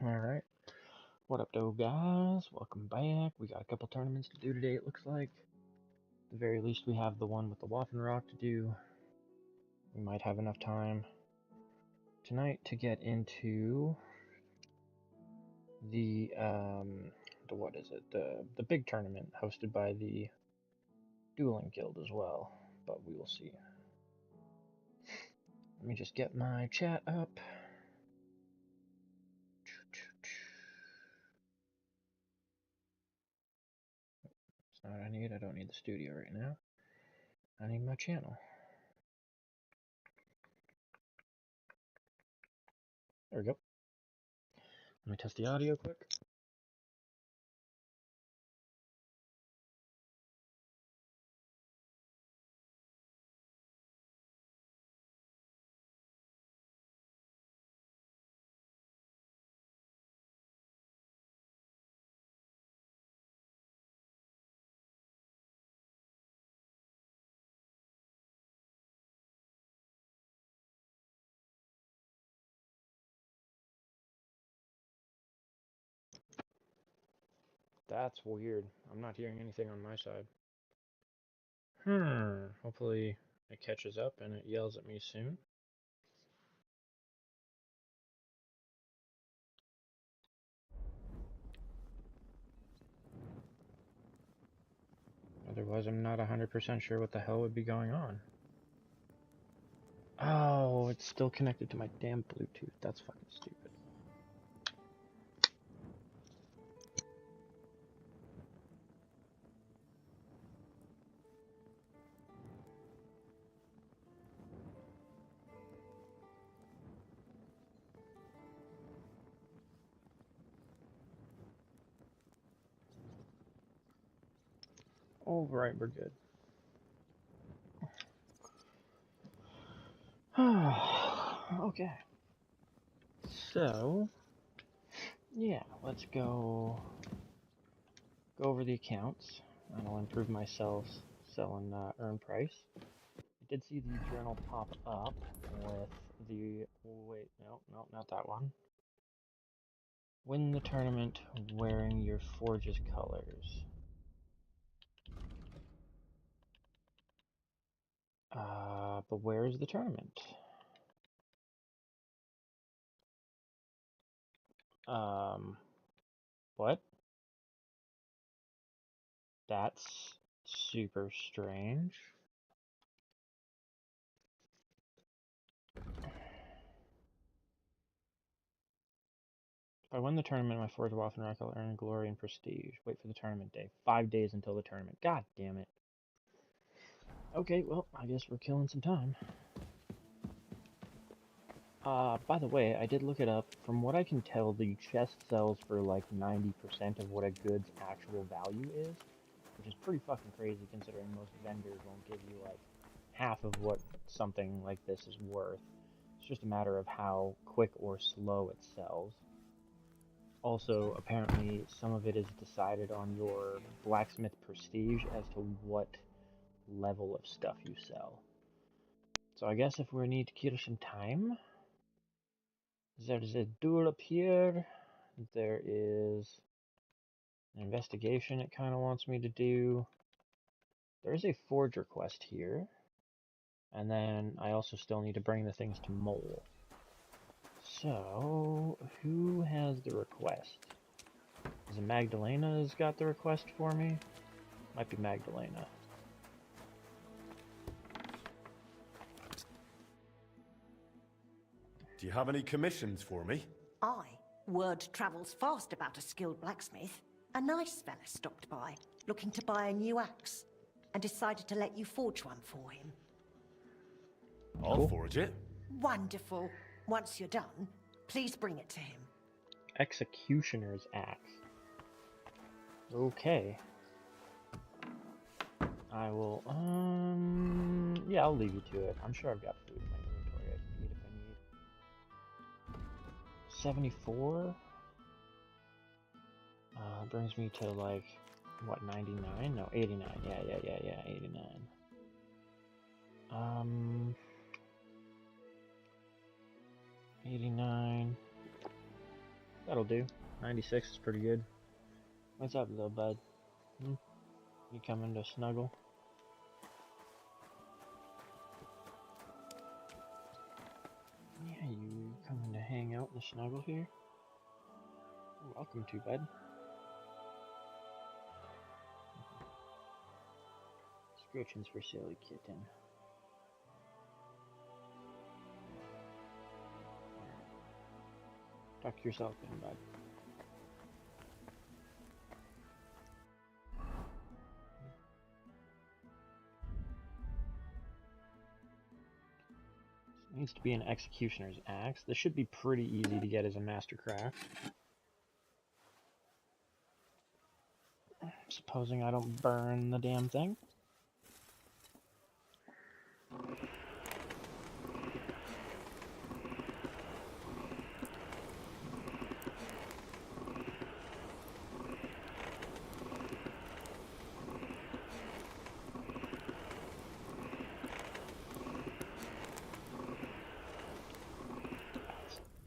Alright. What up, though, guys? Welcome back. We got a couple tournaments to do today, it looks like. At the very least, we have the one with the Waffen Rock to do. We might have enough time tonight to get into the what is it? The big tournament hosted by the Dueling Guild as well. But we will see. Let me just get my chat up. That's not what I need. I don't need the studio right now. I need my channel. There we go. Let me test the audio quick. That's weird. I'm not hearing anything on my side. Hopefully it catches up and it yells at me soon. Otherwise, I'm not 100% sure what the hell would be going on. Oh, it's still connected to my damn Bluetooth. That's fucking stupid. Alright, we're good. Okay. So, yeah, let's go over the accounts, and I'll improve myself selling earn price. I did see the journal pop up with the, wait, no, not that one. Win the tournament wearing your Forge's colors. But where is the tournament? What? That's super strange. If I win the tournament, my Forge Waffen Rock will earn glory and prestige. Wait for the tournament day. 5 days until the tournament. God damn it. Okay, well, I guess we're killing some time. By the way, I did look it up. From what I can tell, the chest sells for like 90% of what a good's actual value is, which is pretty fucking crazy considering most vendors won't give you like half of what something like this is worth. It's just a matter of how quick or slow it sells. Also, apparently, some of it is decided on your blacksmith prestige as to what level of stuff you sell. So I guess if we need to kill some time, there's a duel up here. There is an investigation it kind of wants me to do. There's a forger quest here. And then I also still need to bring the things to Mole. So, who has the request? Is it Magdalena's got the request for me? Might be Magdalena. Do you have any commissions for me? Aye. Word travels fast about a skilled blacksmith. A nice fella stopped by, looking to buy a new axe, and decided to let you forge one for him. I'll forge it. Wonderful. Once you're done, please bring it to him. Executioner's axe. Okay. I will, yeah, I'll leave you to it. I'm sure I've got food in my inventory I can eat if I need. 74? Brings me to like, what, 99? No, 89. Yeah, 89. 89. That'll do. 96 is pretty good. What's up, little bud? Hmm? You coming to snuggle? Yeah, you coming to hang out in the snuggle here? You're welcome to, bud. Scritchins for silly kitten. Tuck yourself in, bud. This needs to be an executioner's axe. This should be pretty easy to get as a mastercraft. Supposing I don't burn the damn thing.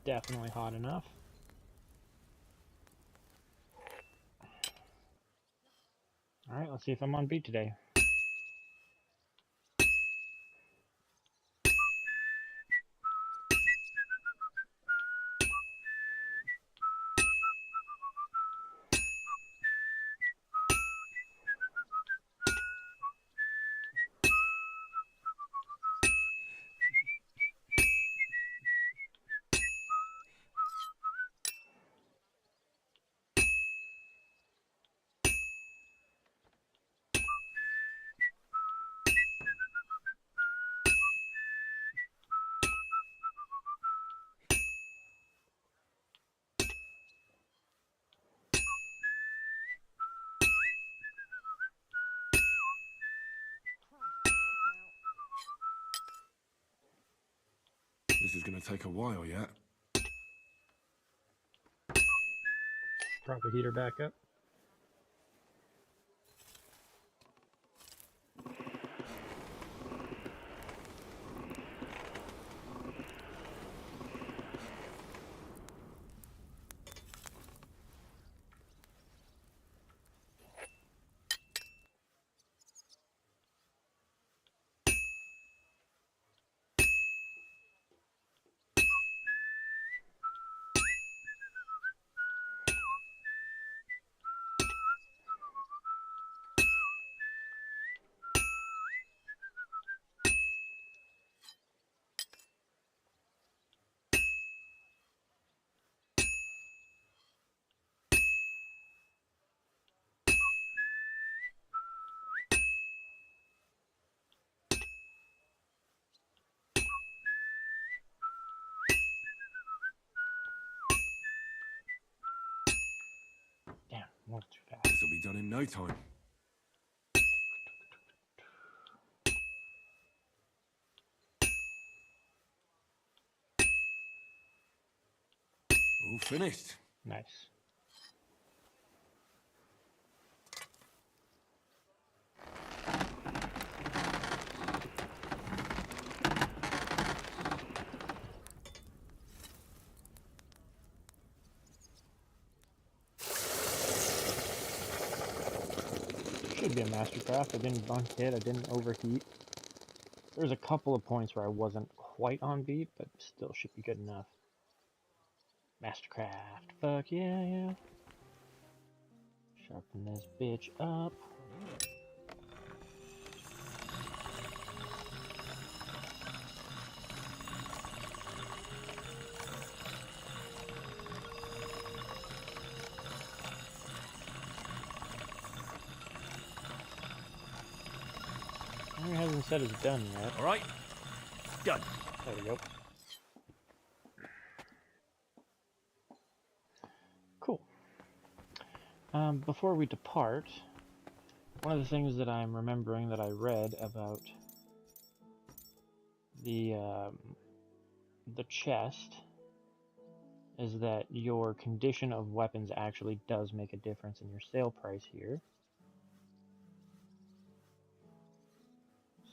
Definitely hot enough. Alright, let's see if I'm on beat today. This is going to take a while yet. Prop the heater back up. Damn, a little too fast. This will be done in no time. All finished. Nice. Should be a mastercraft. I didn't bunk it. I didn't overheat. There's a couple of points where I wasn't quite on beat, but still should be good enough. Mastercraft. Fuck yeah, yeah. Sharpen this bitch up. It hasn't said it's done yet. All right. Done. There we go. Cool. Before we depart, one of the things that I'm remembering that I read about the chest is that your condition of weapons actually does make a difference in your sale price here.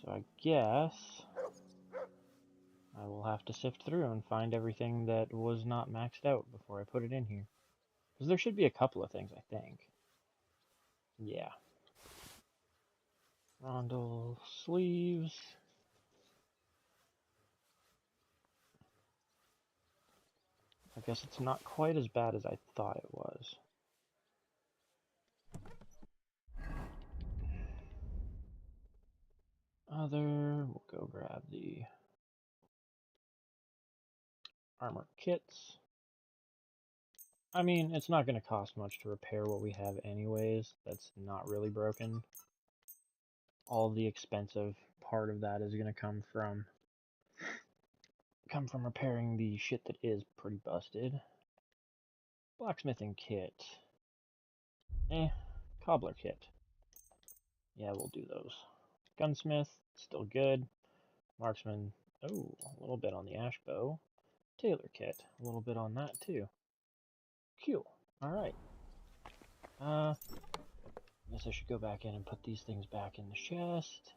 So I guess I will have to sift through and find everything that was not maxed out before I put it in here. Because there should be a couple of things, I think. Yeah. Rondel sleeves. I guess it's not quite as bad as I thought it was. We'll go grab the armor kits. I mean, it's not going to cost much to repair what we have anyways. That's not really broken. All the expensive part of that is going to come from repairing the shit that is pretty busted. Blacksmithing kit. Cobbler kit. Yeah, we'll do those. Gunsmith, still good. Marksman, oh, a little bit on the ash bow. Tailor kit, a little bit on that too. Cool. Alright. Guess I should go back in and put these things back in the chest.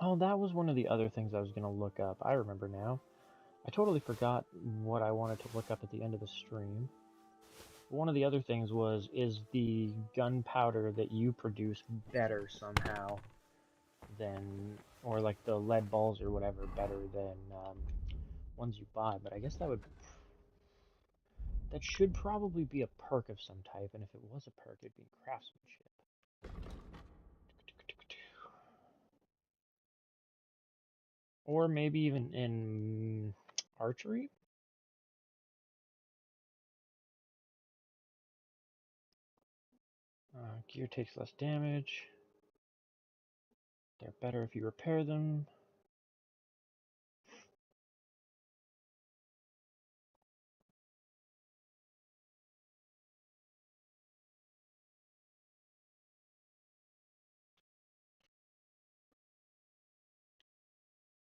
Oh, that was one of the other things I was going to look up. I remember now. I totally forgot what I wanted to look up at the end of the stream. One of the other things was, is the gunpowder that you produce better somehow than, or like the lead balls or whatever, better than ones you buy? But I guess that should probably be a perk of some type, and if it was a perk, it'd be craftsmanship. Or maybe even in archery? Gear takes less damage. They're better if you repair them.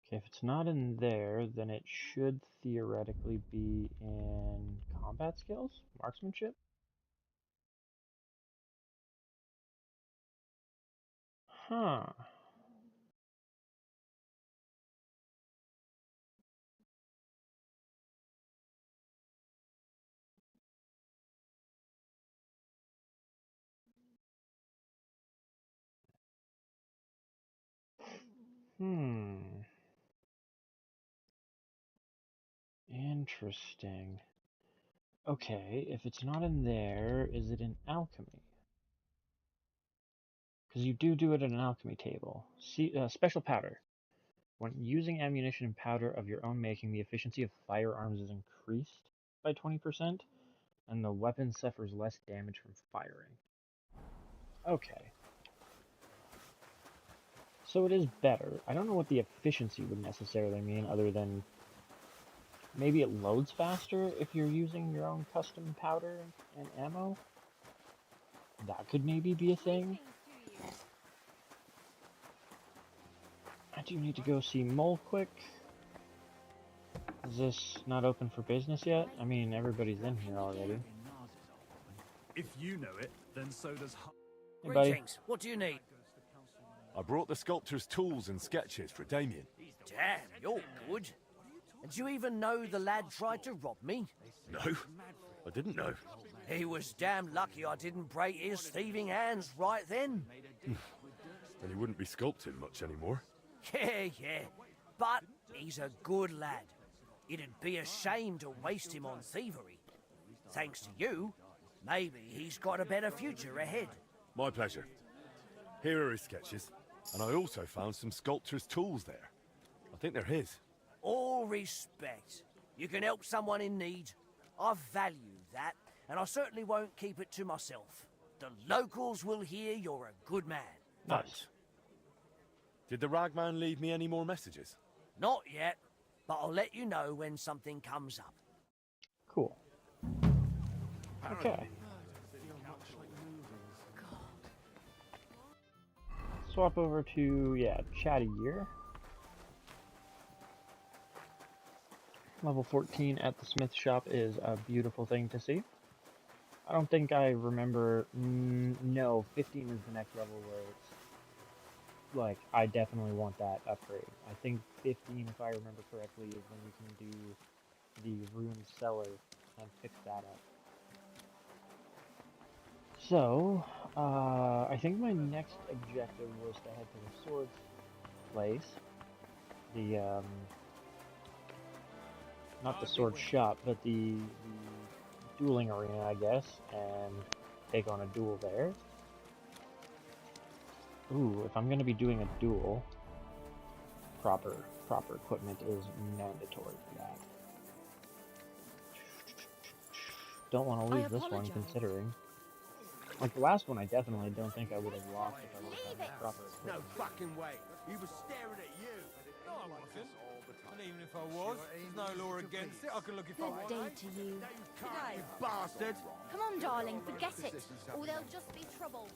Okay, if it's not in there, then it should theoretically be in combat skills? Marksmanship? Huh. Interesting. Okay, if it's not in there, is it in alchemy? Because you do it in an alchemy table. See, special powder. When using ammunition and powder of your own making, the efficiency of firearms is increased by 20%, and the weapon suffers less damage from firing. Okay. So it is better. I don't know what the efficiency would necessarily mean, other than maybe it loads faster if you're using your own custom powder and ammo. That could maybe be a thing. I do need to go see Mole quick. Is this not open for business yet? I mean, everybody's in here already. If you know it, then so does. Hey, buddy. Greetings. What do you need? I brought the sculptor's tools and sketches for Damien. Damn, you're good. And do you even know the lad tried to rob me? No, I didn't know. He was damn lucky I didn't break his thieving hands right then. And he wouldn't be sculpting much anymore. Yeah. But he's a good lad. It'd be a shame to waste him on thievery. Thanks to you, maybe he's got a better future ahead. My pleasure. Here are his sketches. And I also found some sculptor's tools there. I think they're his. All respect. You can help someone in need. I value that, and I certainly won't keep it to myself. The locals will hear you're a good man. Nice. Did the ragman leave me any more messages? Not yet, but I'll let you know when something comes up. Cool. Okay. Swap over to, Chatty Gear. Level 14 at the smith shop is a beautiful thing to see. I don't think I remember. No, 15 is the next level where it's like I definitely want that upgrade. I think 15, if I remember correctly, is when you can do the ruined cellar and fix that up. So, I think my next objective was to head to the swords place, the not the sword shop, but the dueling arena, I guess, and take on a duel there. Ooh, if I'm gonna be doing a duel, proper equipment is mandatory for that. Don't want to lose this one, considering. Like the last one, I definitely don't think I would have lost if I would have had proper No equipment. fucking way. He was staring at you. No, I wasn't. And even if I was, there's no law against it. I can look if I Good want. day to you. You bastard. Come on, darling, forget it, or there'll just be trouble.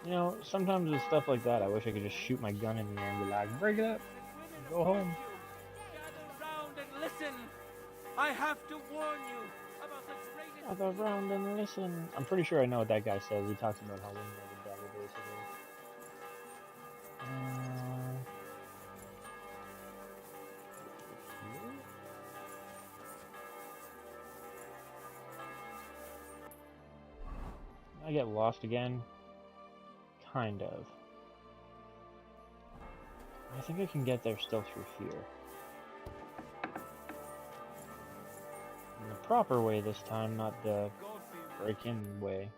You know, sometimes with stuff like that, I wish I could just shoot my gun in the air and be like, break it up, go home. Gather round and listen. I have to warn you about the greatest. Gather round and listen. I'm pretty sure I know what that guy says. He talks about how we know the devil, basically. I get lost again. Kind of. I think I can get there still through here. In the proper way this time, not the break-in way.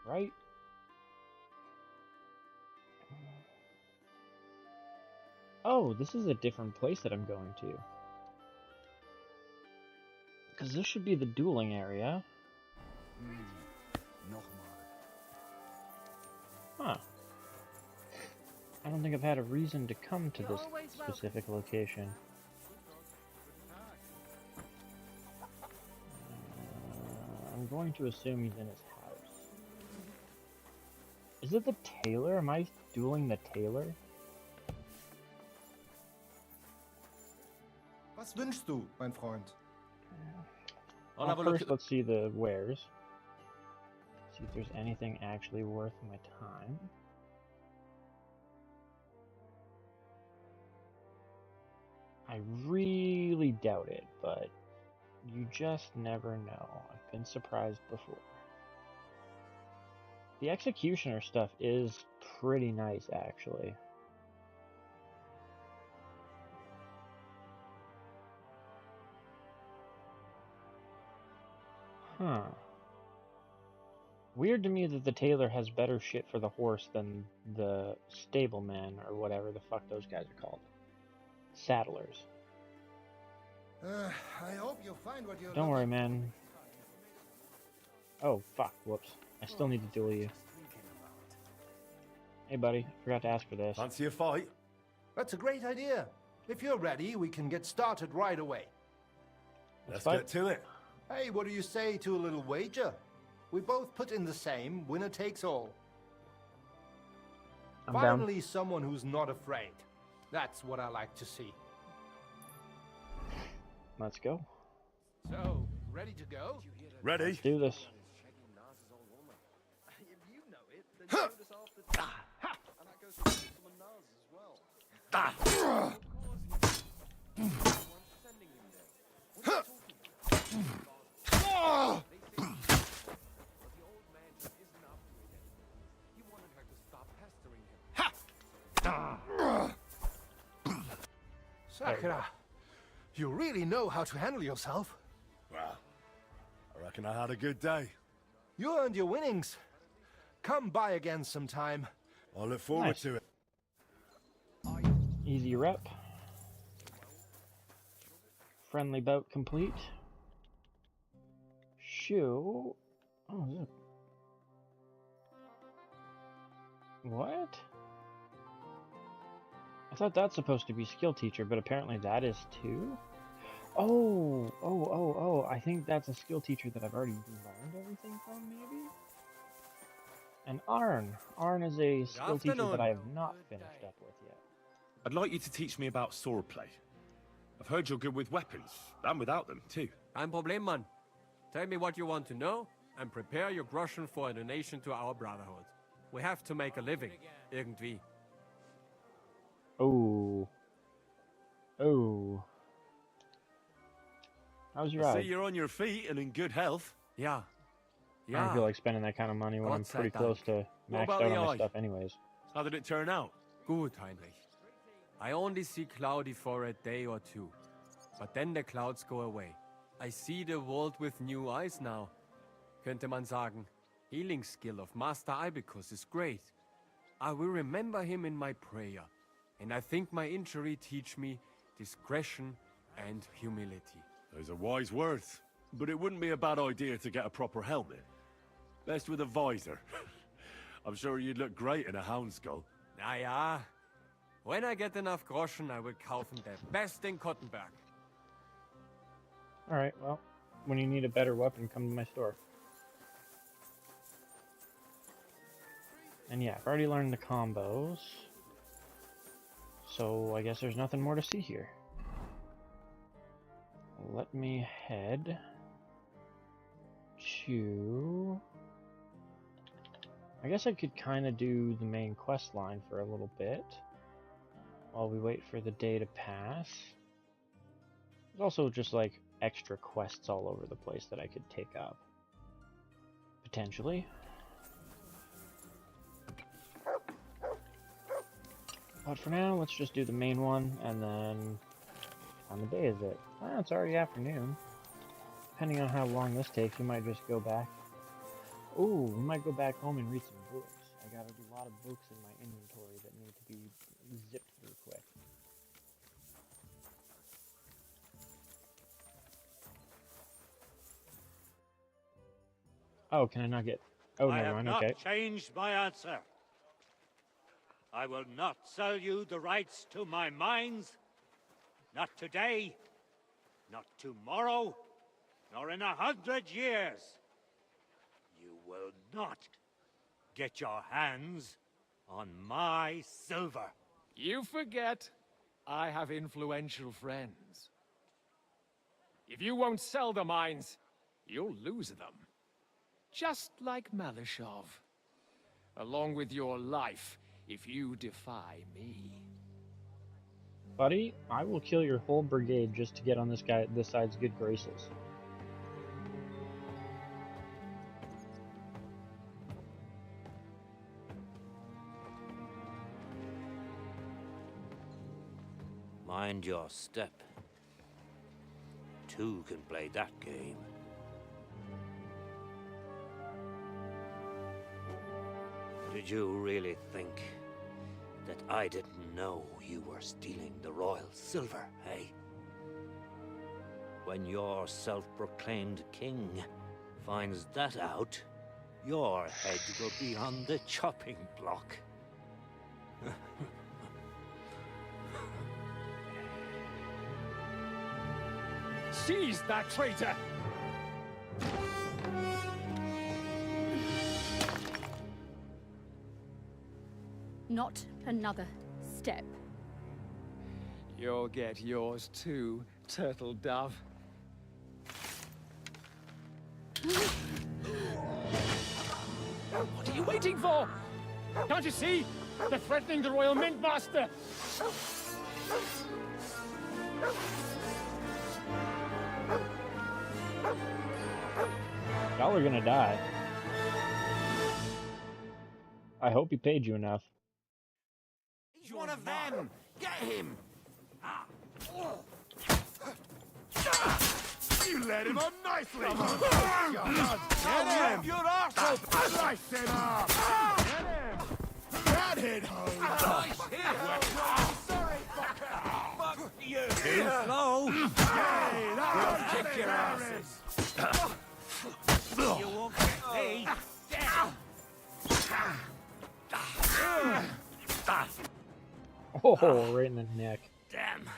Right? Oh, this is a different place that I'm going to. Because this should be the dueling area. Huh. I don't think I've had a reason to come to this specific location. I'm going to assume he's in his house. Is it the tailor? Am I dueling the tailor? Was wünschst du, mein Freund? Well, first, let's see the wares. See if there's anything actually worth my time. I really doubt it, but you just never know. I've been surprised before. The executioner stuff is pretty nice, actually. Huh. Weird to me that the tailor has better shit for the horse than the stableman, or whatever the fuck those guys are called. Saddlers. I hope you find what you're Don't worry, man. Oh, fuck. Whoops. I still need to duel you. Hey, buddy. Forgot to ask for this. Fancy a fight? That's a great idea. If you're ready, we can get started right away. Let's fight. get to it. Hey, what do you say to a little wager? We both put in the same, winner takes all. I'm Finally, someone who's not afraid. That's what I like to see. down. Let's go. So, ready to go? Ready? Let's do this. Sakura, you really know how to handle yourself. Well, I reckon I had a good day. You earned your winnings. Come by again sometime. I look forward Nice. to it. Easy rep. Friendly bout complete. Shoe. Oh, look. What? I thought that's supposed to be skill teacher, but apparently that is too? Oh, I think that's a skill teacher that I've already learned everything from, maybe? And Arn. Arn is a skill teacher that I have not finished up with yet. I'd like you to teach me about swordplay. I've heard you're good with weapons, and without them, too. Kein Problem, Mann. Tell me what you want to know, and prepare your groschen for a donation to our brotherhood. We have to make a living, irgendwie. Oh. Oh. How's your I eye? see you're on your feet and in good health. Yeah. I don't feel like spending that kind of money when I'm Gott sei pretty close to What maxed about out the on my eye? stuff anyways. How did it turn out? Good, Heinrich. I only see cloudy for a day or two. But then the clouds go away. I see the world with new eyes now. Könnte man sagen. Healing skill of Master Ibicus is great. I will remember him in my prayer. And I think my injury teach me discretion and humility. Those are wise words. But it wouldn't be a bad idea to get a proper helmet. Best with a visor. I'm sure you'd look great in a hound skull. Na ja. When I get enough groschen, I will kaufen the best in Kottenberg. Alright, well, when you need a better weapon, come to my store. And yeah, I've already learned the combos. So I guess there's nothing more to see here. Let me head to... I guess I could kind of do the main quest line for a little bit while we wait for the day to pass. There's also just like extra quests all over the place that I could take up. Potentially. But for now, let's just do the main one, and then... What time of day is it? Ah, it's already afternoon. Depending on how long this takes, we might just go back. Ooh, we might go back home and read some books. I got a lot of books in my inventory that need to be zipped through quick. Oh, can I not get... Oh, never mind, okay. I have not changed my answer. I will not sell you the rights to my mines. Not today, not tomorrow, nor in 100 years. You will not get your hands on my silver. You forget, I have influential friends. If you won't sell the mines, you'll lose them. Just like Malishov. Along with your life, if you defy me. Buddy, I will kill your whole brigade just to get on this side's good graces. Mind your step. Two can play that game. Did you really think that I didn't know you were stealing the royal silver, eh? When your self-proclaimed king finds that out, your head will be on the chopping block. Seize that traitor! Not another step. You'll get yours too, turtle dove. What are you waiting for? Can't you see? They're threatening the Royal Mint Master! Y'all are gonna die. I hope he paid you enough. He's one of them! Get him! You led him on nicely! Get him! Your arsehole! Slice him up! Get him! That hit home! Nice hit! Sorry, fuck you! Too slow! We'll kick your asses! You won't get me! Oh, right in the neck. Damn.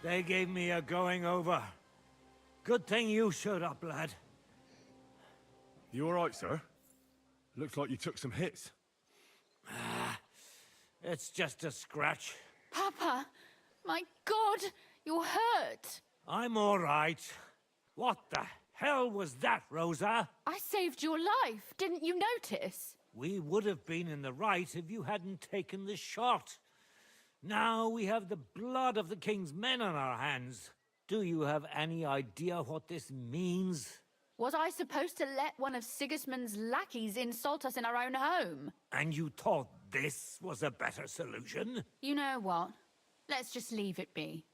They gave me a going over. Good thing you showed up, lad. You alright, sir? Looks like you took some hits. It's just a scratch. Papa, my God, you're hurt. I'm all right. What the hell was that, Rosa? I saved your life. Didn't you notice? We would have been in the right if you hadn't taken the shot. Now we have the blood of the king's men on our hands. Do you have any idea what this means? Was I supposed to let one of Sigismund's lackeys insult us in our own home? And you thought this was a better solution? You know what? Let's just leave it be.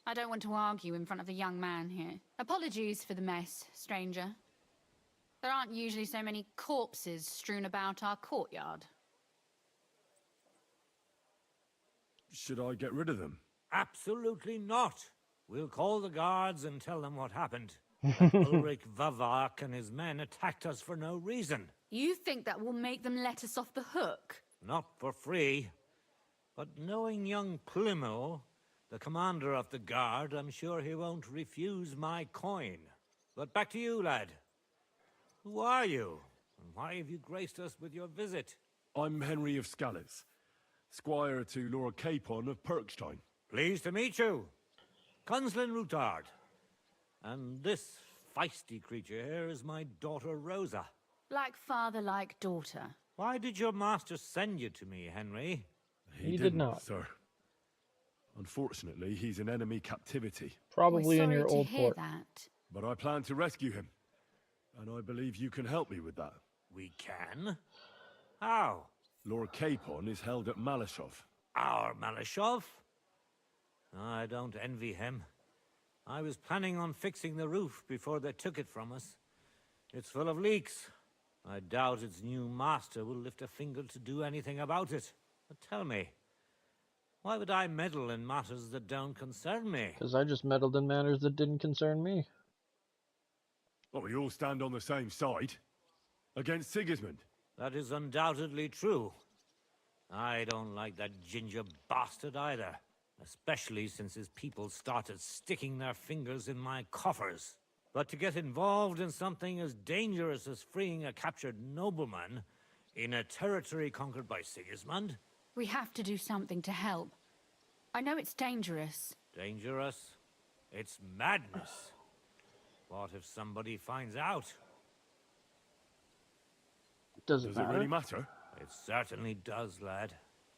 I don't want to argue in front of the young man here. Apologies for the mess, stranger. There aren't usually so many corpses strewn about our courtyard. Should I get rid of them? Absolutely not. We'll call the guards and tell them what happened. That Ulrich Vavak and his men attacked us for no reason. You think that will make them let us off the hook? Not for free. But knowing young Plymouth, the commander of the guard, I'm sure he won't refuse my coin. But back to you, lad. Who are you? And why have you graced us with your visit? I'm Henry of Scales, squire to Lord Capon of Perkstein. Pleased to meet you. Conslin Routard. And this feisty creature here is my daughter Rosa. Like father, like daughter. Why did your master send you to me, Henry? He did not, sir. Unfortunately, he's in enemy captivity. Probably We're in your sorry old to hear fort. that. But I plan to rescue him. And I believe you can help me with that. We can? How? Lord Capon is held at Malashov. Our Malashov? I don't envy him. I was planning on fixing the roof before they took it from us. It's full of leaks. I doubt its new master will lift a finger to do anything about it. But tell me, why would I meddle in matters that don't concern me? Because I just meddled in matters that didn't concern me. Well, we all stand on the same side. Against Sigismund. That is undoubtedly true. I don't like that ginger bastard either. Especially since his people started sticking their fingers in my coffers. But to get involved in something as dangerous as freeing a captured nobleman in a territory conquered by Sigismund? We have to do something to help. I know it's dangerous. Dangerous? It's madness. What if somebody finds out? Does it really matter? It certainly does, lad.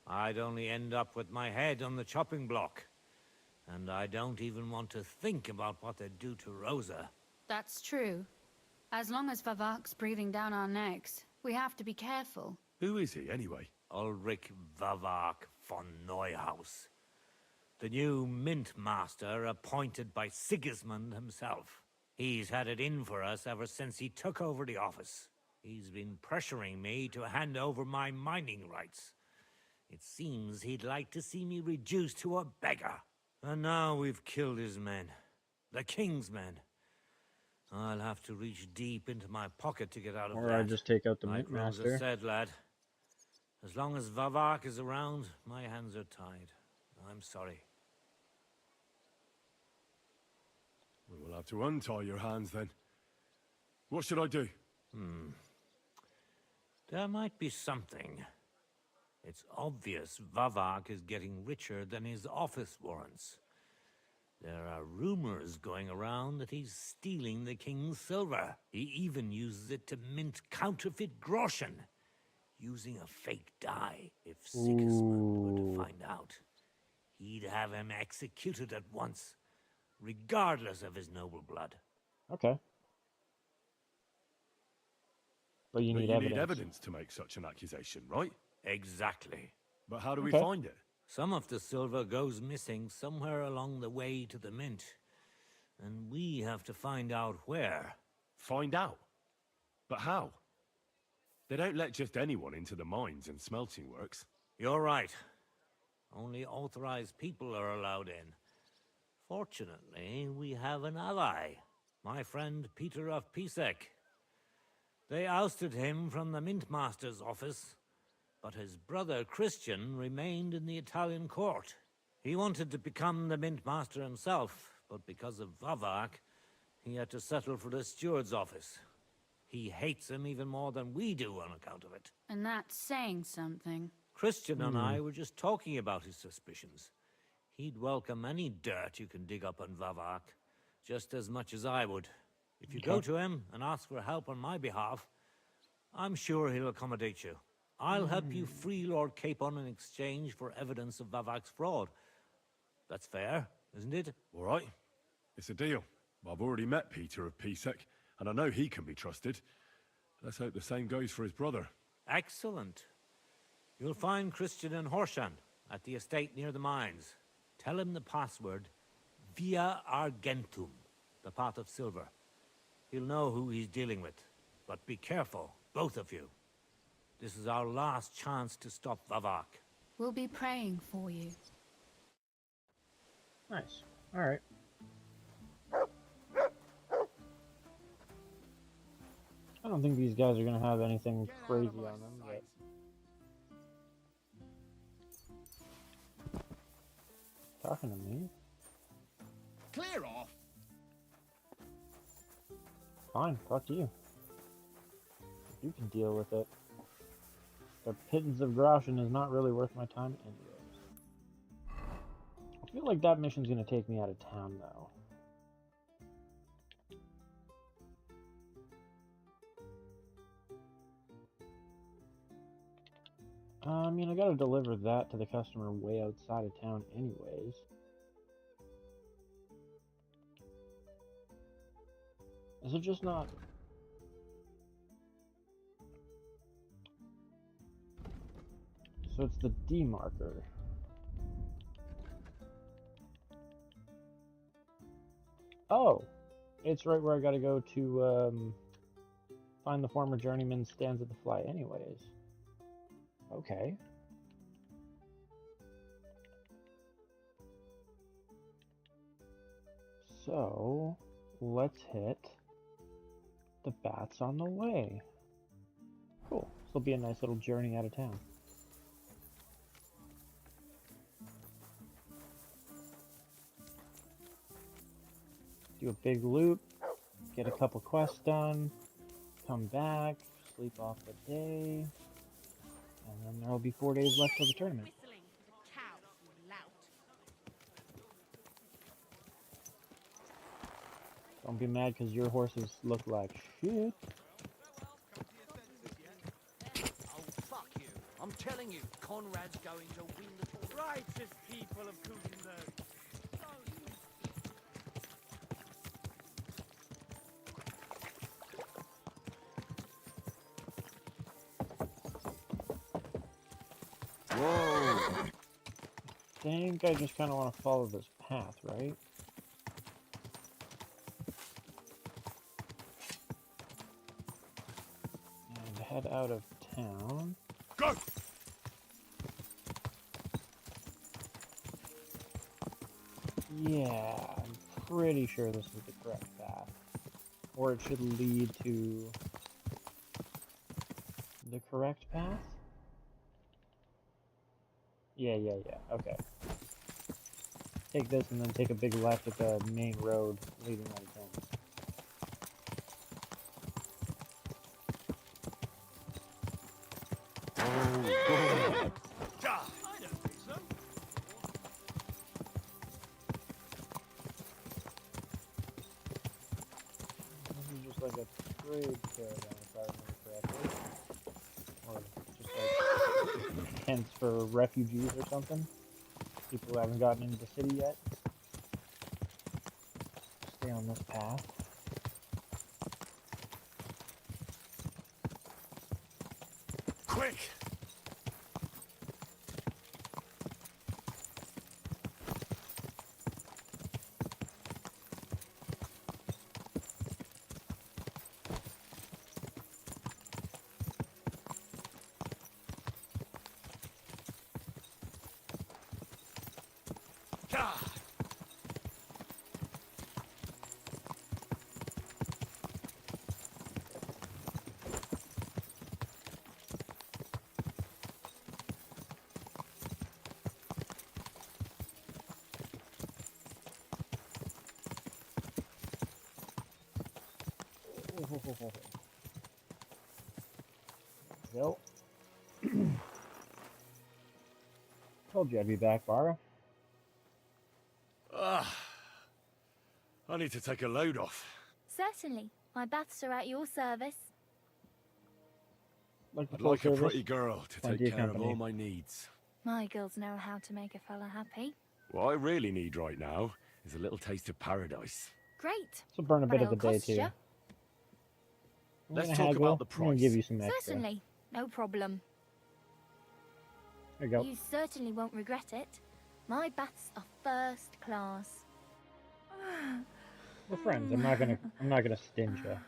I'd only end up with my head on the chopping block. And I don't even want to think about what they'd do to Rosa. That's true. As long as Vavak's breathing down our necks, we have to be careful. Who is he, anyway? Ulrich Vavak von Neuhaus. The new mint master appointed by Sigismund himself. He's had it in for us ever since he took over the office. He's been pressuring me to hand over my mining rights. It seems he'd like to see me reduced to a beggar. And now we've killed his men. The king's men. I'll have to reach deep into my pocket to get out of that. Or I just take out the Like mint Rosa master. said, lad. As long as Vavak is around, my hands are tied. I'm sorry. We'll have to untie your hands then. What should I do? There might be something. It's obvious Vavak is getting richer than his office warrants. There are rumors going around that he's stealing the king's silver. He even uses it to mint counterfeit groschen, using a fake dye. If Sigismund were to find out, he'd have him executed at once, regardless of his noble blood. Okay. But you But need you evidence. need evidence to make such an accusation, right? Exactly. But how do we Okay. find it? Some of the silver goes missing somewhere along the way to the mint. And we have to find out where. Find out? But how? They don't let just anyone into the mines and smelting works. You're right. Only authorized people are allowed in. Fortunately, we have an ally. My friend Peter of Pisek. They ousted him from the Mint Master's office, but his brother Christian remained in the Italian court. He wanted to become the Mint Master himself, but because of Vavak, he had to settle for the steward's office. He hates him even more than we do on account of it. And that's saying something. Christian and I were just talking about his suspicions. He'd welcome any dirt you can dig up on Vavak, just as much as I would. If you go to him and ask for help on my behalf, I'm sure he'll accommodate you. I'll help you free Lord Capon in exchange for evidence of Vavak's fraud. That's fair, isn't it? All right. It's a deal. I've already met Peter of Pisek, and I know he can be trusted. Let's hope the same goes for his brother. Excellent. You'll find Christian and Horshan at the estate near the mines. Tell him the password, Via Argentum, the Pot of Silver. He'll know who he's dealing with. But be careful, both of you. This is our last chance to stop Vavak. We'll be praying for you. Nice. Alright. I don't think these guys are gonna have anything crazy on them, but... Talking to me? Clear off! Fine, fuck you. You can deal with it. The pittance of Groshen is not really worth my time anyways. I feel like that mission's gonna take me out of town, though. I mean, I gotta deliver that to the customer way outside of town anyways. Is it just not... So it's the D marker. Oh! It's right where I gotta go to, find the former journeyman stands at the fly anyways. Okay. So, let's hit the bats on the way. Cool. This will be a nice little journey out of town. Do a big loop, get a couple quests done, come back, sleep off the day, and then there will be 4 days left till the tournament. Don't be mad because your horses look like shit. Oh, fuck you. I'm telling you, Conrad's going to win the righteous people of Kudenberg. Whoa! I think I just kind of want to follow this path, right? And head out of town. Go! Yeah, I'm pretty sure this is the correct path. Or it should lead to the correct path? Yeah, okay. Take this and then take a big left at the main road leading out of town. This is just like a trade caravan, if I remember correctly. Or just like tents for refugees or something. People who haven't gotten into the city yet. Stay on this path. Quick! Nope. Told you I'd be back, Bara. I need to take a load off. Certainly. My baths are at your service. Like the I'd full like a service, pretty girl to plenty take of care of company. all my needs. My girls know how to make a fella happy. What I really need right now is a little taste of paradise. Great. So burn a bit But of the it'll day cost too. ya. I'm Let's gonna talk haggle. about the I'm gonna give price. you some extra. Certainly. No problem. There you go. You certainly won't regret it. My baths are first class. We're friends. I'm not gonna stinge you.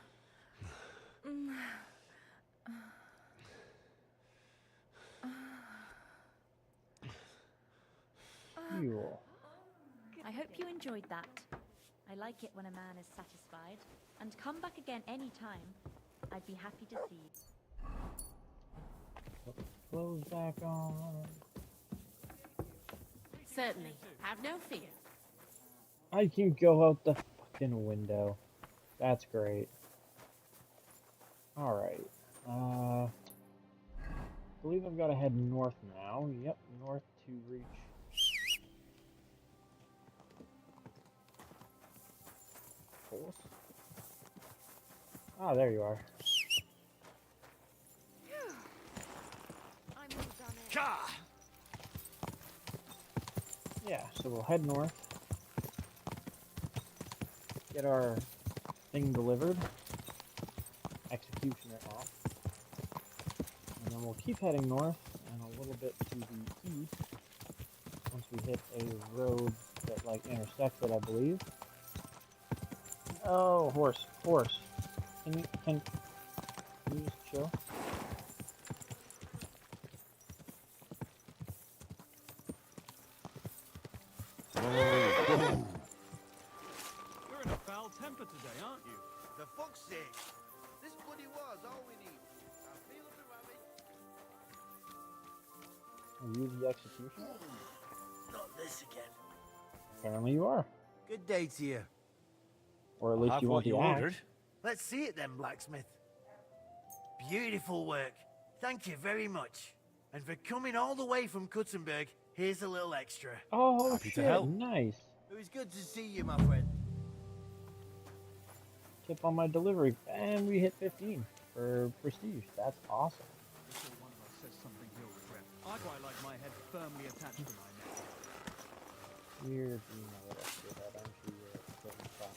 Fuel. I hope you enjoyed that. I like it when a man is satisfied. And come back again any time. I'd be happy to see you. Put the clothes back on. Certainly. Have no fear. I can go out the fucking window. That's great. Alright. I believe I've got to head north now. Yep, north to reach. Horse? Ah, there you are. Yeah, so we'll head north. Get our thing delivered. Executioner off. And then we'll keep heading north and a little bit to the east. Once we hit a road that like intersects it, I believe. Oh, horse. Can you just chill? You're in a foul temper today, aren't you? For fuck's sake. This bloody war's all we need. I feel the rabbit. Are you the executioner? Not this again. Apparently you are. Good day to you. Or at least you want the axe. Let's see it then, blacksmith. Beautiful work. Thank you very much. And for coming all the way from Kuttenberg, here's a little extra. Oh, Happy to shit, help. nice. It was good to see you, my friend. Tip on my delivery. And we hit 15 for prestige. That's awesome. Before one of us says something he'll regret. I quite like my head firmly attached to my neck. You're being a little shit out, aren't you? You're a fuck.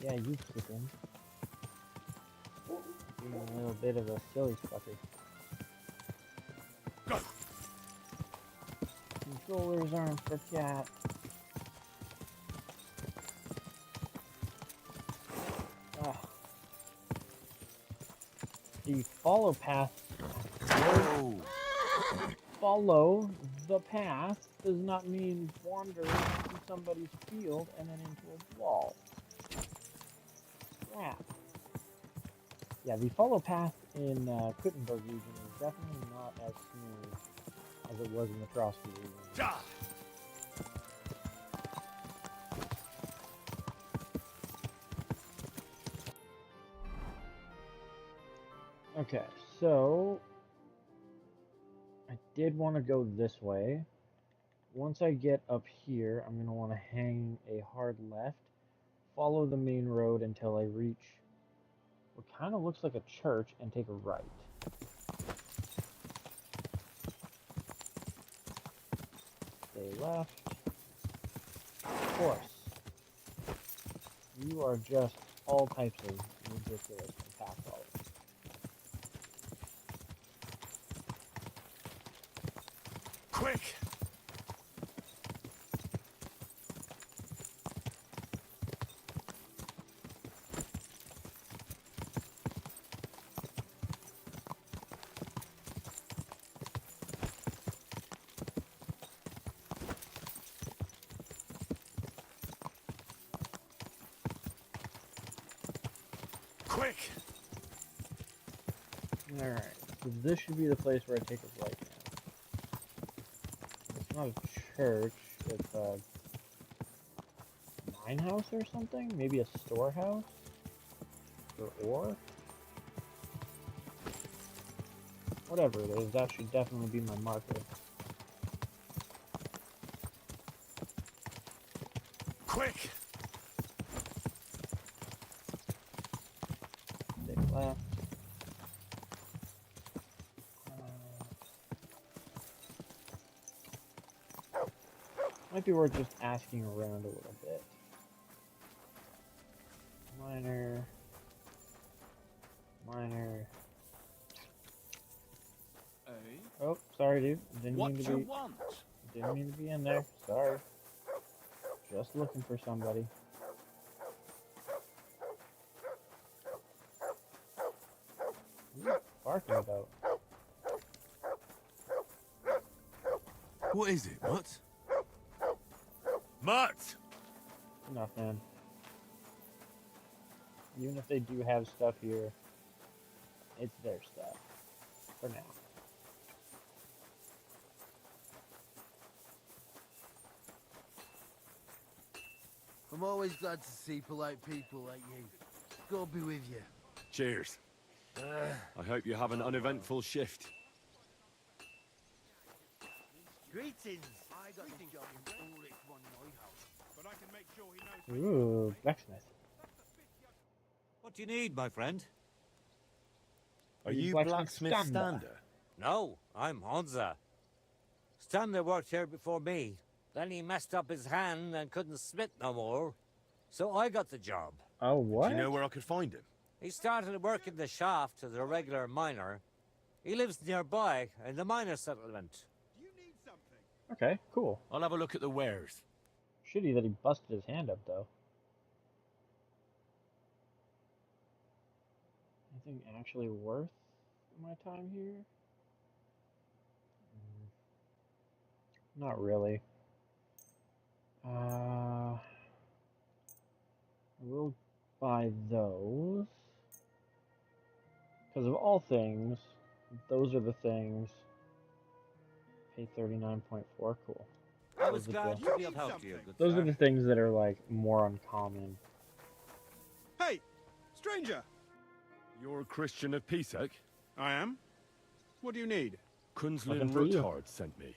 Yeah, you chicken. Being a little bit of a silly fucker. Go. Controllers aren't for cats. Ah. The follow path. Whoa. Follow the path does not mean wander into somebody's field and then into a wall. Crap. Yeah, the follow path in Kuttenberg region is definitely not as smooth as it was in the Trotsky region. Okay, so I did want to go this way. Once I get up here, I'm going to want to hang a hard left, follow the main road until I reach what kind of looks like a church, and take a right. Stay left. Of course. You are just all types of ridiculous and path followers. Quick! Quick! Alright, so this should be the place where I take a right now. It's not a church, it's a mine house or something? Maybe a storehouse? For ore? Whatever it is, that should definitely be my marker. Quick! Might be worth just asking around a little bit. Miner. Oh, sorry, dude. Didn't mean to be. Didn't mean to be in there. Sorry. Just looking for somebody. What are you barking about? What is it, Mutt? Mutt! Enough, man. Even if they do have stuff here, it's their stuff. For now. I'm always glad to see polite people like you. God be with you. Cheers. I hope you have an uneventful shift. Greetings. I got the job in Ulrich von Neuhaus, but I can make sure he knows. Ooh, blacksmith. What do you need, my friend? Are you blacksmith Stander? No, I'm Honza. Stander worked here before me. Then he messed up his hand and couldn't smith no more. So I got the job. Oh, what? Do you know where I could find him? He started working the shaft as a regular miner. He lives nearby in the miner settlement. Okay, cool. I'll have a look at the wares. Shitty that he busted his hand up, though. Anything actually worth my time here? Not really. I will buy those. Because of all things, those are the things. Pay 39.4, cool. I was glad to be of help to you, good Those sir. are the things that are, like, more uncommon. Hey, stranger! You're a Christian of Pisek? I am. What do you need? Kunzlin Ruthard sent me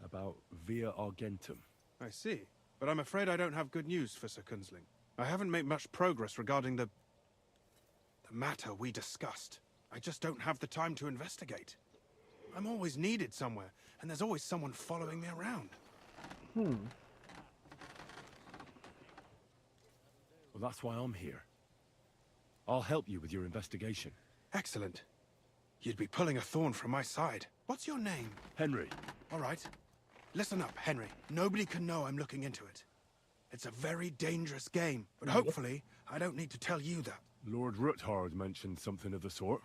about Via Argentum. I see. But I'm afraid I don't have good news for Sir Kunzling. I haven't made much progress regarding the matter we discussed. I just don't have the time to investigate. I'm always needed somewhere, and there's always someone following me around. Well, that's why I'm here. I'll help you with your investigation. Excellent. You'd be pulling a thorn from my side. What's your name? Henry. All right. Listen up, Henry. Nobody can know I'm looking into it. It's a very dangerous game, but hopefully I don't need to tell you that. Lord Ruthard mentioned something of the sort.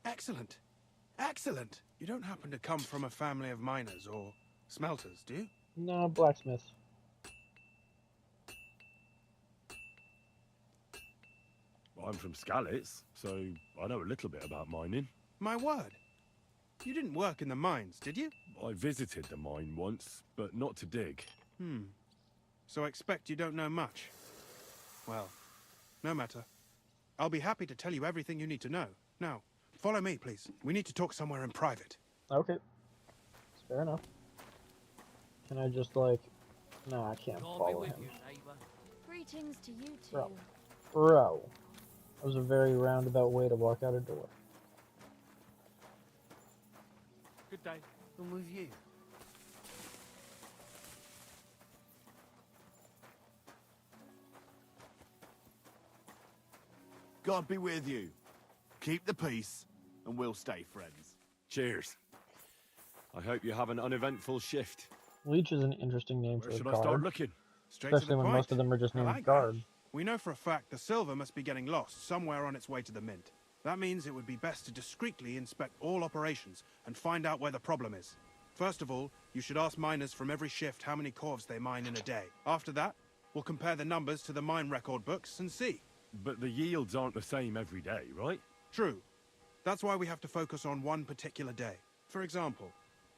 Excellent. Excellent. You don't happen to come from a family of miners or smelters, do you? No, blacksmiths. I'm from Skalitz, so I know a little bit about mining. My word. You didn't work in the mines, did you? I visited the mine once, but not to dig. So I expect you don't know much. Well, no matter. I'll be happy to tell you everything you need to know. Now, follow me, please. We need to talk somewhere in private. Okay. That's fair enough. Can I just, like... No, I can't follow him. Greetings to you two. Bro. That was a very roundabout way to walk out a door. Good day. I'm with you. God be with you. Keep the peace, and we'll stay friends. Cheers. I hope you have an uneventful shift. Leech is an interesting name Where for a should guard. I start looking? Straight to Especially the when point. most of them are just I named like guard. that. We know for a fact the silver must be getting lost somewhere on its way to the mint. That means it would be best to discreetly inspect all operations and find out where the problem is. First of all, you should ask miners from every shift how many corves they mine in a day. After that, we'll compare the numbers to the mine record books and see. But the yields aren't the same every day, right? True. That's why we have to focus on one particular day. For example,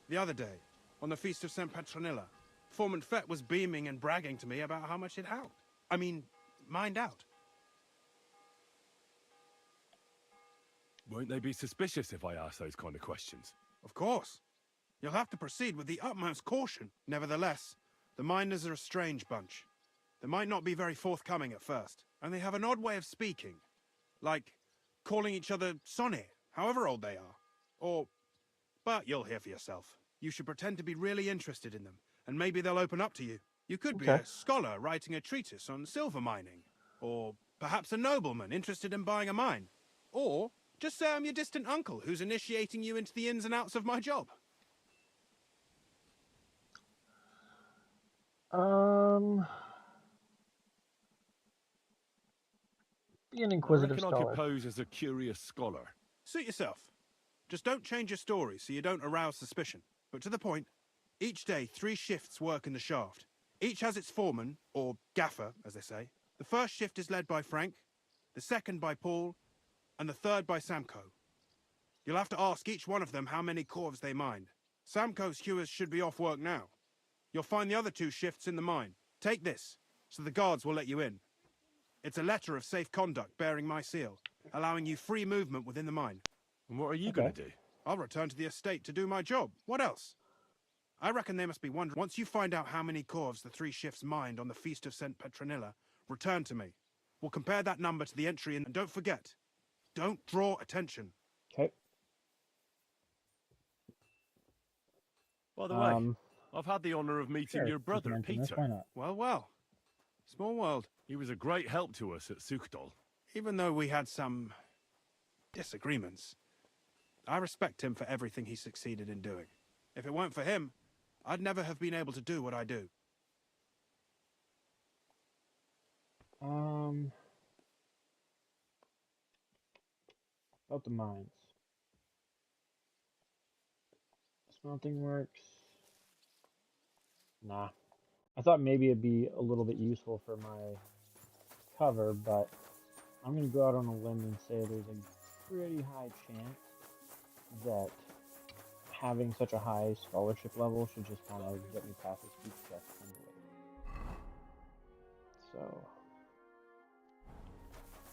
the other day, on the Feast of St. Petronilla, Foreman Fett was beaming and bragging to me about how much it helped. I mean, mined out. Won't they be suspicious if I ask those kind of questions? Of course. You'll have to proceed with the utmost caution. Nevertheless, the miners are a strange bunch. They might not be very forthcoming at first, and they have an odd way of speaking. Like calling each other Sonny, however old they are. But you'll hear for yourself. you should pretend to be really interested in them, and maybe they'll open up to you. You could be Okay. a scholar writing a treatise on silver mining, or perhaps a nobleman interested in buying a mine. Or just say I'm your distant uncle who's initiating you into the ins and outs of my job. Be an I inquisitive reckon I could scholar. pose as a curious scholar. Suit yourself. Just don't change your story so you don't arouse suspicion. But to the point, each day 3 shifts work in the shaft. Each has its foreman, or gaffer, as they say. The first shift is led by Frank, the second by Paul, and the third by Samko. You'll have to ask each one of them how many corvs they mined. Samko's hewers should be off work now. You'll find the other 2 shifts in the mine. Take this, so the guards will let you in. It's a letter of safe conduct bearing my seal, allowing you free movement within the mine. And what are you going to do? I'll return to the estate to do my job. What else? I reckon they must be wondering. Once you find out how many corvs the 3 shifts mined on the Feast of St. Petronilla, return to me. We'll compare that number to the entry and don't forget, don't draw attention. Okay. By the way, I've had the honor of meeting Sure, your just brother, mention this, Peter. why not? Well, well. Small world. He was a great help to us at Sukhdol. Even though we had some disagreements, I respect him for everything he succeeded in doing. If it weren't for him, I'd never have been able to do what I do. About the mines. Smelting works. Nah. I thought maybe it'd be a little bit useful for my cover, but I'm gonna go out on a limb and say there's a pretty high chance that having such a high scholarship level should just kind of get me past this speech test anyway. So,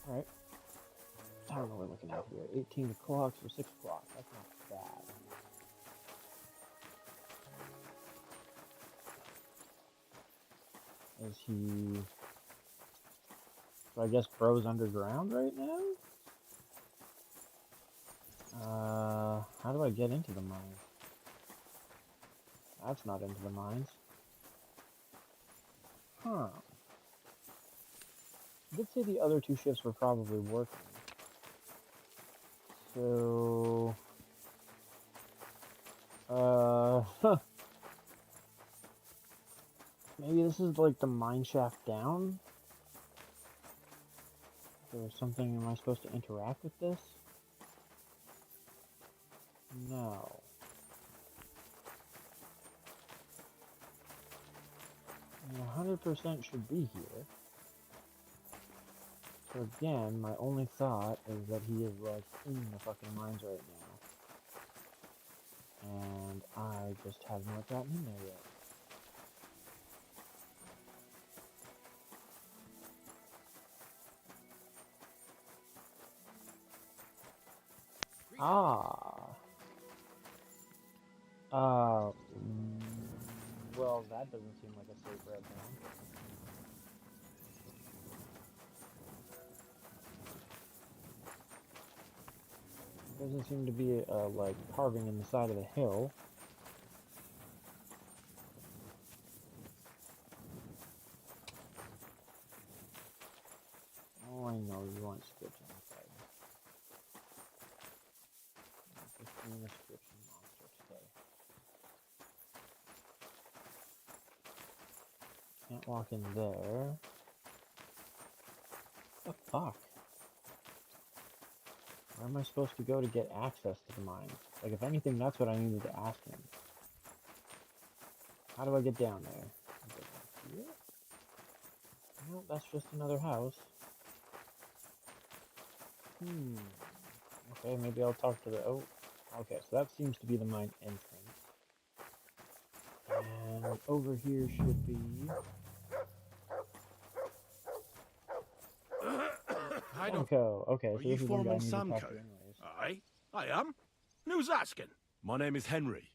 alright. I don't know what we're looking at here. 18 o'clock, so 6 o'clock. That's not bad. Is he... So I guess Bro's underground right now? How do I get into the mines? That's not into the mines. Huh. I did say the other 2 shifts were probably working. So... Maybe this is like the mine shaft down? Is there something, am I supposed to interact with this? No. I 100% should be here. So again, my only thought is that he is like in the fucking mines right now. And I just have not gotten in there yet. Well, that doesn't seem like a safe route down. Doesn't seem to be like carving in the side of the hill. Oh, I know you want scripts on the side. Just being a scription monster today. Can't walk in there. What the fuck? Where am I supposed to go to get access to the mine? Like, if anything, that's what I needed to ask him. How do I get down there? Here? No, that's just another house. Okay, maybe I'll talk to the... Oh, okay, so that seems to be the mine entrance. And over here should be... Samko. Okay, so Are this you is the guy I Foreman need to talk Samko? to anyways. Aye, I am. Who's asking? My name is Henry.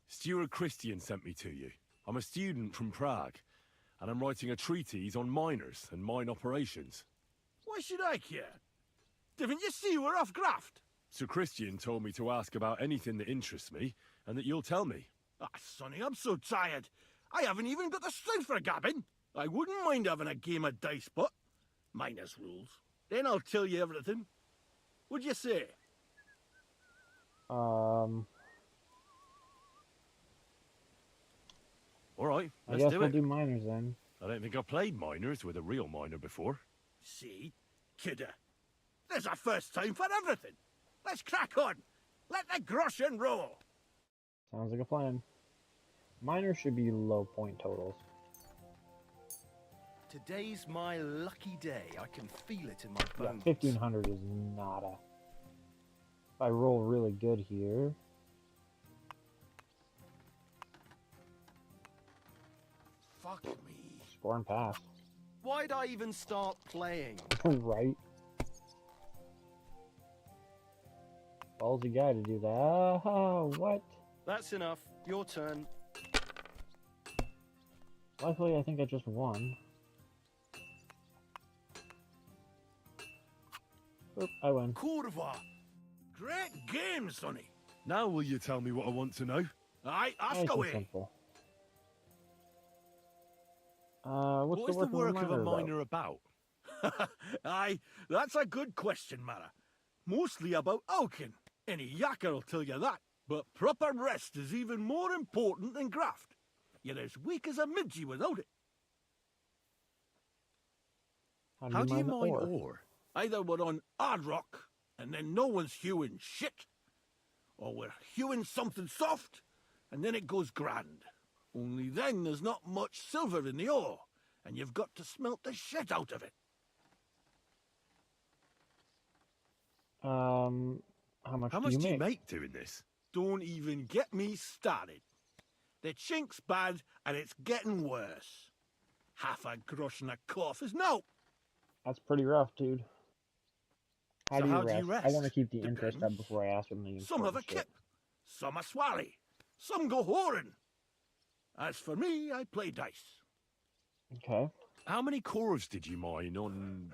Stuart Christian sent me to you. I'm a student from Prague, and I'm writing a treatise on miners and mine operations. Why should I care? Didn't you see we're off graft? Sir Christian told me to ask about anything that interests me, and that you'll tell me. Ah, Sonny, I'm so tired. I haven't even got the strength for gabbing. I wouldn't mind having a game of dice, but minus rules. Then I'll tell you everything. What'd you say? All right, I let's guess do we'll it. do miners then. I don't think I've played miners with a real miner before. See? Kidder. There's a first time for everything. Let's crack on. Let the groschen roll. Sounds like a plan. Miners should be low point totals. Today's my lucky day. I can feel it in my Yeah, bones. 1500 is nada. If I roll really good here. Fuck me. Score and pass. Why'd I even start playing? Right? Ballsy guy to do that. Oh, what? That's enough. Your turn. Luckily, I think I just won. Oop, I win. Curva. Great game, Sonny. Now will you tell me what I want to know? Aye, ask Nice and away. simple. What's What the is the work work of a about? miner about? Aye, that's a good question, Mara. Mostly about Alkin. Any yakker will tell you that. But proper rest is even more important than graft. You're as weak as a midgie without it. How do you mine ore? Either we're on hard rock, and then no one's hewing shit, or we're hewing something soft, and then it goes grand. Only then there's not much silver in the ore, and you've got to smelt the shit out of it. How much do you make? doing this? Don't even get me started. The chink's bad, and it's getting worse. Half a grosh and a cough is no. That's pretty rough, dude. How So do you how do rest? you rest? I want to keep the interest up Depends. before I ask them the Some have a important shit. kip, some a swally, some go whoring. As for me, I play dice. Okay. How many cores did you mine on,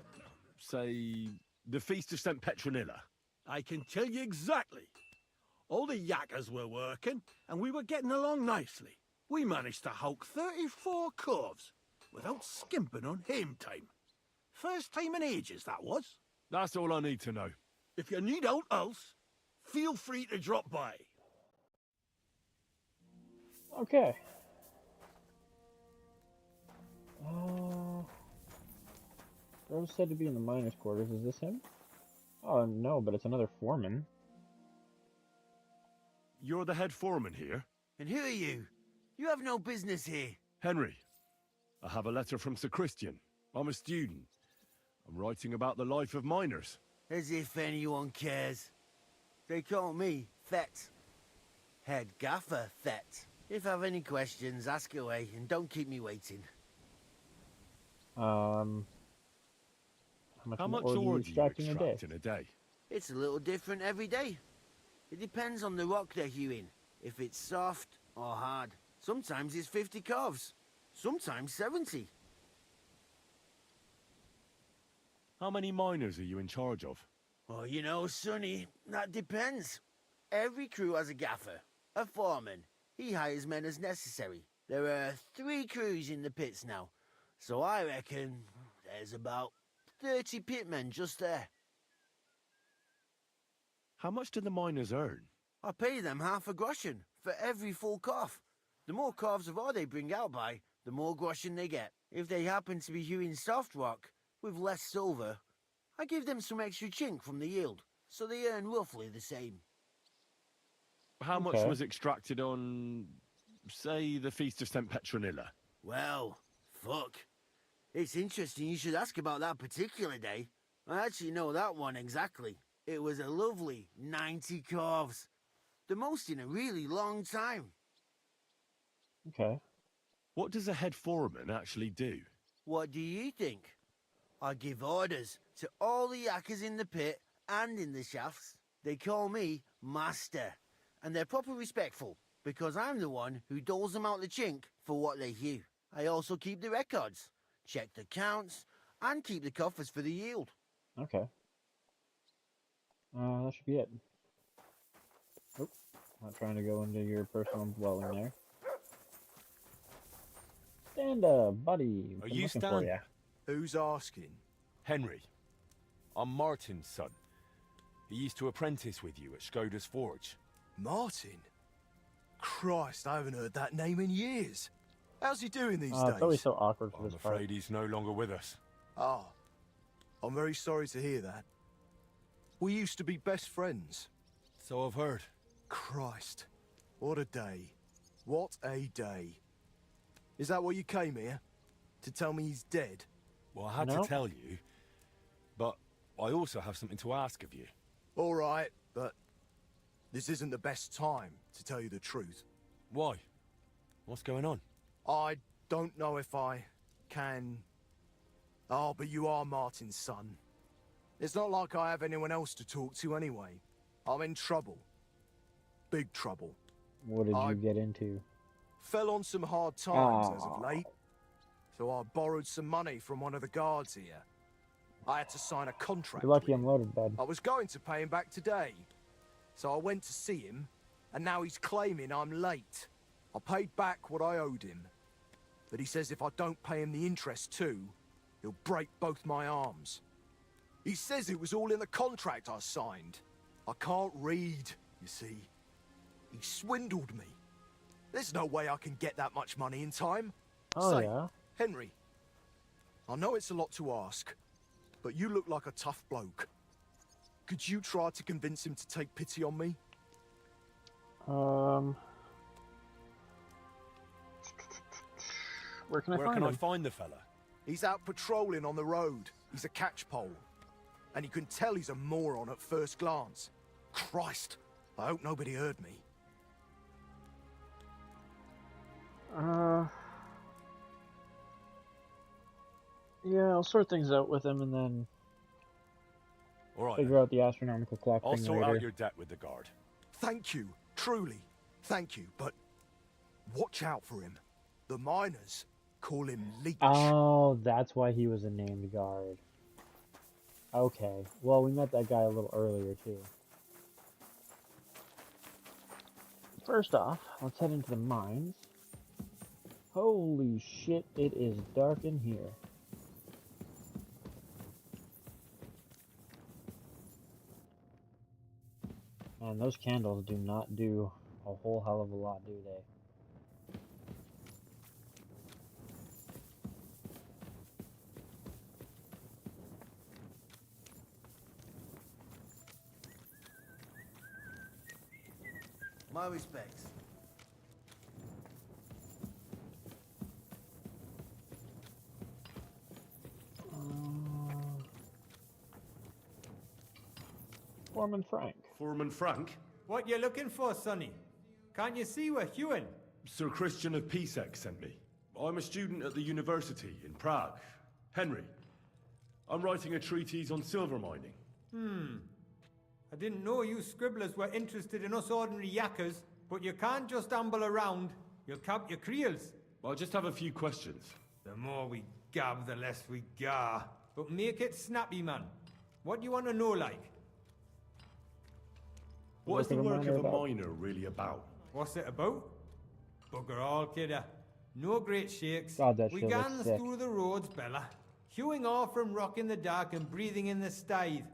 say, the Feast of St. Petronilla? I can tell you exactly. All the yakkers were working, and we were getting along nicely. We managed to hulk 34 corves without skimping on hame time. First time in ages, that was. That's all I need to know. If you need out else, feel free to drop by. Okay. Bro's said to be in the miners' quarters. Is this him? Oh, no, but it's another foreman. You're the head foreman here? And who are you? You have no business here. Henry. I have a letter from Sir Christian. I'm a student. I'm writing about the life of miners. As if anyone cares. They call me Thet. Head Gaffer Thet. If I have any questions, ask away and don't keep me waiting. How much ore do you extract in a day? It's a little different every day. It depends on the rock they're hewing, if it's soft or hard. Sometimes it's 50 calves, sometimes 70. How many miners are you in charge of? Oh, you know, Sonny, that depends. Every crew has a gaffer, a foreman. He hires men as necessary. There are 3 crews in the pits now, so I reckon there's about 30 pitmen just there. How much do the miners earn? I pay them half a groschen for every full calf. The more calves of ore they bring out by, the more groschen they get. If they happen to be hewing soft rock with less silver, I give them some extra chink from the yield, so they earn roughly the same. How much was extracted on, say, the Feast of St. Petronilla? Well, fuck. It's interesting you should ask about that particular day. I actually know that one exactly. It was a lovely 90 calves. The most in a really long time. Okay. What does a head foreman actually do? What do you think? I give orders to all the yakkers in the pit and in the shafts. They call me Master. And they're proper respectful, because I'm the one who doles them out the chink for what they hew. I also keep the records, check the counts, and keep the coffers for the yield. Okay. That should be it. Oh, Not trying to go into your personal dwelling there. Stand up, buddy. Are I'm you looking Stan? for ya. Who's asking? Henry. I'm Martin's son. He used to apprentice with you at Skoda's Forge. Martin? Christ, I haven't heard that name in years. How's he doing these days? It's always so awkward for I'm this part. afraid he's no longer with us. Ah, I'm very sorry to hear that. We used to be best friends. So I've heard. Christ, what a day. What a day. Is that what you came here? To tell me he's dead? Well, I had No. to tell you, but I also have something to ask of you. All right, but this isn't the best time to tell you the truth. Why? What's going on? I don't know if I can... Oh, but you are Martin's son. It's not like I have anyone else to talk to anyway. I'm in trouble. Big trouble. What did you get into? Fell on some hard times as of late. So I borrowed some money from one of the guards here. I had to sign a contract. You're lucky with I'm him. loaded, bud. I was going to pay him back today. So I went to see him, and now he's claiming I'm late. I paid back what I owed him. But he says if I don't pay him the interest too, he'll break both my arms. He says it was all in the contract I signed. I can't read, you see. He swindled me. There's no way I can get that much money in time. Oh, Say, yeah? Henry, I know it's a lot to ask, but you look like a tough bloke. Could you try to convince him to take pity on me? Where can I Where find can him? I find the fella? He's out patrolling on the road. He's a catchpole. And you can tell he's a moron at first glance. Christ, I hope nobody heard me. Yeah, I'll sort things out with him and then All right, figure out the astronomical clock I'll thing sort later. out your debt with the guard. Thank you, truly. Thank you, but watch out for him. The miners call him Leech. Oh, that's why he was a named guard. Okay. Well, we met that guy a little earlier, too. First off, let's head into the mines. Holy shit, it is dark in here. Man, those candles do not do a whole hell of a lot, do they? My respects. Foreman Frank. Foreman Frank? What you looking for, Sonny? Can't you see we're hewing? Sir Christian of Pisek sent me. I'm a student at the university in Prague. Henry. I'm writing a treatise on silver mining. I didn't know you scribblers were interested in us ordinary yakkers, but you can't just amble around. You'll cap your creels. I just have a few questions. The more we gab, the less we gar. But make it snappy, man. What do you want to know, like? What is the work of a miner really about? What's it about? Bugger all, kidder. No great shakes. God, that We shit looks gans sick. through the roads, Bella. Hewing off from rock in the dark and breathing in the stythe.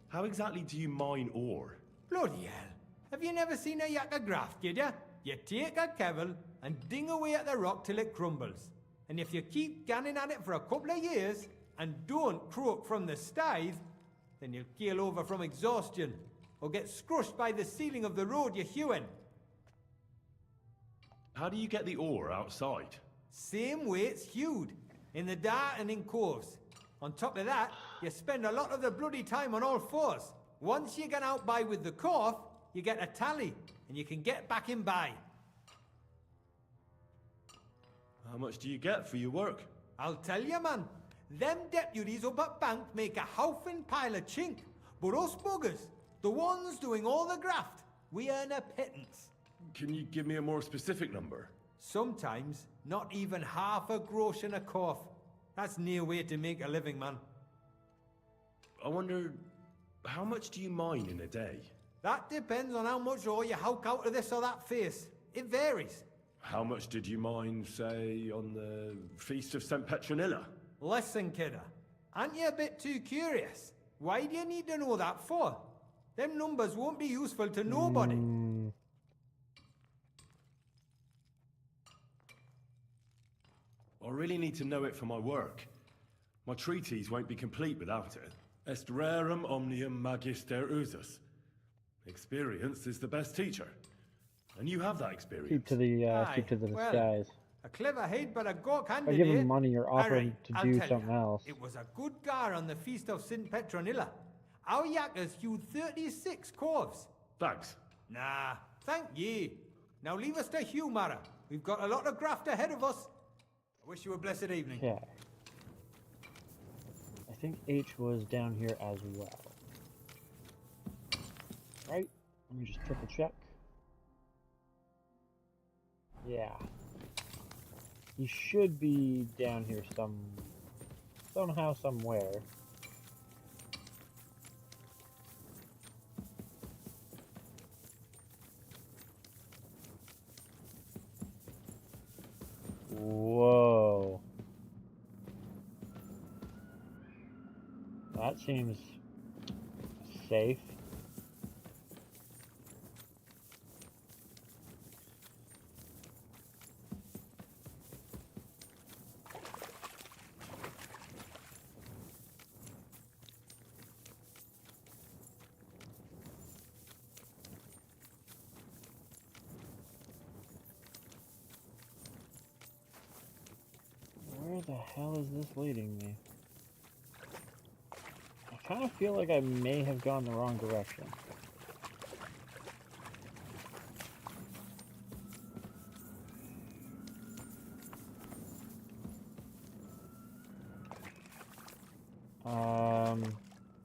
How exactly do you mine ore? Bloody hell. Have you never seen a yakker graft, kid ya? You take a kevel and ding away at the rock till it crumbles. And if you keep ganning at it for a couple of years and don't croak from the stythe, then you'll keel over from exhaustion or get scrushed by the ceiling of the road you're hewing. How do you get the ore outside? Same way it's hewed, in the dark and in coves. On top of that, you spend a lot of the bloody time on all fours. Once you get out by with the cough, you get a tally, and you can get back in by. How much do you get for your work? I'll tell you, man. Them deputies up at bank make a howfing pile of chink. But us buggers, the ones doing all the graft, we earn a pittance. Can you give me a more specific number? Sometimes, not even half a grosh and a cough. That's near way to make a living, man. I wonder, how much do you mine in a day? That depends on how much ore you howk out of this or that face. It varies. How much did you mine, say, on the Feast of St. Petronilla? Listen, kidder. Aren't you a bit too curious? Why do you need to know that for? Them numbers won't be useful to nobody. I really need to know it for my work. My treatise won't be complete without it. Est rerum omnium magister usus. Experience is the best teacher. And you have that experience. Keep to the disguise. A clever head, but a gawk If I handed, give eh? him money, you're offering Alright, to I'll do tell something ya. else. It was a good gar on the Feast of St. Petronilla. Our yakkers hewed 36 corves. Thanks. Nah, thank ye. Now leave us to hew, Mara. We've got a lot of graft ahead of us. I wish you a blessed evening. Okay. I think H was down here as well. Right? Let me just triple check. Yeah. He should be down here somehow, somewhere. Whoa. That seems safe. Where the hell is this leading me? I kind of feel like I may have gone the wrong direction.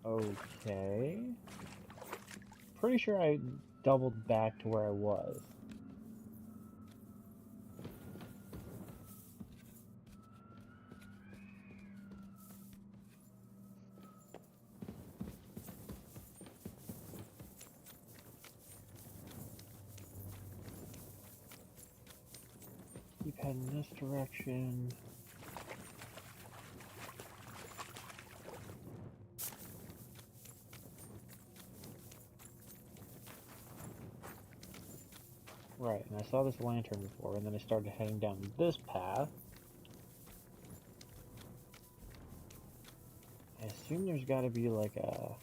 Okay. Pretty sure I doubled back to where I was. Keep heading this direction. Right, and I saw this lantern before, and then I started heading down this path. I assume there's gotta be like a...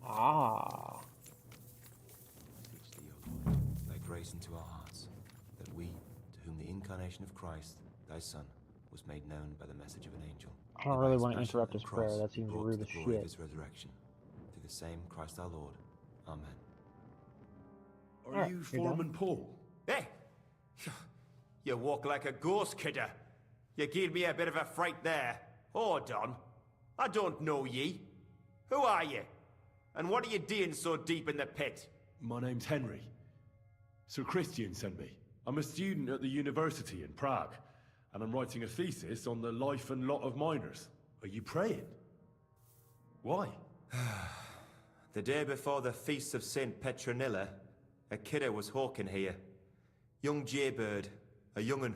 Ah! Speech thee, O Lord, thy grace into our hearts, that we, to whom the incarnation of Christ, thy Son, was made known by the message of an angel. I don't really want to interrupt his prayer, that seems rude as glory of shit. his resurrection. Through the same Christ our Lord. Amen. Are you Foreman Paul? Hey! You walk like a ghost, kidder. You gave me a bit of a fright there. Hold on. I don't know ye. Who are you? And what are you doing so deep in the pit? My name's Henry. Sir Christian sent me. I'm a student at the university in Prague, and I'm writing a thesis on the life and lot of miners. Are you praying? Why? The day before the Feast of St. Petronilla, a kidder was hawking here. Young jaybird, a young'un,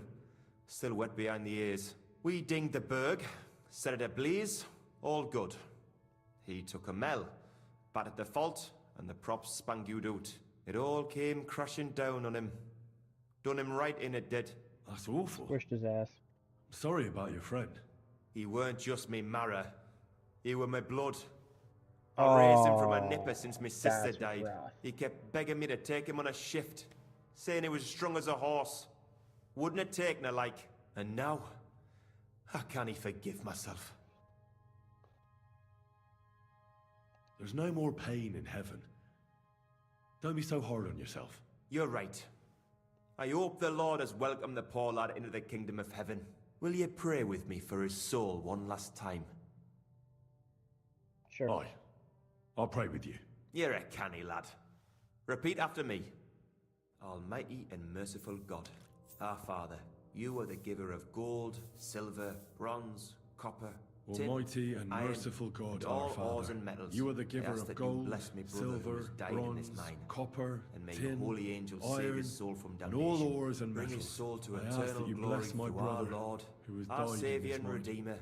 still wet behind the ears. We dinged the berg, set it ablaze, all good. He took a mell, battered the fault, and the props spangued out. It all came crashing down on him. Done him right in, it did. That's awful. Squished his ass. Sorry about your friend. He weren't just me marrow. He were my blood. I raised him from a nipper since my sister died. rough. He kept begging me to take him on a shift, saying he was strong as a horse. Wouldn't have taken her like. And now, I can't forgive myself. There's no more pain in heaven. Don't be so hard on yourself. You're right. I hope the Lord has welcomed the poor lad into the kingdom of heaven. Will you pray with me for his soul one last time? Sure. Aye. I'll pray with you. You're a canny lad. Repeat after me. Almighty and merciful God, our Father, you are the giver of gold, silver, bronze, copper, tin, Almighty and iron, merciful God, and our all ores Father, and metals. you are the I giver ask of that gold, you bless me brother who silver, has died in this bronze, mine. copper, And may tin, your holy angels save iron, his soul from and damnation. all ores and Bring metals. his soul to I ask eternal that you glory bless my through brother, our Lord, who has our died in Saviour this and mine. Redeemer,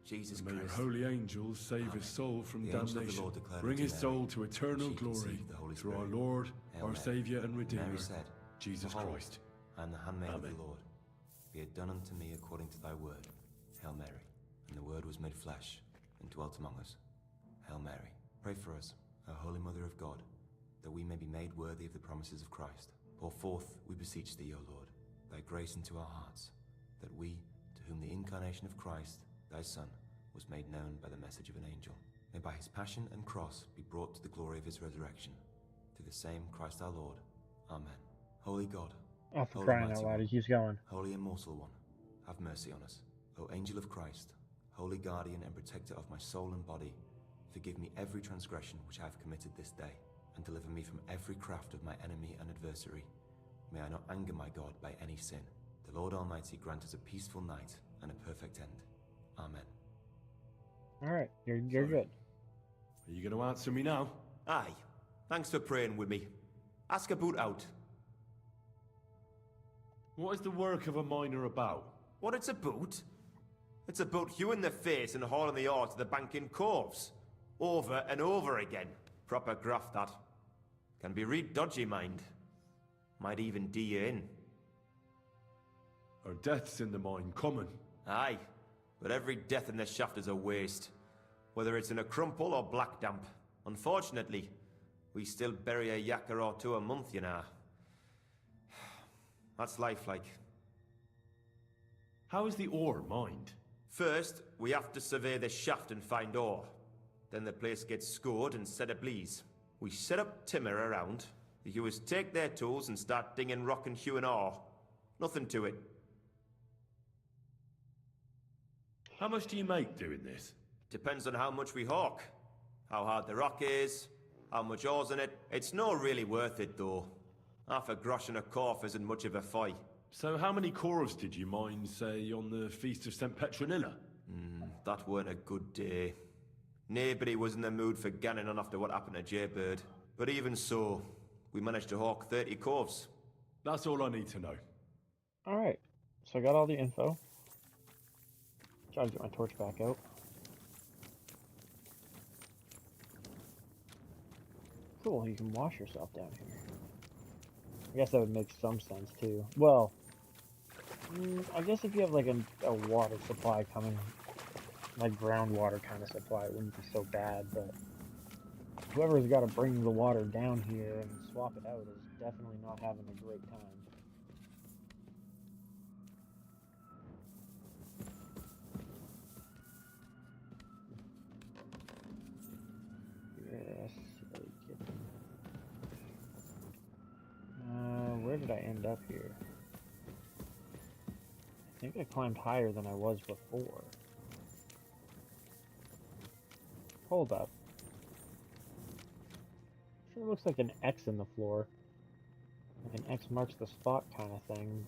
Jesus And may your Christ. holy angels save his soul from The angel of the damnation. Lord declared Bring unto his Mary, soul to eternal she glory conceived the Holy through our Spirit. Lord, Hail our Mary. Saviour and Redeemer, Mary said, Jesus Behold, Christ. I am the handmaid of Amen. the Lord. Be it done unto me according to thy word. Hail Mary. And the word was made flesh and dwelt among us. Hail Mary. Pray for us, O Holy Mother of God, that we may be made worthy of the promises of Christ. Pour forth, we beseech thee, O Lord, thy grace into our hearts, that we, to whom the incarnation of Christ, thy Son, was made known by the message of an angel, may by his passion and cross be brought to the glory of his resurrection. Through the same Christ our Lord. Amen. Holy God, Oh, for Holy crying Mighty out loud, One, he keeps going. Holy Immortal One, have mercy on us. O Angel of Christ, Holy Guardian and Protector of my soul and body, forgive me every transgression which I have committed this day, and deliver me from every craft of my enemy and adversary. May I not anger my God by any sin. The Lord Almighty grant us a peaceful night and a perfect end. Amen. Alright, you're good. Are you going to answer me now? Aye. Thanks for praying with me. Ask about out. What is the work of a miner about? What it's about? It's about hewing the face and hauling the ore to the bank in coves. Over and over again. Proper graft, that. Can be real dodgy, mind. Might even do you in. Are deaths in the mine common? Aye. But every death in the shaft is a waste. Whether it's in a crumple or black damp. Unfortunately, we still bury a yakka or two a month, you know. That's life like. How is the ore mined? First, we have to survey the shaft and find ore. Then the place gets scored and set ablaze. We set up timber around. The hewers take their tools and start dinging rock and hewing ore. Nothing to it. How much do you make doing this? Depends on how much we hawk. How hard the rock is, how much ore's in it. It's not really worth it, though. Half a grosh and a corf isn't much of a fight. So how many corves did you mine, say, on the Feast of St. Petronilla? That weren't a good day. Nobody was in the mood for ganning on after what happened to Jaybird. But even so, we managed to hawk 30 corves. That's all I need to know. Alright, so I got all the info. Try to get my torch back out. Cool, you can wash yourself down here. I guess that would make some sense too. Well, I guess if you have like a water supply coming, like groundwater kind of supply, it wouldn't be so bad, but whoever's got to bring the water down here and swap it out is definitely not having a great time. Yes, where did I end up here? I think I climbed higher than I was before. Hold up. Sure looks like an X in the floor. Like an X marks the spot kind of thing.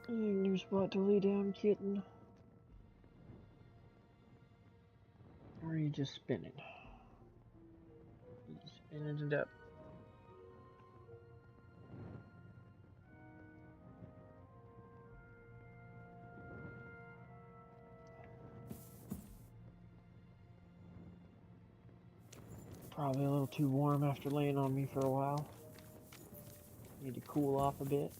New spot to lay down, kitten. Or are you just spinning? You spinning it up. Probably a little too warm after laying on me for a while. Need to cool off a bit.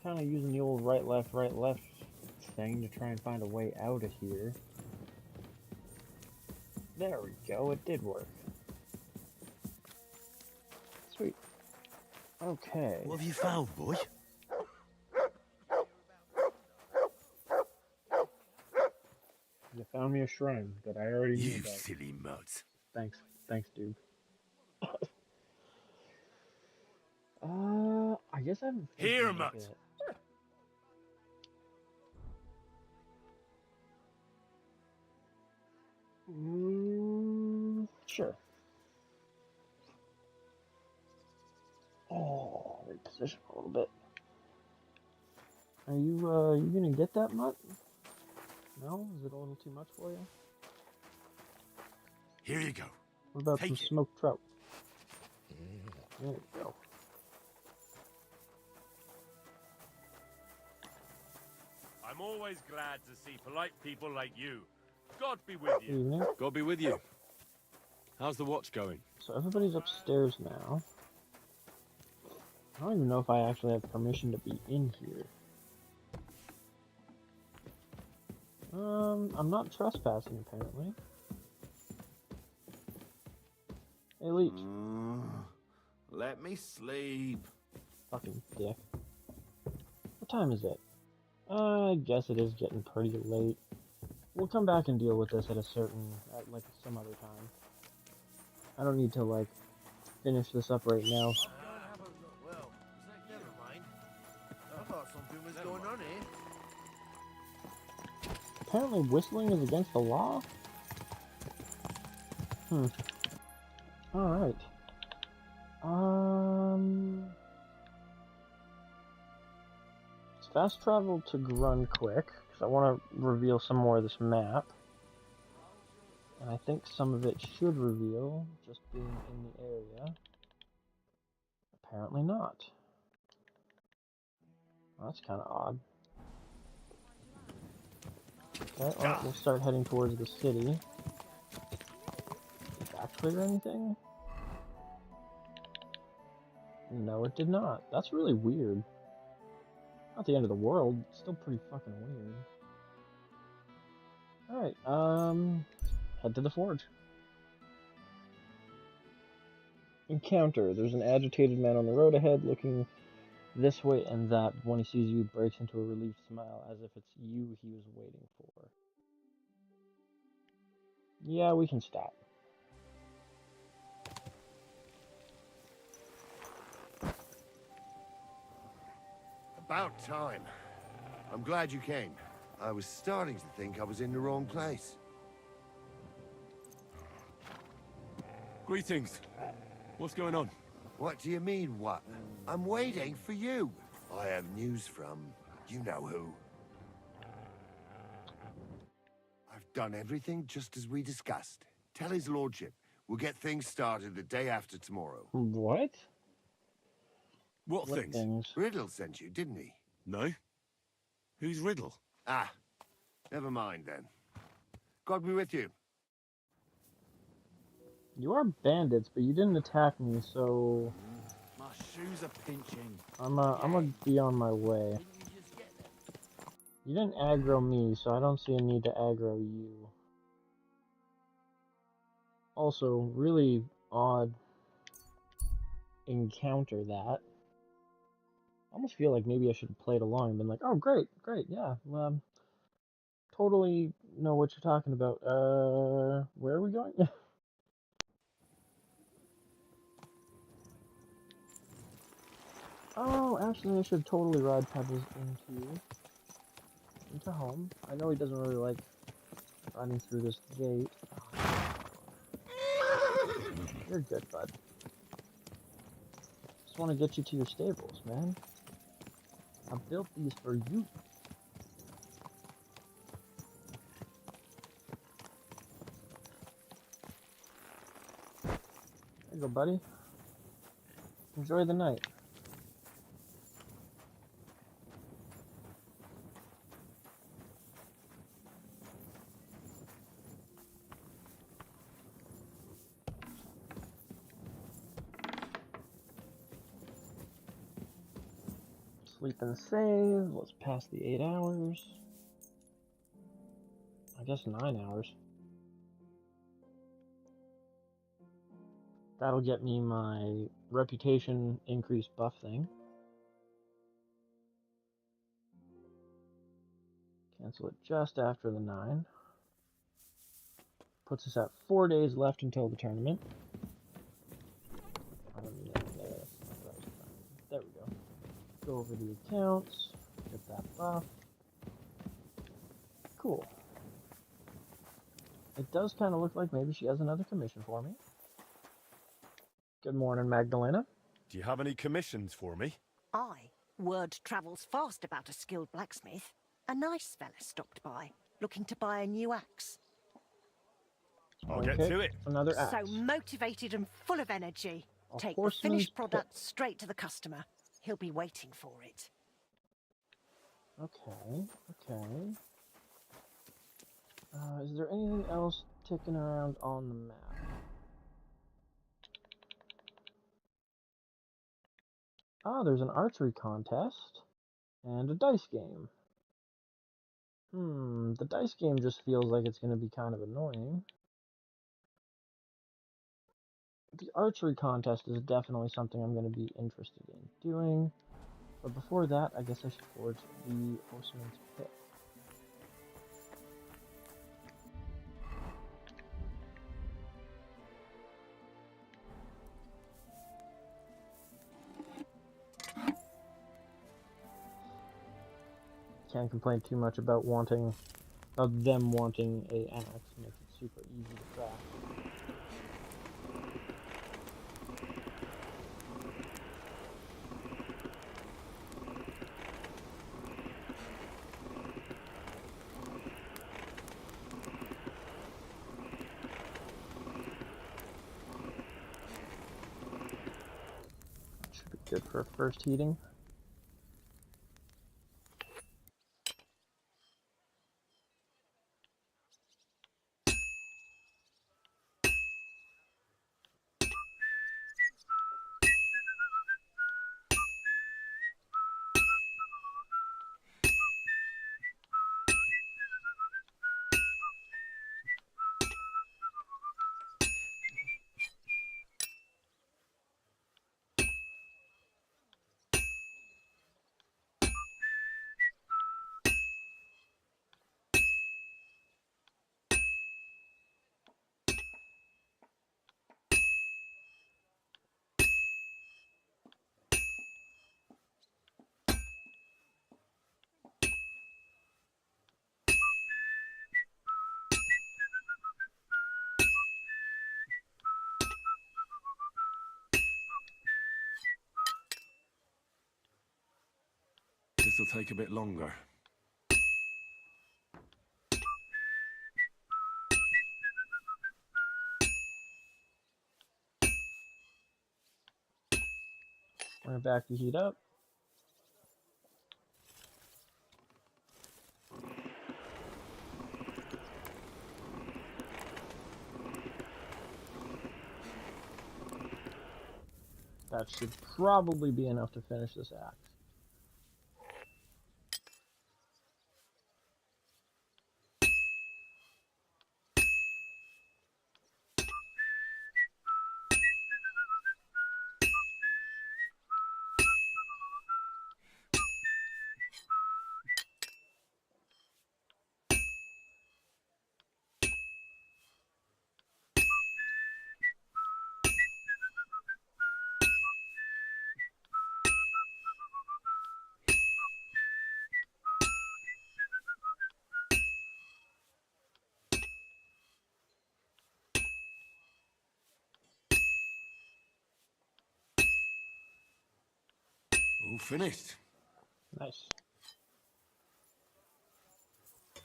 Kind of using the old right, left thing to try and find a way out of here. There we go, it did work. Sweet. Okay. What have you found, boy? You found me a shrine that I already knew You about. silly mutt. Thanks, dude. I guess I haven't. Here, Mutt. Sure. Oh, reposition a little bit. Are you gonna get that mutt? No? Is it a little too much for you? Here you go. What about Take some it. smoked trout? There you go. I'm always glad to see polite people like you. God be with you. Evening. God be with you. How's the watch going? So everybody's upstairs now. I don't even know if I actually have permission to be in here. I'm not trespassing apparently. Hey, Leech. Let me sleep. Fucking dick. What time is it? I guess it is getting pretty late. We'll come back and deal with this at like some other time. I don't need to like finish this up right now. Well, never mind. I thought something was going on here. Apparently whistling is against the law? Alright. Let's fast travel to Grun quick, because I want to reveal some more of this map. And I think some of it should reveal just being in the area. Apparently not. Well, that's kind of odd. Okay, well, we'll start heading towards the city. Did that clear anything? No, it did not. That's really weird. Not the end of the world. It's still pretty fucking weird. Alright, head to the forge. Encounter. There's an agitated man on the road ahead looking this way and that. When he sees you, he breaks into a relieved smile as if it's you he was waiting for. Yeah, we can stop. About time. I'm glad you came. I was starting to think I was in the wrong place. Greetings. What's going on? What do you mean, what? I'm waiting for you. I have news from you know who. I've done everything just as we discussed. Tell his lordship we'll get things started the day after tomorrow. What? What things? Riddle sent you, didn't he? No. Who's Riddle? Ah, never mind then. God be with you. You are bandits, but you didn't attack me, so My shoes are pinching. I'm gonna be on my way. You didn't aggro me, so I don't see a need to aggro you. Also, really odd encounter that. I almost feel like maybe I should have played along and been like, oh great, yeah, totally know what you're talking about. Where are we going? Oh, actually I should totally ride Pebbles into home. I know he doesn't really like riding through this gate. You're good, bud. Just want to get you to your stables, man. I built these for you. There you go, buddy. Enjoy the night. Sleep and save. Let's pass the 8 hours. I guess 9 hours. That'll get me my reputation increase buff thing. Cancel it just after the 9. Puts us at 4 days left until the tournament. I don't need any of this. go over the accounts, get that buff. Cool. It does kind of look like maybe she has another commission for me. Good morning, Magdalena. Do you have any commissions for me? Aye. Word travels fast about a skilled blacksmith. A nice fella stopped by, looking to buy a new axe. I'll get to it. Another axe. So motivated and full of energy. A Take the horseman's finished product pick. straight to the customer. He'll be waiting for it. Okay, okay. Is there anything else ticking around on the map? Ah, there's an archery contest and a dice game. The dice game just feels like it's going to be kind of annoying. The archery contest is definitely something I'm going to be interested in doing. But before that, I guess I should forge the horseman's pick. Can't complain too much about them wanting a axe. Makes it super easy to craft. Should be good for a first heating. This'll take a bit longer. We're back to heat up. That should probably be enough to finish this axe. All finished. Nice. I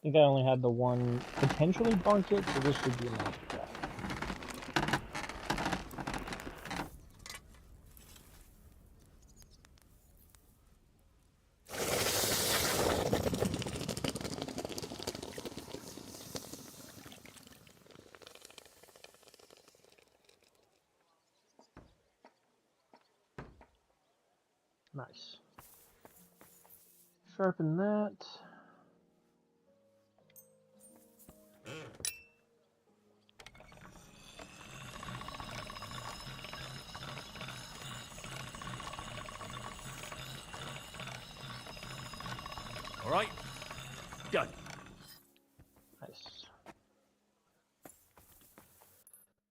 think I only had the one potentially bunk hit, so this should be a magic trap. Nice. Sharpen that. All right. Done. Nice.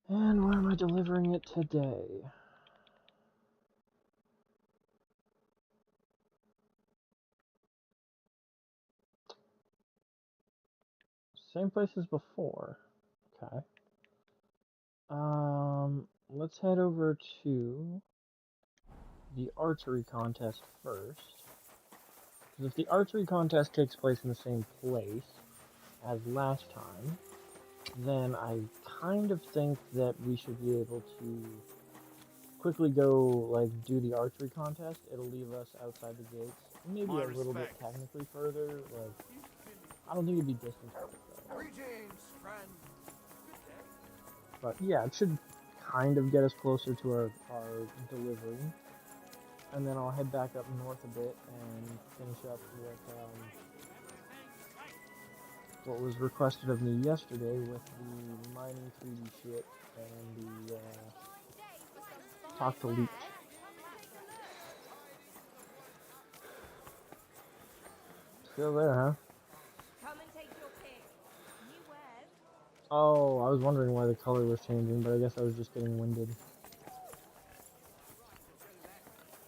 And where am I delivering it today? Same place as before. Okay. Let's head over to the archery contest first. Because if the archery contest takes place in the same place as last time, then I kind of think that we should be able to quickly go, like, do the archery contest. It'll leave us outside the gates. Maybe a little bit technically further. Like, I don't think it'd be distance though. Greetings, friend. But yeah, it should kind of get us closer to our delivery. And then I'll head back up north a bit and finish up with what was requested of me yesterday with the mining treaty shit and the talk to Leech. Still there, huh? Come and take your pick. New wares? Oh, I was wondering why the color was changing, but I guess I was just getting winded.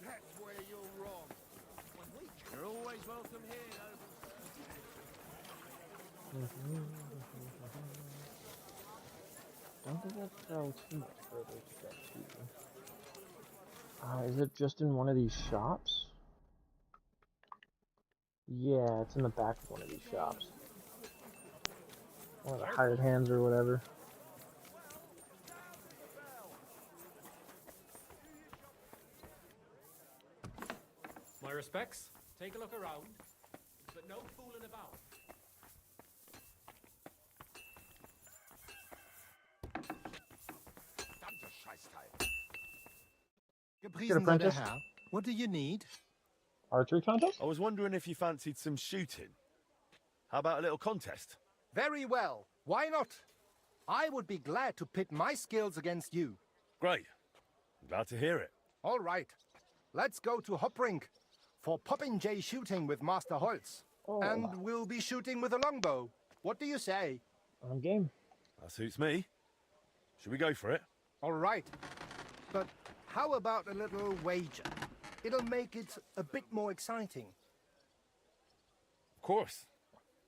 That's where you're wrong. You're always welcome here, Don't think that's too much further to get to. Is it just in one of these shops? Yeah, it's in the back of one of these shops. One of the hired hands or whatever. My respects. Take a look around, but no fooling about. Get apprentice. What do you need? Archery contest? I was wondering if you fancied some shooting. How about a little contest? Very well. Why not? I would be glad to pit my skills against you. Great. I'm glad to hear it. All right. Let's go to Hoprink for popinjay shooting with Master Holtz. Oh. And we'll be shooting with a longbow. What do you say? I'm game. That suits me. Should we go for it? All right. But how about a little wager? It'll make it a bit more exciting. Of course.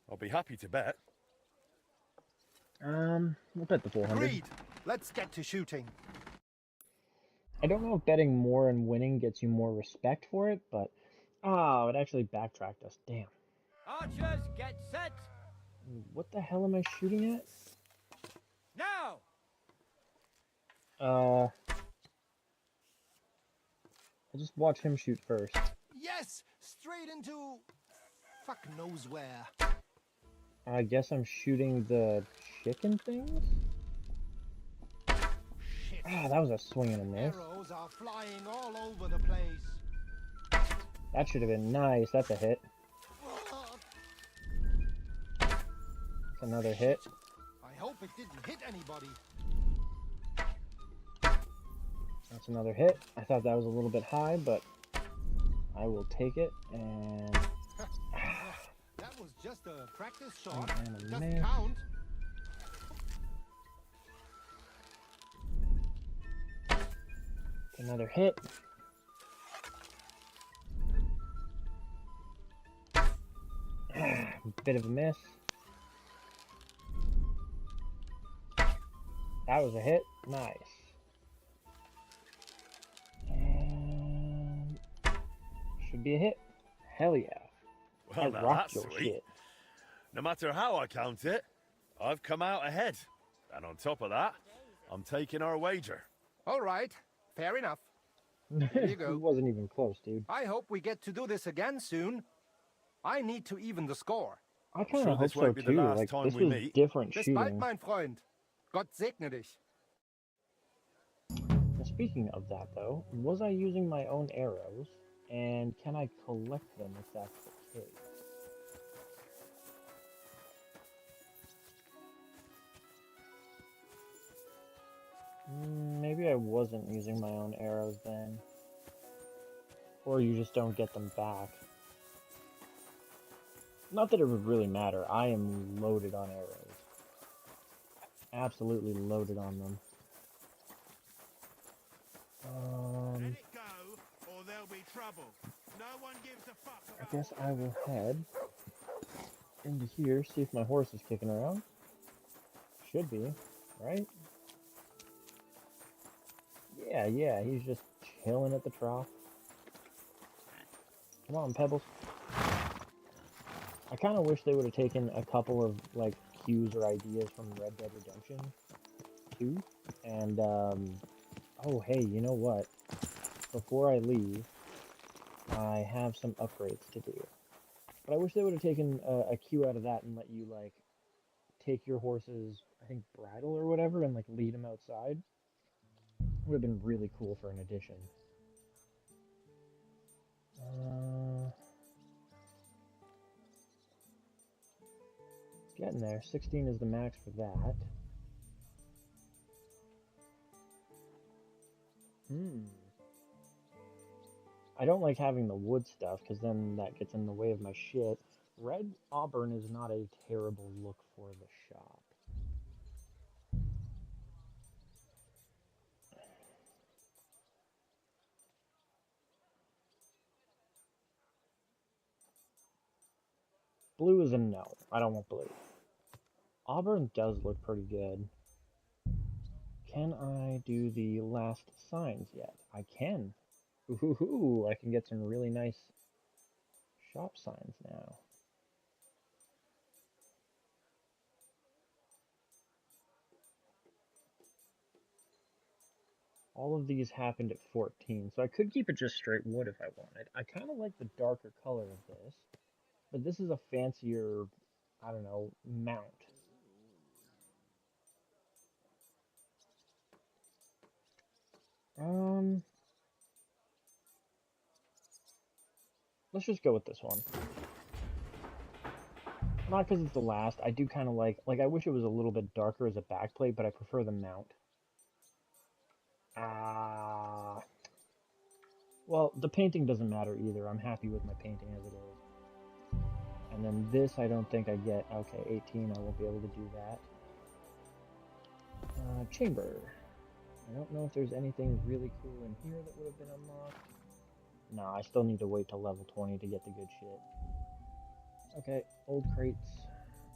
I'll be happy to bet. We'll bet the 400. Agreed. Let's get to shooting. I don't know if betting more and winning gets you more respect for it, but... Oh, it actually backtracked us. Damn. Archers, get set! What the hell am I shooting at? Now! I'll just watch him shoot first. Yes, straight into... fuck knows where. I guess I'm shooting the chicken things? Ah, that was a swing and a miss. Arrows are flying all over the place. That should have been nice. That's a hit. That's another hit. I hope it didn't hit anybody. That's another hit. I thought that was a little bit high, but I will take it, and... That was just a practice shot. And a Doesn't miss. count. Another hit. Bit of a miss. That was a hit. Nice. And should be a hit. Hell yeah. Well, I now rocked that's your sweet. shit. No matter how I count it, I've come out ahead. And on top of that, I'm taking our wager. All right. Fair enough. Here you go. He wasn't even close, dude. I hope we get to do this again soon. I need to even the score. I kind Sure of hope this so won't be the too. last Like, time this we was meet. different Bis shooting. bald, mein Freund. Gott segne dich. Now, speaking of that, though, was I using my own arrows? And can I collect them if that's the case? Maybe I wasn't using my own arrows then. Or you just don't get them back. Not that it would really matter. I am loaded on arrows. Absolutely loaded on them. Let it go, or there'll be trouble. No one gives a fuck I about guess I will head into here, see if my horse is kicking around. Should be, right? Yeah, he's just chilling at the trough. Come on, Pebbles. I kind of wish they would have taken a couple of, like, cues or ideas from Red Dead Redemption 2. And, oh, hey, you know what? Before I leave, I have some upgrades to do. But I wish they would have taken a cue out of that and let you, like, take your horse's, I think, bridle or whatever and, like, lead him outside. Would have been really cool for an addition. Getting there. 16 is the max for that. I don't like having the wood stuff, because then that gets in the way of my shit. Red Auburn is not a terrible look for the shop. Blue is a no. I don't want blue. Auburn does look pretty good. Can I do the last signs yet? I can. Ooh, I can get some really nice shop signs now. All of these happened at 14, so I could keep it just straight wood if I wanted. I kind of like the darker color of this, but this is a fancier, I don't know, mount. Let's just go with this one. Not because it's the last. I do kind of like I wish it was a little bit darker as a backplate, but I prefer the mount. Well, the painting doesn't matter either. I'm happy with my painting as it is. And then this, I don't think I get. Okay, 18, I won't be able to do that. Chamber. I don't know if there's anything really cool in here that would have been unlocked. No, I still need to wait till level 20 to get the good shit. Okay, old crates.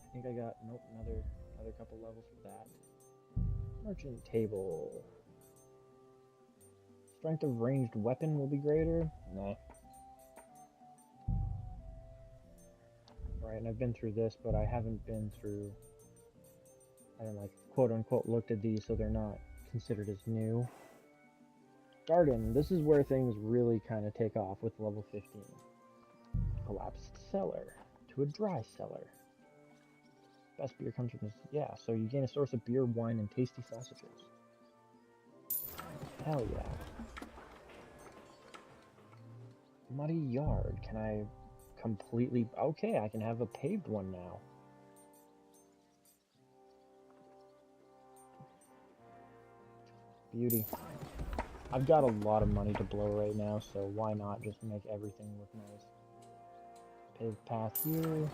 I think I got, nope, another couple levels for that. Merchant table. Strength of ranged weapon will be greater? Nah. Right, and I've been through this, but I haven't been through, I don't like, quote-unquote, looked at these, so they're not considered as new. Garden, this is where things really kind of take off with level 15. Collapsed cellar to a dry cellar. Best beer comes from this, yeah, so you gain a source of beer, wine, and tasty sausages. Hell yeah. Muddy yard, can I completely, okay, I can have a paved one now. Beauty. I've got a lot of money to blow right now, so why not just make everything look nice. Paved path here.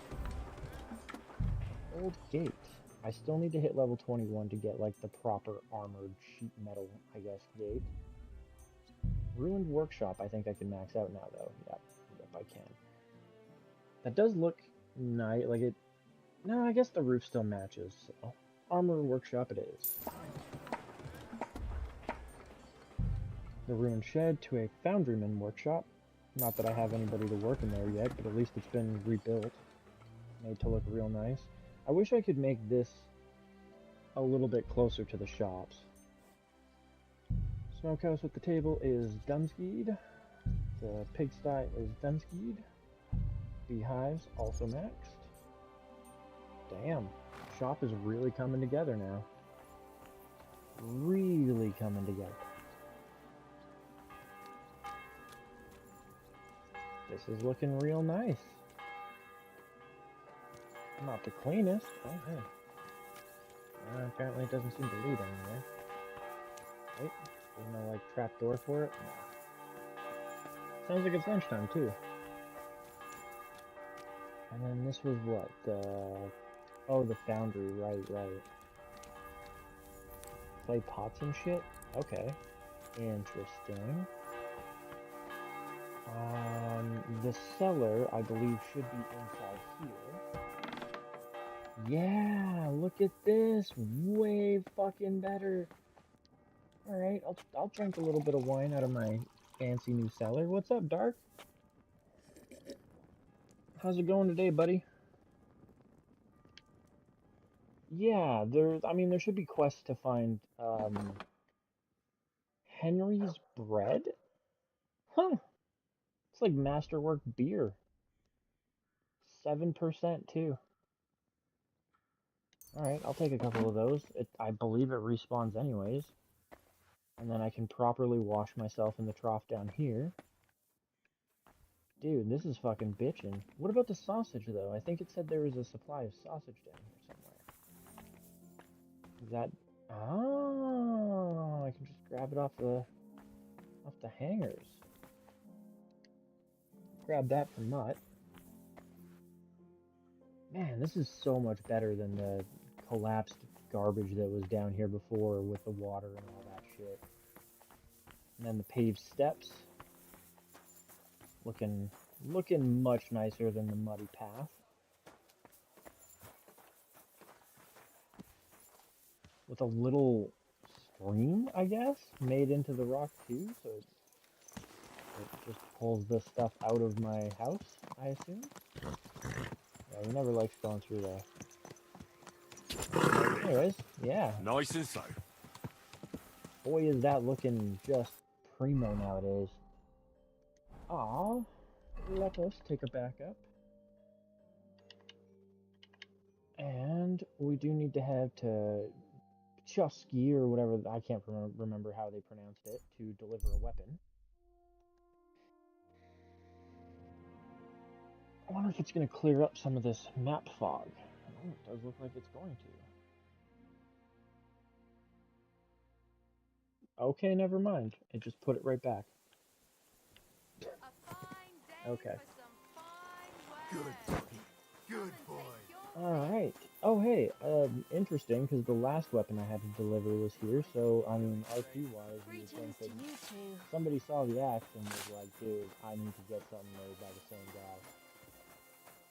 Old gate. I still need to hit level 21 to get, like, the proper armored sheet metal, I guess, gate. Ruined workshop, I think I can max out now, though. Yep, I can. That does look nice, like it... No, I guess the roof still matches, so... Armored workshop it is. The ruined shed to a foundryman workshop. Not that I have anybody to work in there yet, but at least it's been rebuilt. Made to look real nice. I wish I could make this a little bit closer to the shops. Smokehouse with the table is Dunskied. The pigsty is Dunskied. Beehives also maxed. Damn, shop is really coming together now. Really coming together. This is looking real nice. Not the cleanest. Oh, hey. Apparently it doesn't seem to lead anywhere. Wait, there's no, like, trapdoor for it? No. Sounds like it's lunchtime, too. And then this was what? Oh, the foundry. Right. Clay pots and shit? Okay. Interesting. The cellar, I believe, should be inside here. Yeah, look at this. Way fucking better. Alright, I'll drink a little bit of wine out of my fancy new cellar. What's up, Dark? How's it going today, buddy? Yeah, there should be quests to find, Henry's bread? Huh. It's like masterwork beer. 7% too. Alright, I'll take a couple of those. I believe it respawns anyways. And then I can properly wash myself in the trough down here. Dude, this is fucking bitchin'. What about the sausage, though? I think it said there was a supply of sausage down here somewhere. Is that... Oh, I can just grab it off the hangers. Grab that from Mutt. Man, this is so much better than the collapsed garbage that was down here before with the water and all that shit. And then the paved steps. Looking much nicer than the muddy path. With a little stream, I guess, made into the rock too, so it just pulls the stuff out of my house, I assume. Yeah, he never likes going through there. Anyways, yeah. Nice and slow. Boy, is that looking just primo nowadays. Aw, let us take a backup. And we do need to head to Chusky or whatever, I can't remember how they pronounced it, to deliver a weapon. I wonder if it's going to clear up some of this map fog. Oh, it does look like it's going to. Okay, never mind. It just put it right back. Okay. Good boy. Good boy. Alright. Oh, hey, interesting, because the last weapon I had to deliver was here, so, I mean, RP-wise, you would think that somebody saw the axe and was like, dude, I need to get something made by the same guy.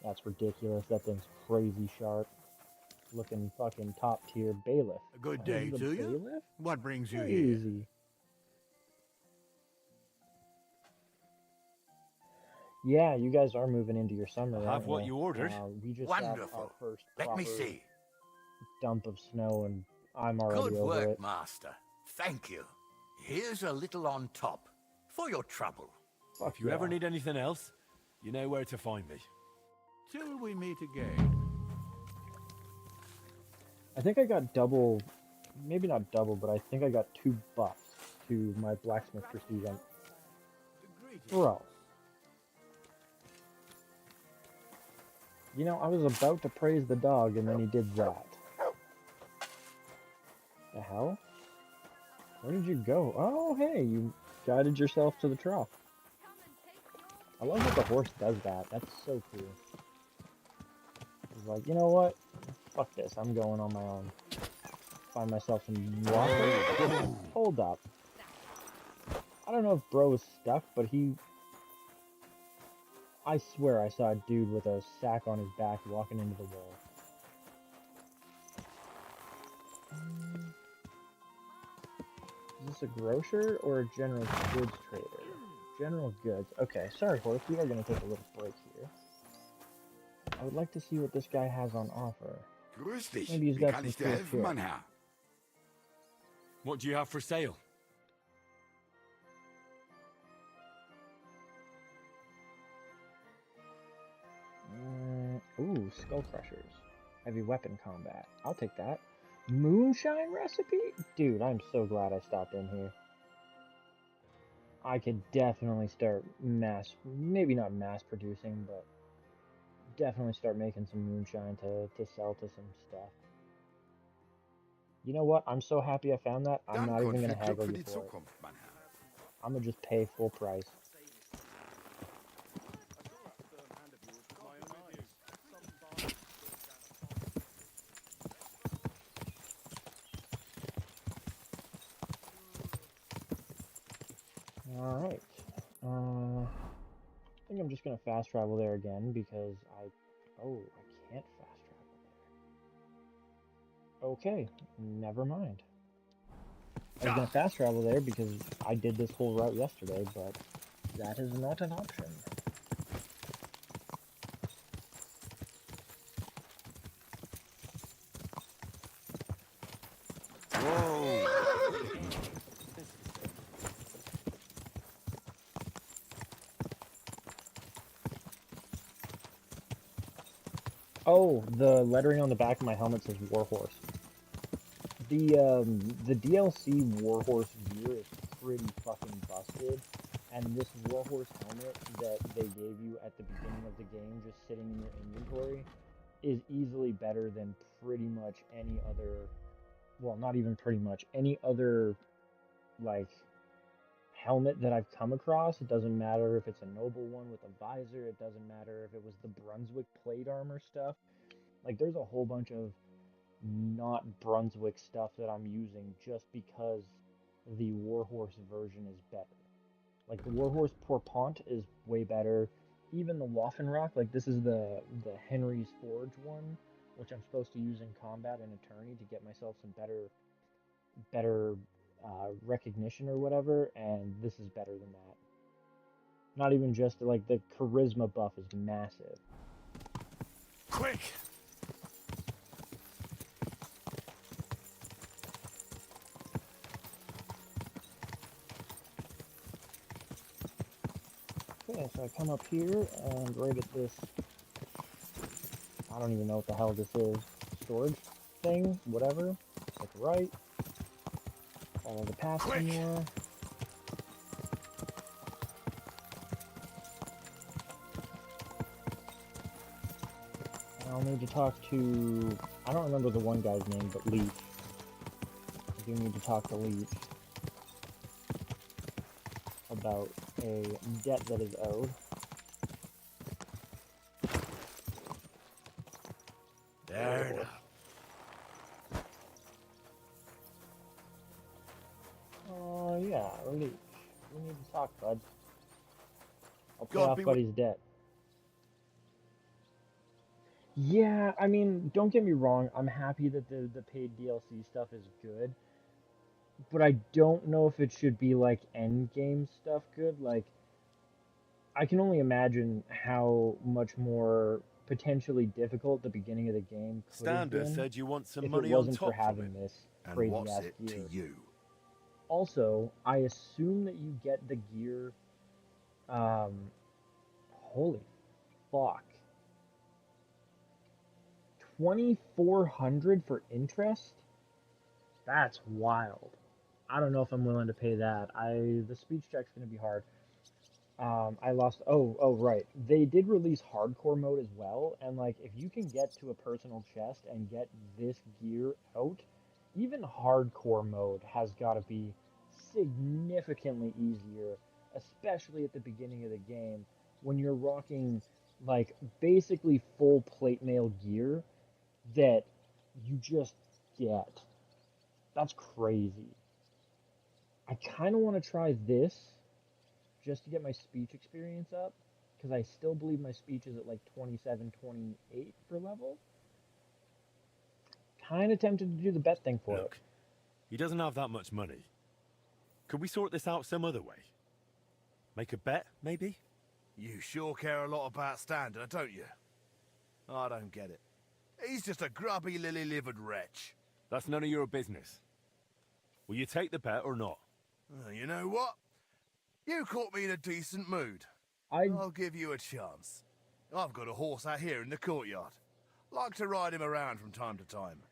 That's ridiculous. That thing's crazy sharp. Looking fucking top tier bailiff. A good day to you. Bailiff? What brings you here? Crazy. Yeah, you guys are moving into your summer. Have what you ordered. We just Wonderful. got our first Let me see. dump of snow, and I'm already Good over work, it. Master. Thank you. Here's a little on top for your trouble. If you ever need anything else, you know where to find me. Till we meet again. I think I got double, maybe not double, but I think I got 2 buffs to my blacksmith prestige. Bro. You know, I was about to praise the dog, and then he did that. The hell? Where did you go? Oh, hey, you guided yourself to the trough. I love that the horse does that. That's so cool. He's like, you know what? Fuck this. I'm going on my own. Find myself some water. Hold up. I don't know if bro is stuck, but I swear I saw a dude with a sack on his back walking into the wall. Is this a grocer or a general goods trader? General goods. Okay, sorry horse, we are going to take a little break here. I would like to see what this guy has on offer. Grüß dich. Maybe he's Wie got kann some ich dir cool helfen, shit. mein Herr? What do you have for sale? Ooh, skull crushers. Heavy weapon combat. I'll take that. Moonshine recipe? Dude, I'm so glad I stopped in here. I could definitely start maybe not mass producing, but definitely start making some moonshine to sell to some stuff. You know what? I'm so happy I found that. I'm not even going to haggle you for it. I'm going to just pay full price. Alright. I think I'm just going to fast travel there again because I can't fast travel there. Okay, never mind. I was gonna fast travel there because I did this whole route yesterday, but that is not an option. Whoa! Oh, the lettering on the back of my helmet says Warhorse. The DLC Warhorse gear is pretty fucking busted, and this Warhorse helmet that they gave you at the beginning of the game, just sitting in your inventory, is easily better than pretty much any other, well, not even pretty much, any other, like, helmet that I've come across. It doesn't matter if it's a noble one with a visor, it doesn't matter if it was the Brunswick plate armor stuff. Like, there's a whole bunch of not Brunswick stuff that I'm using just because the Warhorse version is better. Like, the Warhorse Pourpont is way better. Even the Waffenrock, like, this is the Henry's Forge one, which I'm supposed to use in combat and Attorney to get myself some better recognition or whatever, and this is better than that. Not even just, like, the charisma buff is massive. Quick! Okay, so I come up here and right at this, I don't even know what the hell this is, storage thing, whatever, take a right, follow the path some more. And I'll need to talk to, I don't remember the one guy's name, but Leech. I do need to talk to Leech about a debt that is owed. There now. Oh yeah, Leech. We need to talk, bud. I'll pay Gotta off be Buddy's debt. Yeah, I mean, don't get me wrong, I'm happy that the paid DLC stuff is good, but I don't know if it should be like end game stuff good. Like, I can only imagine how much more potentially difficult the beginning of the game could have Stander been said you want some if money it on wasn't for top from having it. this And crazy what's ass it gear. to you? Also, I assume that you get the gear. Holy fuck. 2,400 for interest? That's wild. I don't know if I'm willing to pay that. The speech check's gonna be hard. I lost. Oh, right. They did release hardcore mode as well, and like if you can get to a personal chest and get this gear out, even hardcore mode has got to be significantly easier, especially at the beginning of the game when you're rocking like basically full plate mail gear that you just get. That's crazy. I kind of want to try this just to get my speech experience up, because I still believe my speech is at like 27, 28 for level. Kind of tempted to do the bet thing for Look, he doesn't have that much money. Could we sort this out some other way? Make a bet, maybe? You sure care a lot about Stander, don't you? I don't get it. He's just a grubby, lily-livered wretch. That's none of your business. Will you take the bet or not? You know what? You caught me in a decent mood. I'll give you a chance. I've got a horse out here in the courtyard. Like to ride him around from time to time.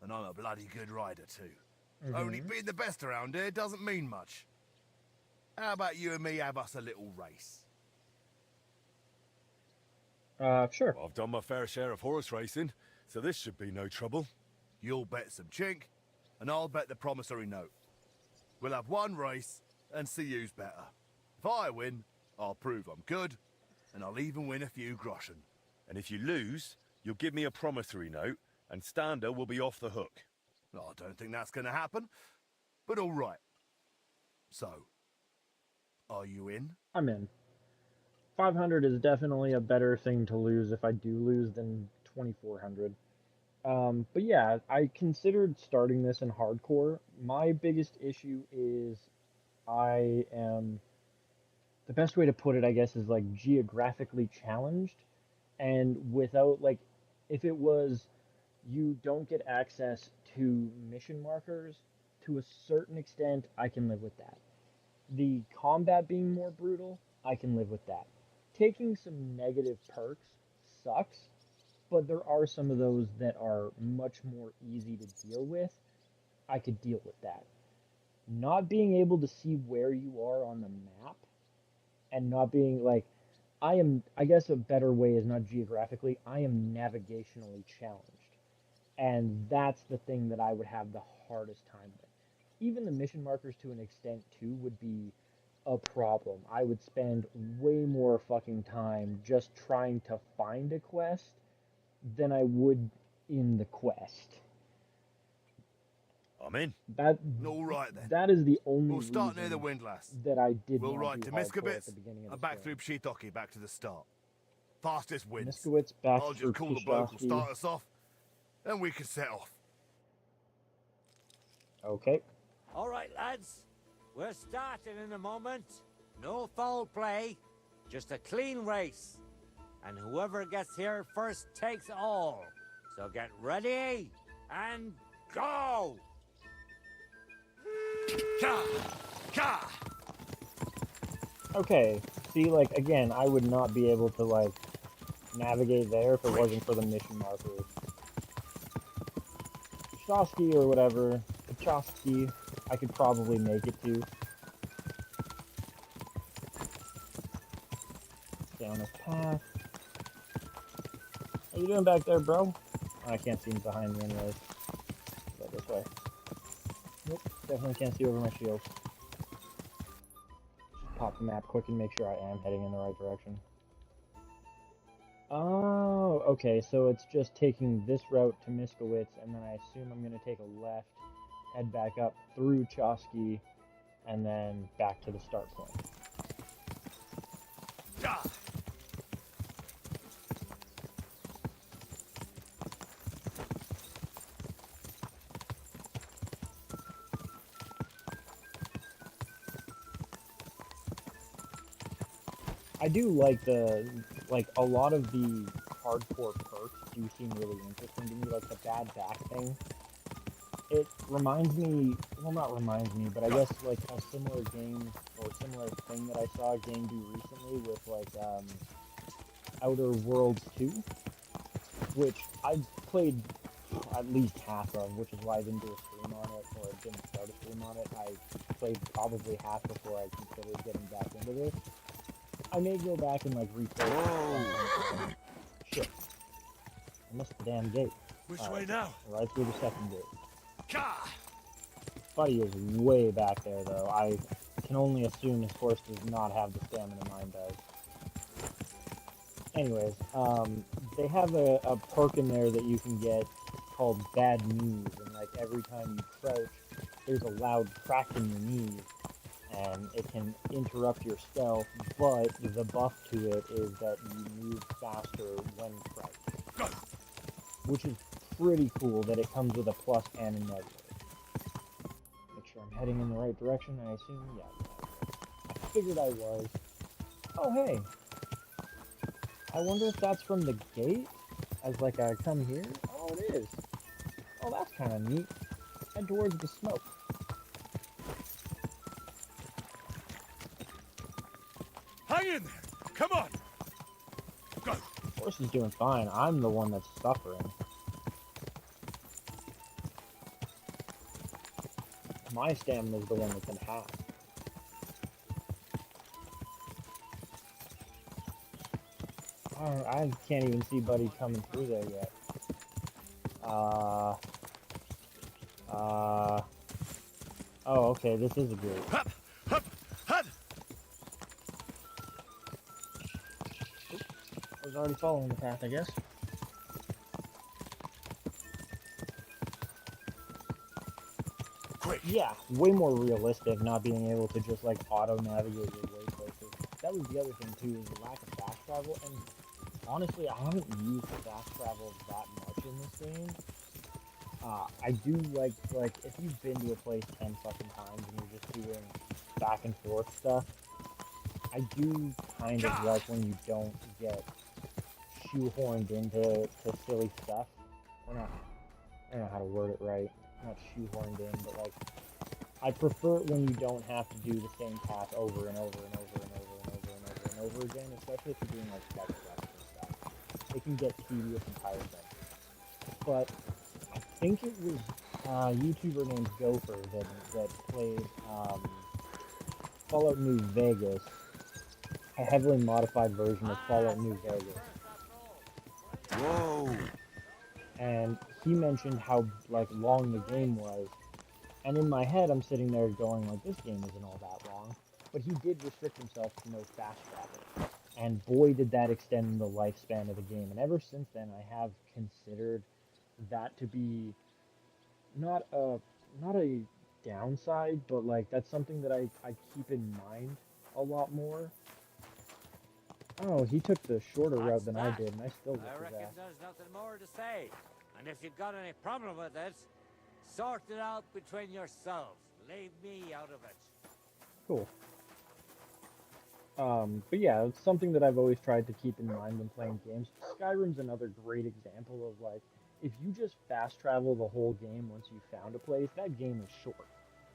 And I'm a bloody good rider too. Only being the best around here doesn't mean much. How about you and me have us a little race? Sure. Well, I've done my fair share of horse racing, so this should be no trouble. You'll bet some chink, and I'll bet the promissory note. We'll have one race, and see who's better. If I win, I'll prove I'm good, and I'll even win a few groschen. And if you lose, you'll give me a promissory note, and Stander will be off the hook. I don't think that's going to happen, but all right. So, are you in? I'm in. 500 is definitely a better thing to lose if I do lose than 2,400. But yeah, I considered starting this in hardcore. My biggest issue is I am, the best way to put it, I guess, is like geographically challenged. And without, like, if it was you don't get access to mission markers, to a certain extent, I can live with that. The combat being more brutal, I can live with that. Taking some negative perks sucks, but there are some of those that are much more easy to deal with. I could deal with that. Not being able to see where you are on the map and not being like, I guess a better way is not geographically, I am navigationally challenged. And that's the thing that I would have the hardest time with. Even the mission markers to an extent too would be a problem. I would spend way more fucking time just trying to find a quest than I would in the quest. I'm in. That All right then. That is the only We'll start near the reason windlass. that I did We'll not ride do to hardcore at the Miskowitz beginning of and the back through stream. Pshitoki back to the start. Fastest wins. Miskowitz back I'll through just call the bloke who'll Kushowski. start us off, then we can set off. Okay. All right, lads. We're starting in a moment. No foul play. Just a clean race. And whoever gets here first takes all. So get ready and go! Okay. See, like, again, I would not be able to, like, navigate there if it wasn't for the mission markers. Shosky or whatever, Pachowski, I could probably make it to. Down this path. How you doing back there, bro? I can't see him behind me anyways. Go this way. Nope, definitely can't see over my shield. Just pop the map quick and make sure I am heading in the right direction. Oh, okay, so it's just taking this route to Miskowitz, and then I assume I'm going to take a left, head back up through Chosky, and then back to the start point. I do like a lot of the hardcore perks do seem really interesting to me, like the bad back thing. It reminds me, well, not reminds me, but I guess like a similar game or similar thing that I saw a game do recently with like Outer Worlds 2, which I've played at least half of, which is why I didn't do a stream on it or didn't start a stream on it. I played probably half before I considered getting back into this. I may go back and like replay. Shit. I missed the damn gate. Which way now? Right through the second gate. Buddy is way back there though. I can only assume his horse does not have the stamina mine does. Anyways, they have a perk in there that you can get called Bad Knees, and like every time you crouch, there's a loud crack in your knees. And it can interrupt your stealth, but the buff to it is that you move faster when crouched. Which is pretty cool that it comes with a plus and a negative. Make sure I'm heading in the right direction, I assume. Yeah, I figured I was. Oh, hey. I wonder if that's from the gate? As like I come here? Oh, it is. Oh, that's kind of neat. Head towards the smoke. Hang in there! Come on! Go! Horse is doing fine. I'm the one that's suffering. My stamina is the one that's in half. I can't even see Buddy coming through there yet. Oh, okay, this is a gate. I was already following the path, I guess. Quick. Yeah, way more realistic, not being able to just like auto-navigate your way places. That was the other thing too, is the lack of fast travel, and honestly, I haven't used fast travel that much in this game. I do like, if you've been to a place 10 fucking times and you're just doing back and forth stuff, I do kind of like when you don't get shoehorned into silly stuff. Or not, I don't know how to word it right. Not shoehorned in, but like, I prefer it when you don't have to do the same path over and over and over and over and over and over and over again, especially if you're doing like special quests and stuff. It can get tedious and tiresome. But I think it was a YouTuber named Gopher that played Fallout New Vegas, a heavily modified version of Fallout New Vegas. Whoa! And he mentioned how like long the game was, and in my head I'm sitting there going like, this game isn't all that long, but he did restrict himself to no fast travel, and boy did that extend the lifespan of the game. And ever since then I have considered that to be not a downside, but like that's something that I keep in mind a lot more. Oh, he took the shorter route than I did, and I still I whipped his reckon ass. there's nothing more to say. And if you've got any problem with it, sort it out between yourselves. Leave me out of it. Cool. But yeah, it's something that I've always tried to keep in mind when playing games. Skyrim's another great example of like, if you just fast travel the whole game once you found a place, that game is short.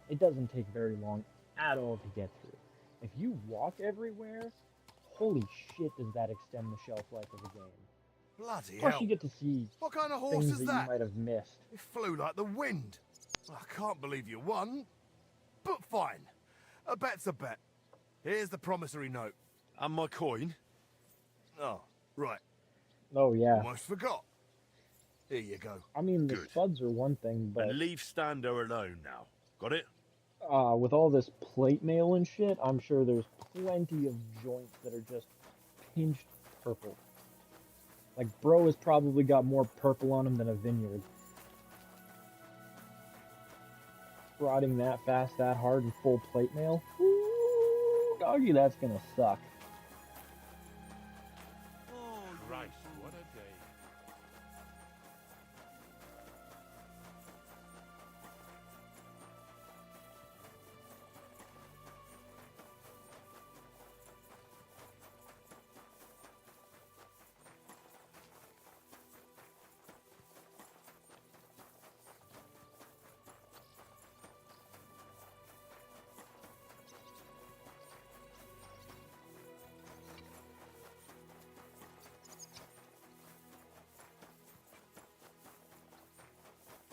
It doesn't take very long at all to get through. If you walk everywhere, holy shit does that extend the shelf life of a game. Bloody Plus hell. you get to see What kind of horse things is that that? you might have missed. It flew like the wind. I can't believe you won. But fine. A bet's a bet. Here's the promissory note. And my coin? Oh, right. Oh yeah. Almost forgot. Here you go. I mean, the Good. spuds are one thing, but And leave Stando alone now. Got it? with all this plate mail and shit, I'm sure there's plenty of joints that are just pinched purple. Like, bro has probably got more purple on him than a vineyard. Rotting that fast, that hard, and full plate mail? Ooh, doggy, that's gonna suck. Christ, what a day.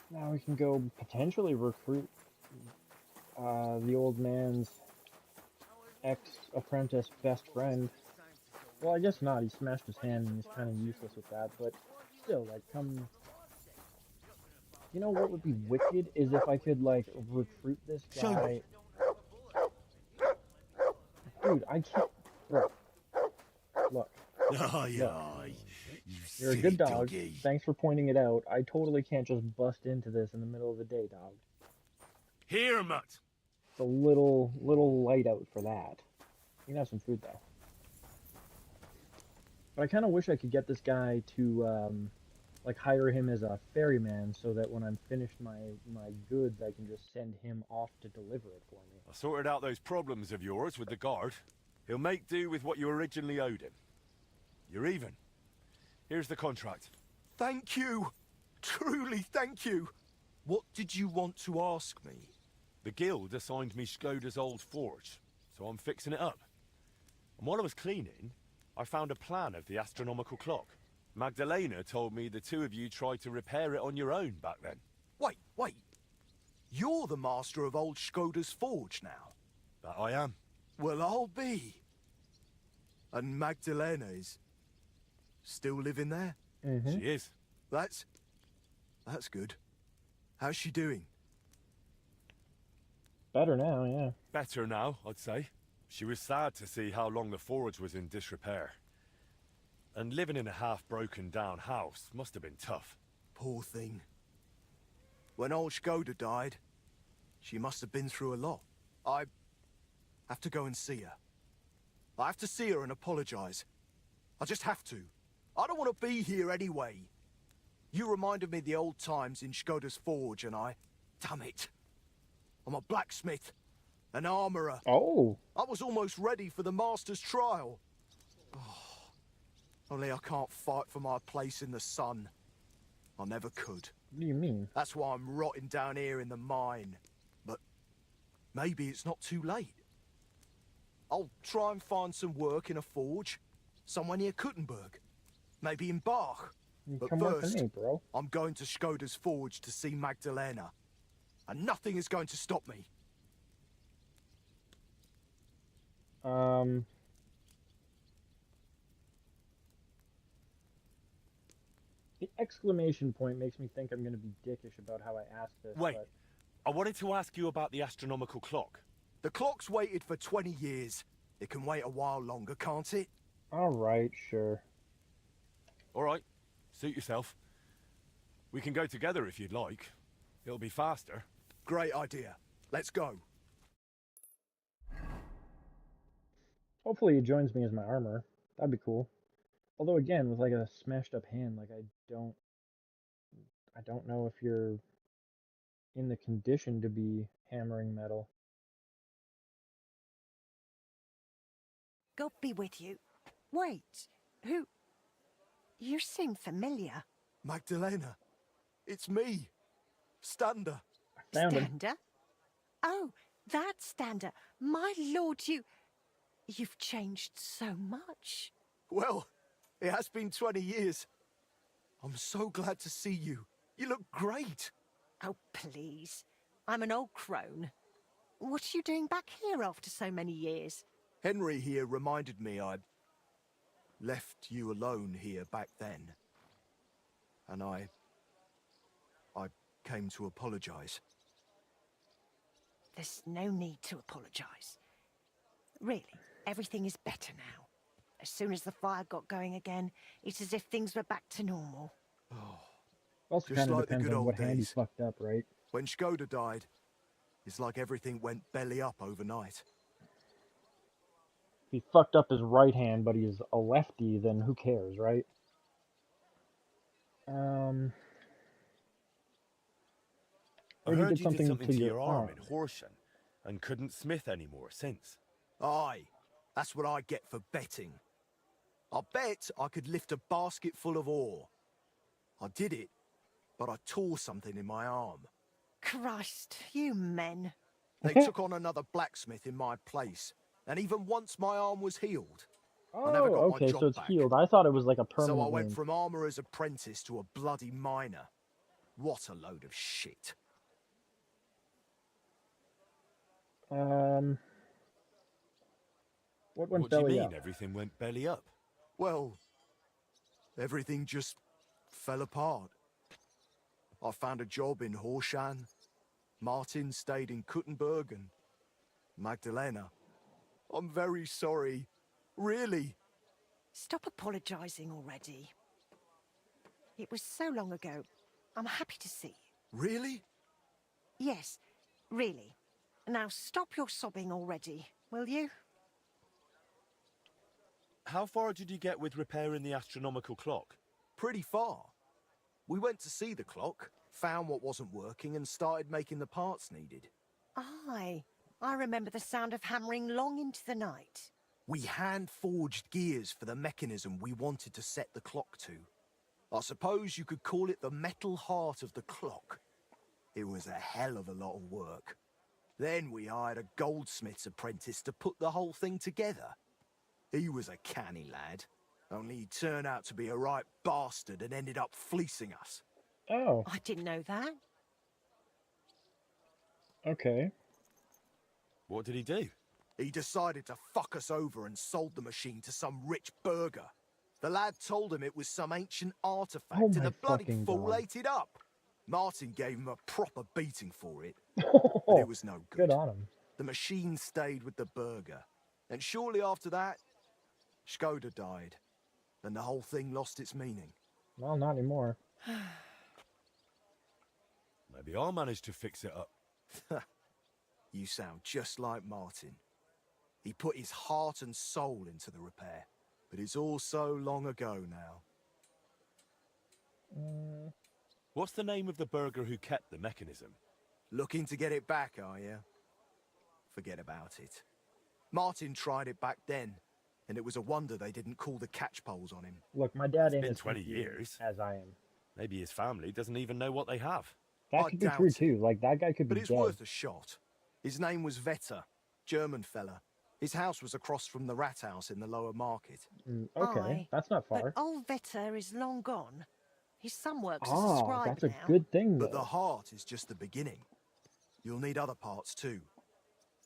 Now we can go potentially recruit the old man's ex-apprentice best friend. Well, I guess not. He smashed his hand and he's kind of useless with that, but still, like, come... You know what would be wicked is if I could, like, recruit this guy... Dude, I can't... Bro. Look. You're a good dog. Doggy. Thanks for pointing it out. I totally can't just bust into this in the middle of the day, dog. Here, mutt. It's a little light out for that. You can have some food, though. But I kind of wish I could get this guy to, like, hire him as a ferryman so that when I'm finished my goods, I can just send him off to deliver it for me. I sorted out those problems of yours with the guard. He'll make do with what you originally owed him. You're even. Here's the contract. Thank you. Truly thank you. What did you want to ask me? The guild assigned me Skoda's old forge, so I'm fixing it up. And while I was cleaning, I found a plan of the astronomical clock. Magdalena told me the two of you tried to repair it on your own back then. Wait. You're the master of old Skoda's forge now? That I am. Well, I'll be. And Magdalena is still living there? Mm-hmm. She is. That's good. How's she doing? Better now, yeah. Better now, I'd say. She was sad to see how long the forge was in disrepair. And living in a half-broken down house must have been tough. Poor thing. When old Skoda died, she must have been through a lot. I have to go and see her. I have to see her and apologize. I just have to. I don't want to be here anyway. You reminded me of the old times in Skoda's forge, and damn it. I'm a blacksmith, an armourer. Oh. I was almost ready for the master's trial. Oh, only I can't fight for my place in the sun. I never could. What do you mean? That's why I'm rotting down here in the mine. But maybe it's not too late. I'll try and find some work in a forge, somewhere near Kuttenberg. Maybe in Bach. But Come work for first, me, bro. I'm going to Skoda's forge to see Magdalena. And nothing is going to stop me. The exclamation point makes me think I'm going to be dickish about how I asked this. Wait, but... I wanted to ask you about the astronomical clock. The clock's waited for 20 years. It can wait a while longer, can't it? Alright, sure. Alright, suit yourself. We can go together if you'd like. It'll be faster. Great idea. Let's go. Hopefully he joins me as my armor. That'd be cool. Although again, with like a smashed up hand, like I don't know if you're in the condition to be hammering metal. God be with you. Wait, who? You seem familiar. Magdalena. It's me. Stander. Found him. Stander? Oh, that Stander. My lord, you've changed so much. Well, it has been 20 years. I'm so glad to see you. You look great. Oh, please. I'm an old crone. What are you doing back here after so many years? Henry here reminded me I'd left you alone here back then. And I came to apologize. There's no need to apologize. Really, everything is better now. As soon as the fire got going again, it's as if things were back to normal. Oh, Also just kind of like the depends good on old what hand he days. fucked up, right? When Skoda died, it's like everything went belly up overnight. If he fucked up his right hand, but he's a lefty, then who cares, right? I Or he heard did you something, did something to your arm arm. in Horsham and couldn't smith anymore since. Aye, that's what I get for betting. I bet I could lift a basket full of ore. I did it, but I tore something in my arm. Christ, you men. They took on another blacksmith in my place, and even once my arm was healed, I never got Oh, okay, my job so it's back. healed. I thought it was like a permanent So I went wound. from armourer's apprentice to a bloody miner. What a load of shit. What went What do you belly mean up? everything went belly up? Well, everything just fell apart. I found a job in Horsham. Martin stayed in Kuttenberg, and Magdalena. I'm very sorry. Really. Stop apologizing already. It was so long ago. I'm happy to see you. Really? Yes, really. Now stop your sobbing already, will you? How far did you get with repairing the astronomical clock? Pretty far. We went to see the clock, found what wasn't working, and started making the parts needed. Aye. I remember the sound of hammering long into the night. We hand-forged gears for the mechanism we wanted to set the clock to. I suppose you could call it the metal heart of the clock. It was a hell of a lot of work. Then we hired a goldsmith's apprentice to put the whole thing together. He was a canny lad, only he turned out to be a right bastard and ended up fleecing us. Oh. I didn't know that. Okay. What did he do? He decided to fuck us over and sold the machine to some rich burgher. The lad told him it was some ancient artifact, Oh and my the bloody fucking fool God. ate it up. Martin gave him a proper beating for it, but it was no good. Good on him. The machine stayed with the burgher, and shortly after that, Skoda died, and the whole thing lost its meaning. Well, not anymore. Maybe I'll manage to fix it up. You sound just like Martin. He put his heart and soul into the repair, but it's all so long ago now. What's the name of the burgher who kept the mechanism? Looking to get it back, are you? Forget about it. Martin tried it back then, and it was a wonder they didn't call the catchpoles on him. Look, my dad ain't Been as 20 confused years. as I am. Maybe his family doesn't even know what they have. That I could be doubt true it. too. Like that guy could But be it's dead. worth a shot. His name was Vetter, German fella. His house was across from the rat house in the lower market. Okay, Aye, that's not far. But old Vetter is long gone. His son works as a Ah, scribe that's a now. good thing But though. the heart is just the beginning. You'll need other parts too.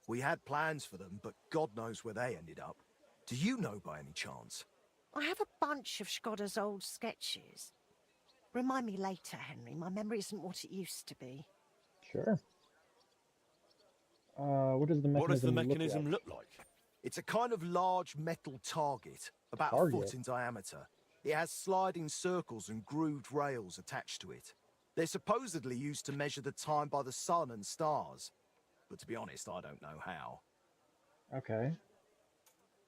We had plans for them, but God knows where they ended up. Do you know by any chance? I have a bunch of Skoda's old sketches. Remind me later, Henry. My memory isn't what it used to be. Sure. What does the mechanism, What does the mechanism look look like? It's a kind of large metal target, about a Target? foot in diameter. It has sliding circles and grooved rails attached to it. They're supposedly used to measure the time by the sun and stars. But to be honest, I don't know how. like? Okay.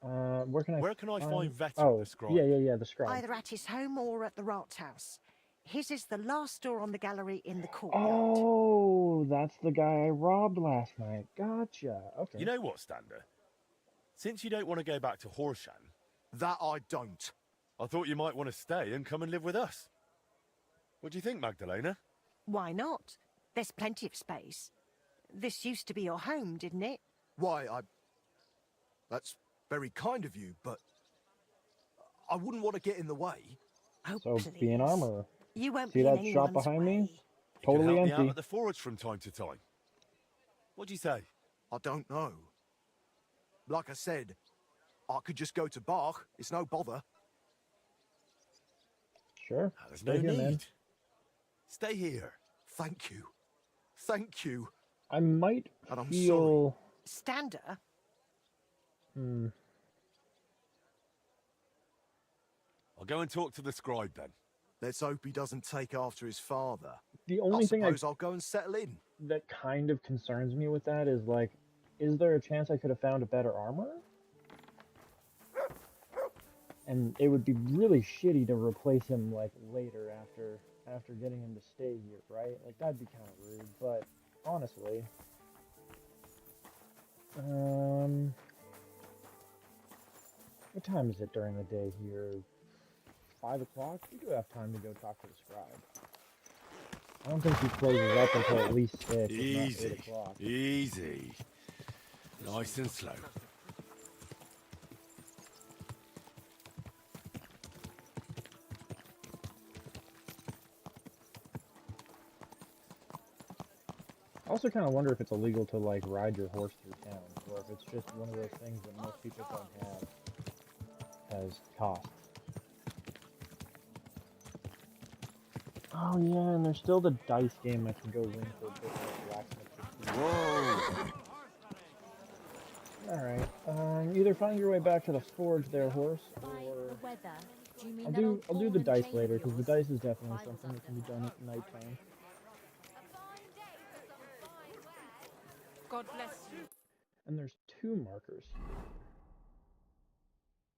Where can I find Vetter, Oh, the scribe? yeah, the scribe. Either at his home or at the Rat House. His is the last door on the gallery in the courtyard. Oh, that's the guy I robbed last night. Gotcha. Okay. You know what, Stander? Since you don't want to go back to Horshan... That I don't. I thought you might want to stay and come and live with us. What do you think, Magdalena? Why not? There's plenty of space. This used to be your home, didn't it? Why, That's very kind of you, but... I wouldn't want to get in the way. Oh, So please. be an armorer. You won't See be in that shop anyone's behind way. me? You Totally can help me empty. out at the forge from time to time. What do you say? I don't know. Like I said, I could just go to Bach. It's no bother. Sure. There's Stay no here, need. man. Stay here. Thank you. Thank you. I might And I'm feel... Stander? I'll go and talk to the scribe then. Let's hope he doesn't take after his father. The only thing I'll go and settle in. that kind of concerns me with that is like, is there a chance I could have found a better armor? And it would be really shitty to replace him like later after getting him to stay here, right? Like that'd be kind of rude. But honestly, what time is it during the day here? 5 o'clock? We do have time to go talk to the scribe. I don't think he closes up until at least 6, if not 8 Easy. o'clock. Easy. Nice and slow. I also kind of wonder if it's illegal to like ride your horse through town, or if it's just one of those things that most people don't have as costs. Oh yeah, and there's still the dice game I can go win for a bit of blacksmith. Whoa! Alright, either find your way back to the forge there, horse, or... The weather. Do you mean I'll do the dice later, because the dice is definitely something that can be done at nighttime. God bless you. And there's 2 markers.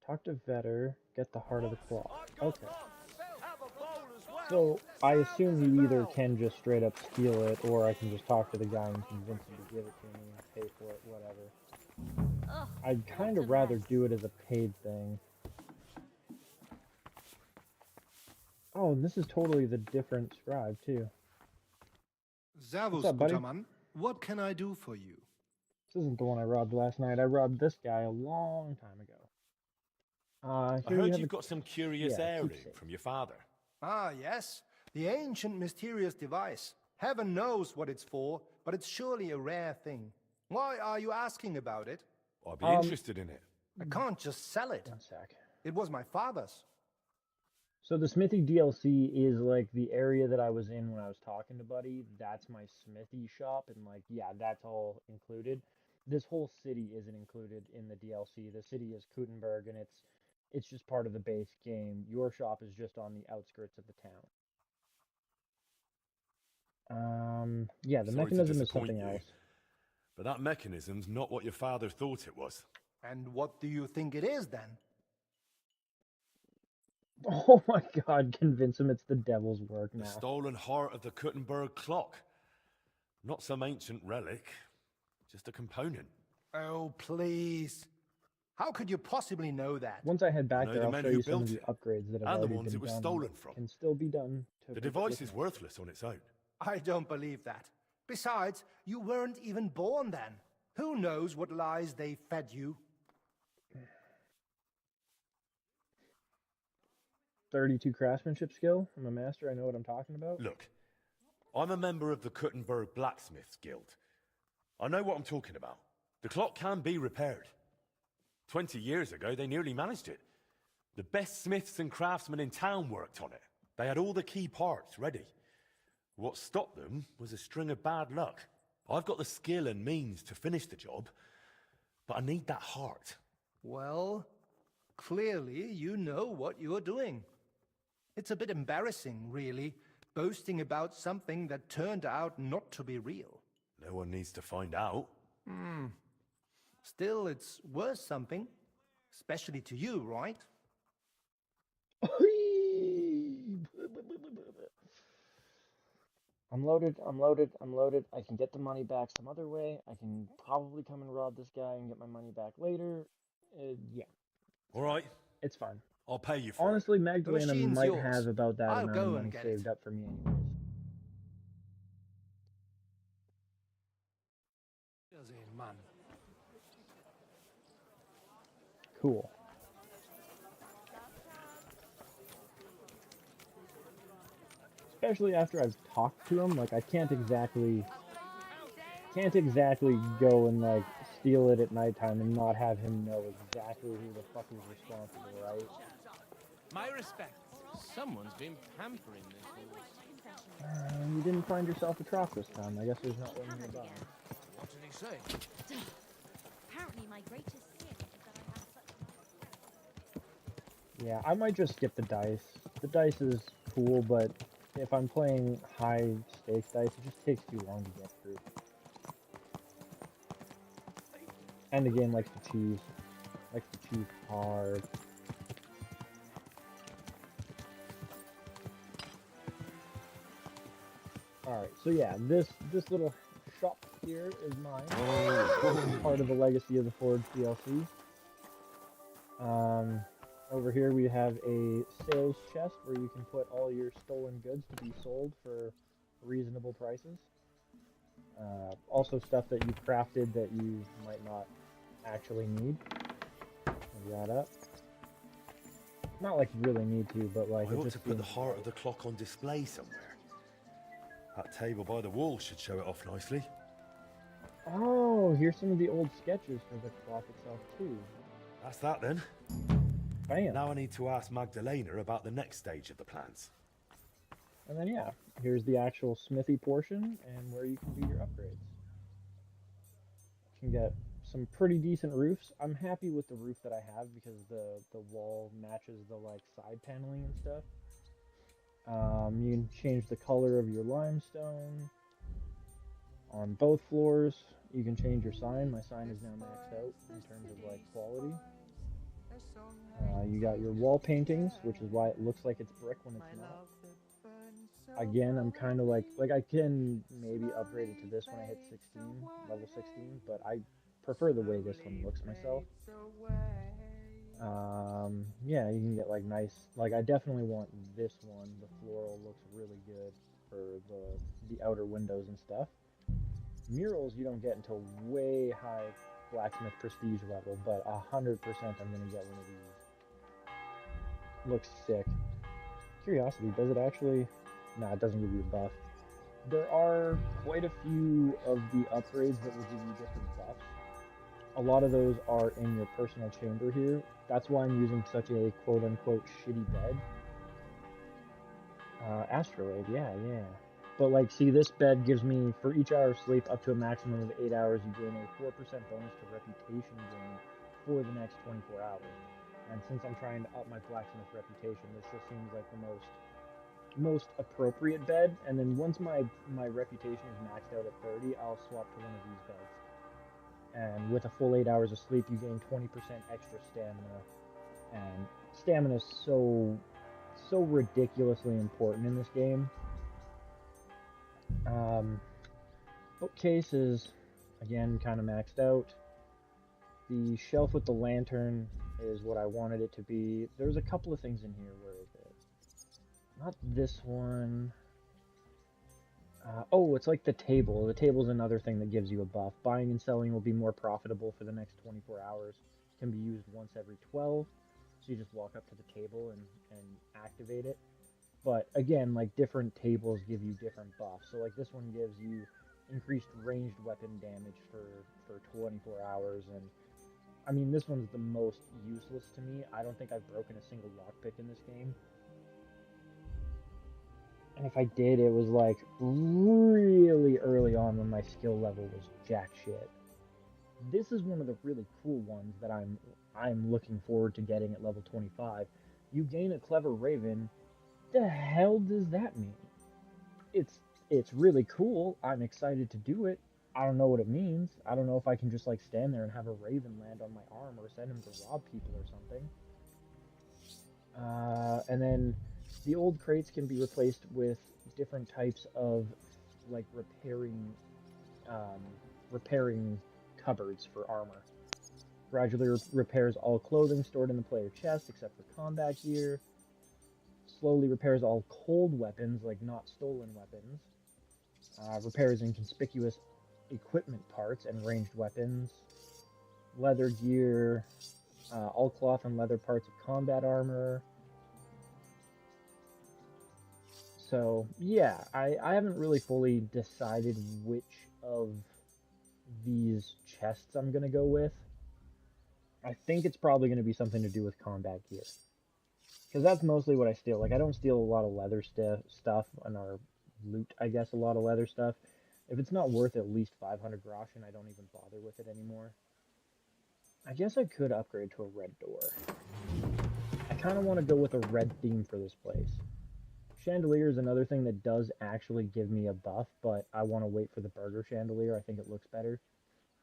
Talk to Vetter, get the heart of the claw. Okay. So, I assume he either can just straight up steal it, or I can just talk to the guy and convince him to give it to me and pay for it, whatever. I'd kind of rather do it as a paid thing. Oh, and this is totally the different scribe, too. Servus, What's up, buddy? guter Mann. What can I do for you? This isn't the one I robbed last night. I robbed this guy a long time ago. I Here heard have you've a- got some curious yeah, heirloom keepsake. from your father. Ah, yes. The ancient mysterious device. Heaven knows what it's for, but it's surely a rare thing. Why are you asking about it? I'd be interested in it. I can't just sell it. One sec. It was my father's. So the smithy DLC is like the area that I was in when I was talking to Buddy. That's my smithy shop, and like, yeah, that's all included. This whole city isn't included in the DLC. The city is Kutenberg, and it's just part of the base game. Your shop is just on the outskirts of the town. Yeah, the Sorry to mechanism is disappoint something you, else. But that mechanism's not what your father thought it was. And what do you think it is then? Oh my god, convince him it's the devil's work The now. stolen heart of the Kuttenberg clock. Not some ancient relic, just a component. Oh, please. How could you possibly know that? Once I head back know there, the I'll men show who you some of built the it, upgrades that have and the already ones been it was done. stolen that from. can still be done. To The make it device look is nice. worthless on its own. I don't believe that. Besides, you weren't even born then. Who knows what lies they fed you? 32 craftsmanship skill. I'm a master. I know what I'm talking about. Look, I'm a member of the Kuttenberg Blacksmiths Guild. I know what I'm talking about. The clock can be repaired. 20 years ago, they nearly managed it. The best smiths and craftsmen in town worked on it. They had all the key parts ready. What stopped them was a string of bad luck. I've got the skill and means to finish the job, but I need that heart. Well, clearly you know what you're doing. It's a bit embarrassing, really, boasting about something that turned out not to be real. No one needs to find out. Still, it's worth something. Especially to you, right? I'm loaded, I'm loaded, I'm loaded. I can get the money back some other way. I can probably come and rob this guy and get my money back later. Yeah. All right. It's fine. I'll pay you for Honestly, it. Magdalena machine's might yours. have about that I'll amount go of and money get saved it. up for me anyways. Cool. Especially after I've talked to him, like I can't exactly go and like steal it at nighttime and not have him know exactly who the fuck is responsible, right? My respects. Someone's been pampering this horse. You didn't find yourself a trough this time. I guess there's not one nearby. What did he say? Apparently my greatest sin is that I have such a Yeah, I might just skip the dice. The dice is cool, but if I'm playing high stakes dice, it just takes too long to get through. And the game likes to cheese. Likes to cheese hard. Alright, so yeah, this little shop here is mine. Part of the Legacy of the Forge DLC. Over here we have a sales chest where you can put all your stolen goods to be sold for reasonable prices. Also stuff that you crafted that you might not actually need. Move that up. Not like you really need to, but like I it ought just to put the seems heart of the clock on display somewhere. That table by the wall should show it off nicely. Oh, here's some of the old sketches for the clock itself too. That's that then. Bam. Now I need to ask Magdalena about the next stage of the plans. And then yeah, here's the actual smithy portion and where you can do your upgrades. You can get some pretty decent roofs. I'm happy with the roof that I have because the wall matches the like side paneling and stuff. You can change the color of your limestone on both floors. You can change your sign. My sign is now maxed out in terms of like quality. You got your wall paintings, which is why it looks like it's brick when it's not. Again, I'm kind of like I can maybe upgrade it to this when I hit 16, level 16, but I prefer the way this one looks myself. Yeah, you can get like nice, like I definitely want this one. The floral looks really good for the outer windows and stuff. Murals you don't get until way high blacksmith prestige level, but 100% I'm gonna get one of these. Looks sick. Curiosity, does it actually? Nah, it doesn't give you a buff. There are quite a few of the upgrades that will give you different buffs. A lot of those are in your personal chamber here. That's why I'm using such a quote-unquote shitty bed. Astrolabe, yeah. But like, see, this bed gives me, for each hour of sleep, up to a maximum of 8 hours, you gain a 4% bonus to reputation gain for the next 24 hours. And since I'm trying to up my blacksmith reputation, this just seems like the most appropriate bed. And then once my reputation is maxed out at 30, I'll swap to one of these beds. And with a full 8 hours of sleep, you gain 20% extra stamina. And stamina is so so ridiculously important in this game. Bookcase is, again, kind of maxed out. The shelf with the lantern is what I wanted it to be. There's a couple of things in here. Where is it? Not this one. Oh, it's like the table. The table's another thing that gives you a buff. Buying and selling will be more profitable for the next 24 hours. Can be used once every 12. So you just walk up to the table and activate it. But again, like different tables give you different buffs. So like this one gives you increased ranged weapon damage for 24 hours. And I mean, this one's the most useless to me. I don't think I've broken a single lockpick in this game. And if I did, it was like really early on when my skill level was jack shit. This is one of the really cool ones that I'm looking forward to getting at level 25. You gain a clever raven. The hell does that mean? It's really cool. I'm excited to do it. I don't know what it means. I don't know if I can just like stand there and have a raven land on my arm or send him to rob people or something. And then the old crates can be replaced with different types of like repairing cupboards for armor. Gradually repairs all clothing stored in the player chest except for combat gear. Slowly repairs all cold weapons, like not stolen weapons. Repairs inconspicuous equipment parts and ranged weapons. Leather gear, all cloth and leather parts of combat armor. So, yeah, I haven't really fully decided which of these chests I'm going to go with. I think it's probably going to be something to do with combat gear. Because that's mostly what I steal. Like, I don't steal a lot of leather stuff and or loot, I guess, a lot of leather stuff. If it's not worth at least 500 groschen, I don't even bother with it anymore. I guess I could upgrade to a red door. I kind of want to go with a red theme for this place. Chandelier is another thing that does actually give me a buff, but I want to wait for the burger chandelier. I think it looks better.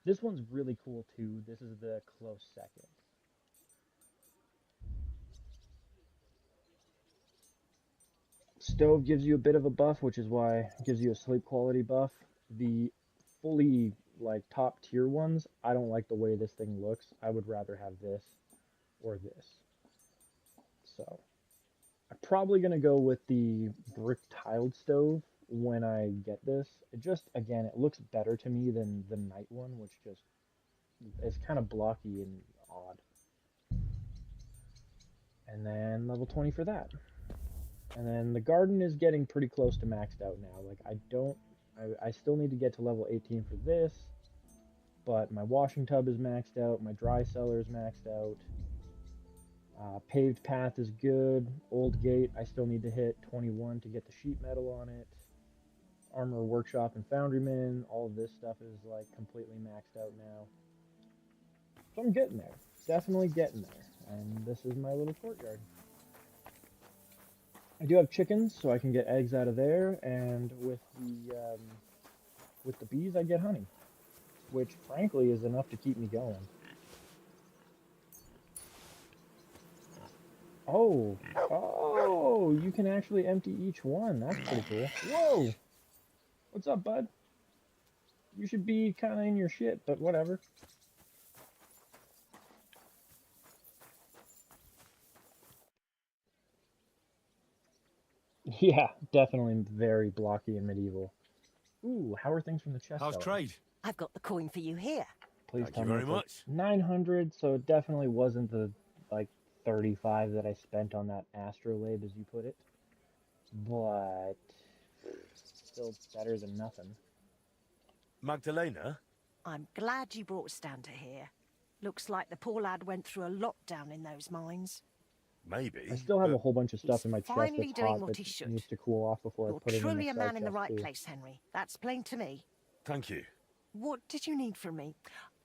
This one's really cool too. This is the close second. Stove gives you a bit of a buff, which is why it gives you a sleep quality buff. The fully like top tier ones, I don't like the way this thing looks. I would rather have this or this. So I'm probably going to go with the brick tiled stove when I get this. It just, again, it looks better to me than the night one, which just is kind of blocky and odd. And then level 20 for that. And then the garden is getting pretty close to maxed out now. Like, I still need to get to level 18 for this, but my washing tub is maxed out, my dry cellar is maxed out. Paved path is good. Old gate, I still need to hit 21 to get the sheet metal on it. Armor workshop and foundryman, all of this stuff is like completely maxed out now. So I'm getting there. Definitely getting there. And this is my little courtyard. I do have chickens, so I can get eggs out of there, and with the bees I get honey, which frankly is enough to keep me going. Oh, you can actually empty each one. That's pretty cool. Whoa! What's up, bud? You should be kind of in your shit, but whatever. Yeah, definitely very blocky and medieval. Ooh, how are things from the chest? How's trade? I've got the coin for you here. Please Thank you very much. 900, so it definitely wasn't the, like, 35 that I spent on that astrolabe, as you put it. But still better than nothing. Magdalena? I'm glad you brought Stan to here. Looks like the poor lad went through a lot down in those mines. Maybe. I still have a whole bunch of stuff in my chest finally that's doing hot what that he should. needs to cool off before I put it in You're truly the a side man in the chest, right too. place, Henry. That's plain to me. Thank you. What did you need from me?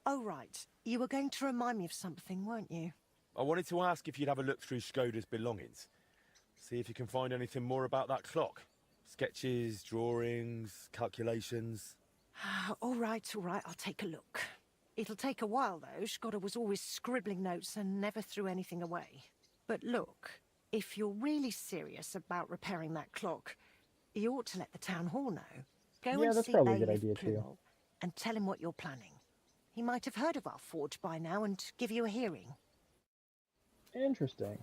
Oh, right. You were going to remind me of something, weren't you? I wanted to ask if you'd have a look through Skoda's belongings. See if you can find anything more about that clock. Sketches, drawings, calculations. All right, I'll take a look. It'll take a while, though. Skoda was always scribbling notes and never threw anything away. But look, If you're really serious about repairing that clock, you ought to let the town hall know. Go Yeah, and that's see probably a good Bailiff idea too. Plumel and tell him what you're planning. He might have heard of our forge by now and give you a hearing. Interesting.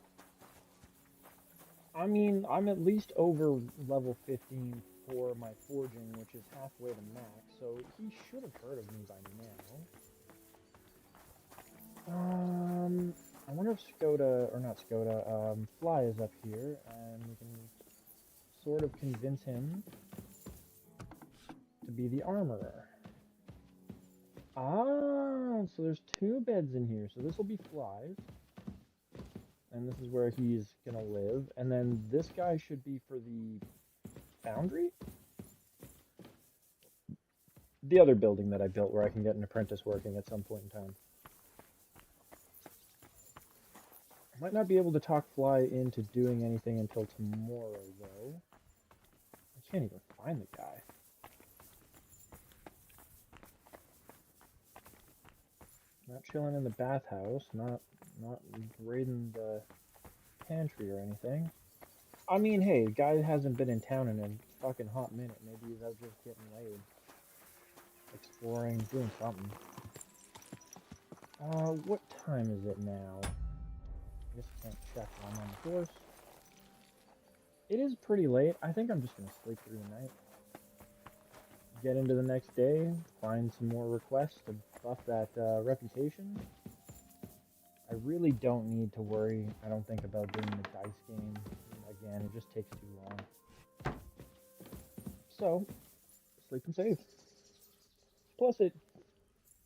I mean, I'm at least over level 15 for my forging, which is halfway to max, so he should have heard of me by now. I wonder if Skoda, or not Skoda, Fly is up here, and we can sort of convince him to be the armorer. Ah, so there's 2 beds in here, so this will be Fly's. And this is where he's gonna live. And then this guy should be for the foundry? The other building that I built where I can get an apprentice working at some point in time. I might not be able to talk Fly into doing anything until tomorrow, though. I can't even find the guy. Not chilling in the bathhouse, not raiding the pantry or anything. I mean, hey, the guy hasn't been in town in a fucking hot minute. Maybe he's out just getting laid. Exploring, doing something. What time is it now? I guess I can't check while I'm on the horse. It is pretty late. I think I'm just gonna sleep through the night. Get into the next day, find some more requests to buff that reputation. I really don't need to worry, I don't think, about doing the dice game again. It just takes too long. So, sleep and save. Plus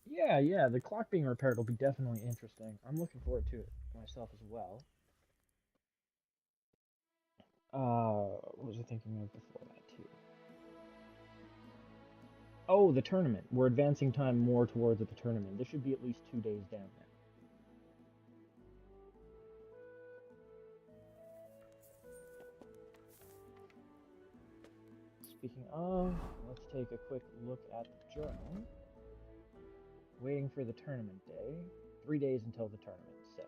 yeah, the clock being repaired will be definitely interesting. I'm looking forward to it myself as well. What was I thinking of before that too? Oh, the tournament. We're advancing time more towards the tournament. This should be at least 2 days down now. Speaking of, let's take a quick look at the journal. Waiting for the tournament day. 3 days until the tournament. Sick.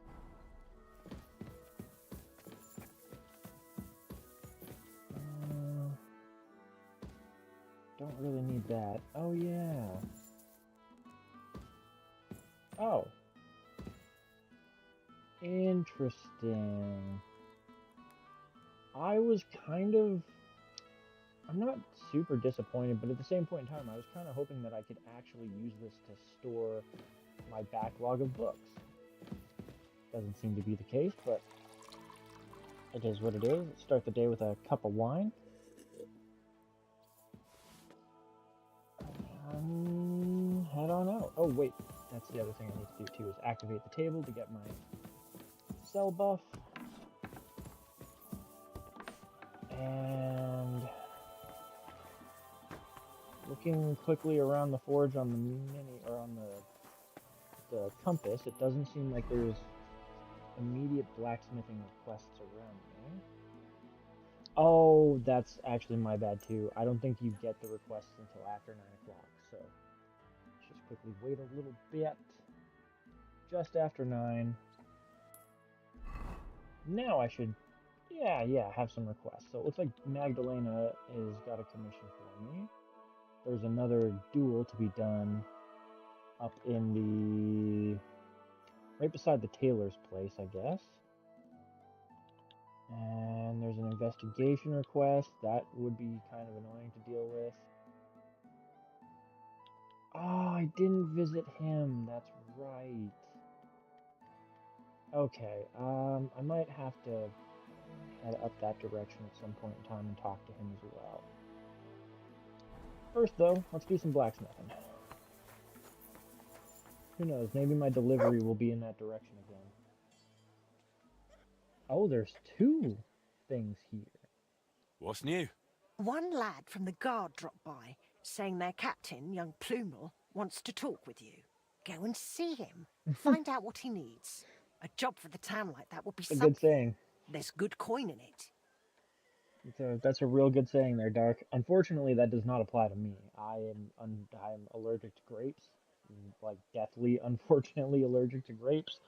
Don't really need that. Oh, yeah. Oh. Interesting. I was kind of... I'm not super disappointed, but at the same point in time, I was kind of hoping that I could actually use this to store my backlog of books. Doesn't seem to be the case, but it is what it is. Let's start the day with a cup of wine. Head on out. Oh, wait. That's the other thing I need to do, too, is activate the table to get my cell buff. And... looking quickly around the forge on the compass, it doesn't seem like there's immediate blacksmithing requests around me. Oh, that's actually my bad too. I don't think you get the requests until after 9 o'clock, so let's just quickly wait a little bit. Just after 9. Now I should, yeah, have some requests. So it looks like Magdalena has got a commission for me. There's another duel to be done up in the... right beside the tailor's place, I guess. And there's an investigation request. That would be kind of annoying to deal with. Oh, I didn't visit him. That's right. Okay, I might have to head up that direction at some point in time and talk to him as well. First, though, let's do some blacksmithing. Who knows, maybe my delivery will be in that direction again. Oh, there's 2 things here. What's new? One lad from the guard dropped by, saying their captain, young Plumel, wants to talk with you. Go and see him. Find out what he needs. A job for the town like that would be something. A good saying. There's good coin in it. That's a real good saying there, Dark. Unfortunately, that does not apply to me. I'm allergic to grapes. Like, deathly, unfortunately allergic to grapes.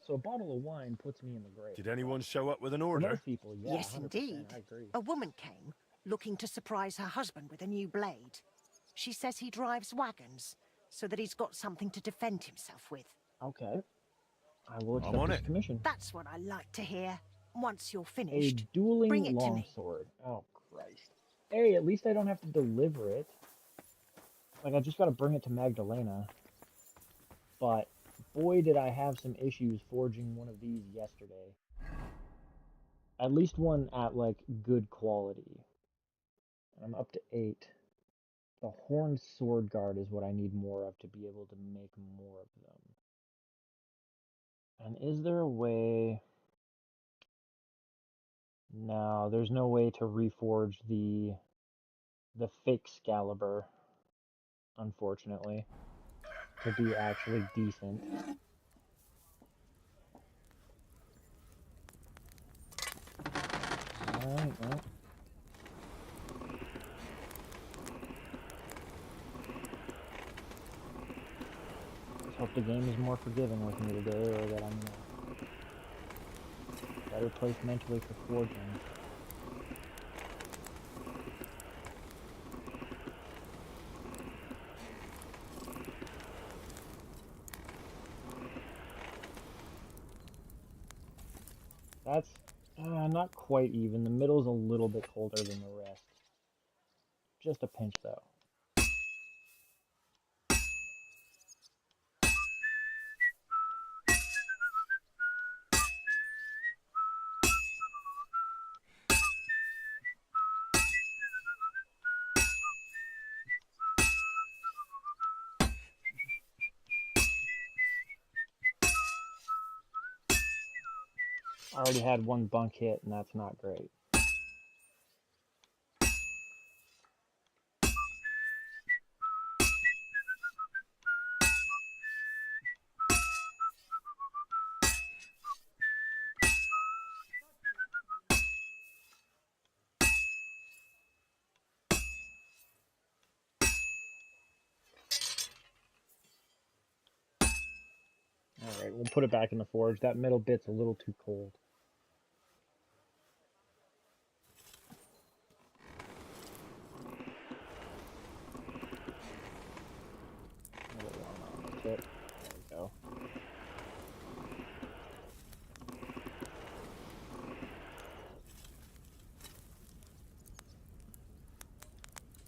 So a bottle of wine puts me in the grave. Did anyone show up with an For order? most people, yeah, Yes, 100%, indeed. I agree. A woman came, looking to surprise her husband with a new blade. She says he drives wagons, so that he's got something to defend himself with. Okay. I will I'm accept on this it. commission. That's what I like to hear. Once you're A finished, dueling bring it to me. longsword. Oh, Christ. Hey, at least I don't have to deliver it. Like, I just gotta bring it to Magdalena. But, boy, did I have some issues forging one of these yesterday. At least one at, like, good quality. I'm up to 8. The horned sword guard is what I need more of to be able to make more of them. And is there a way... No, there's no way to reforge the fake Excalibur, unfortunately, to be actually decent. Alright, well. Let's hope the game is more forgiving with me today, or that I'm in a better place mentally for forging. That's not quite even. The middle's a little bit colder than the rest. Just a pinch, though. I already had one bunk hit, and that's not great. Alright, we'll put it back in the forge. That middle bit's a little too cold. A little warm on the tip. There we go.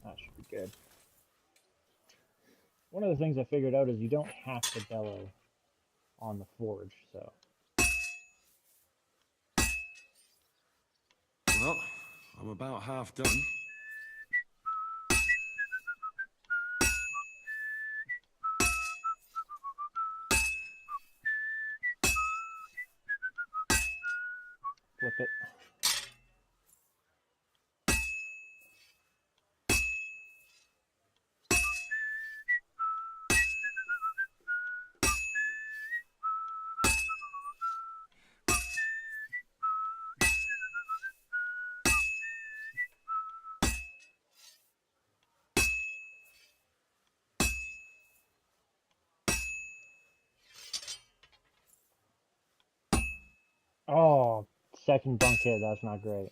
That should be good. One of the things I figured out is you don't have to bellow on the forge, so. Well, I'm about half done. Flip it. Oh, second bunk hit, that's not great.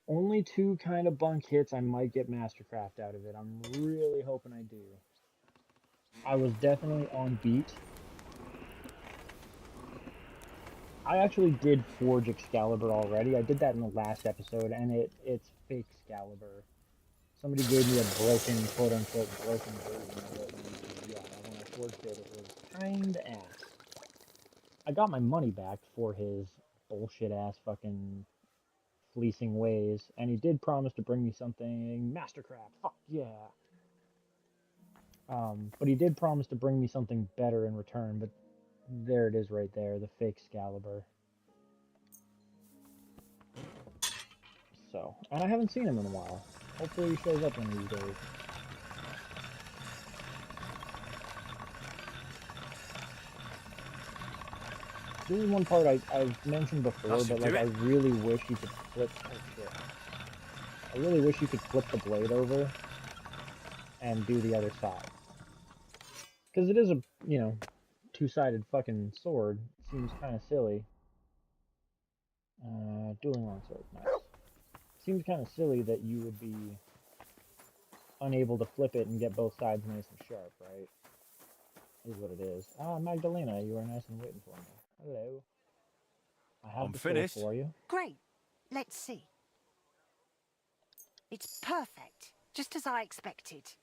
Only 2 kind of bunk hits, I might get Mastercraft out of it. I'm really hoping I do. I was definitely on beat. I actually did forge Excalibur already. I did that in the last episode, and it's fake Excalibur. Somebody gave me a broken, quote-unquote, broken version of it, and yeah, when I forged it, it was kinda ass. I got my money back for his bullshit-ass fucking fleecing ways, and he did promise to bring me something Mastercraft. Fuck yeah. But he did promise to bring me something better in return, but there it is right there, the fake Excalibur. So, and I haven't seen him in a while. Hopefully he shows up one of these days. This is one part I've mentioned before, but like I really wish you could flip. Oh shit! I really wish you could flip the blade over and do the other side, because it is a two-sided fucking sword. It seems kind of silly. Dueling longsword, nice. Seems kind of silly that you would be unable to flip it and get both sides nice and sharp, right? Is what it is. Ah, Magdalena, you are nice and waiting for me. Hello. I have the sword for you. Great. Let's see. It's perfect, just as I expected.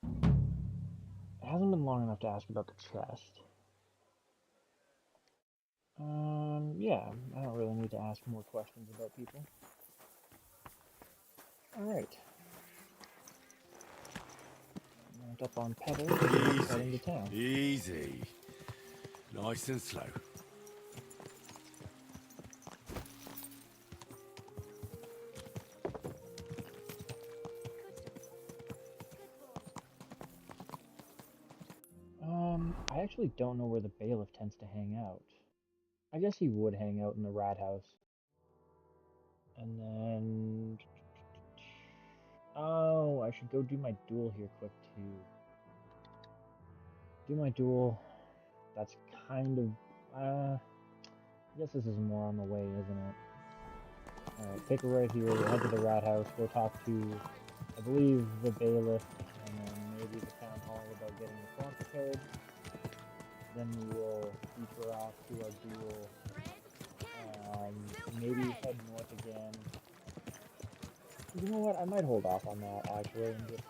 It hasn't been long enough to ask about the chest. Yeah, I don't really need to ask more questions about people. Alright. Mount up on pedals and head into town. Easy. Nice and slow. I actually don't know where the bailiff tends to hang out. I guess he would hang out in the rat house. And then... Oh, I should go do my duel here quick, too. Do my duel. That's kind of... I guess this is more on the way, isn't it? Alright, take a right here, we'll head to the rat house, go talk to, I believe, the bailiff, and then maybe the town hall about getting the farm prepared. Then we will detour off to our duel. Maybe head north again. You know what? I might hold off on that actually and just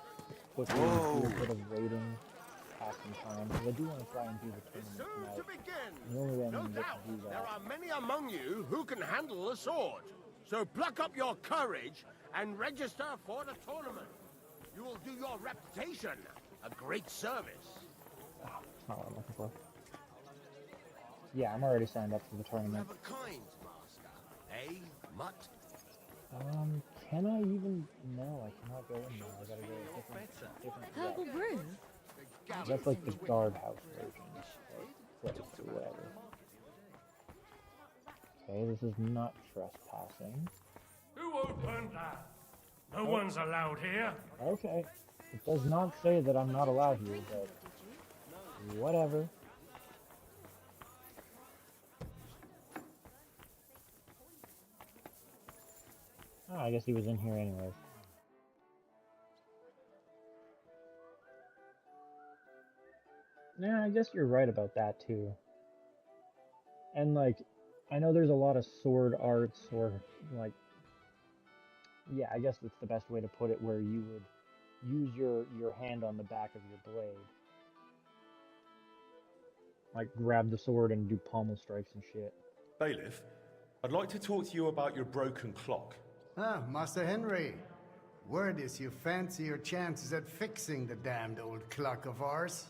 quickly do a bit of raiding, pass some time, because I do want to try and do the tournament tonight. The only way I'm going to get to do that. There are many among you who can handle a sword. So pluck up your courage and register for the tournament. You will do your reputation a great service. Oh, that's not what I'm looking for. Yeah, I'm already signed up for the tournament. Of a kind, master. Eh, mutt? Can I even? No, I cannot go in there. I gotta go a different Purple room? That's like the guardhouse version, or place, or whatever. Okay, this is not trespassing. Who opened that? No one's allowed here. Okay, it does not say that I'm not allowed here, but whatever. Oh, I guess he was in here anyways. Yeah, I guess you're right about that too. And like, I know there's a lot of sword arts, or like, yeah, I guess that's the best way to put it, where you would use your hand on the back of your blade. Like, grab the sword and do pommel strikes and shit. Bailiff, I'd like to talk to you about your broken clock. Ah, Master Henry. Word is you fancy your chances at fixing the damned old clock of ours.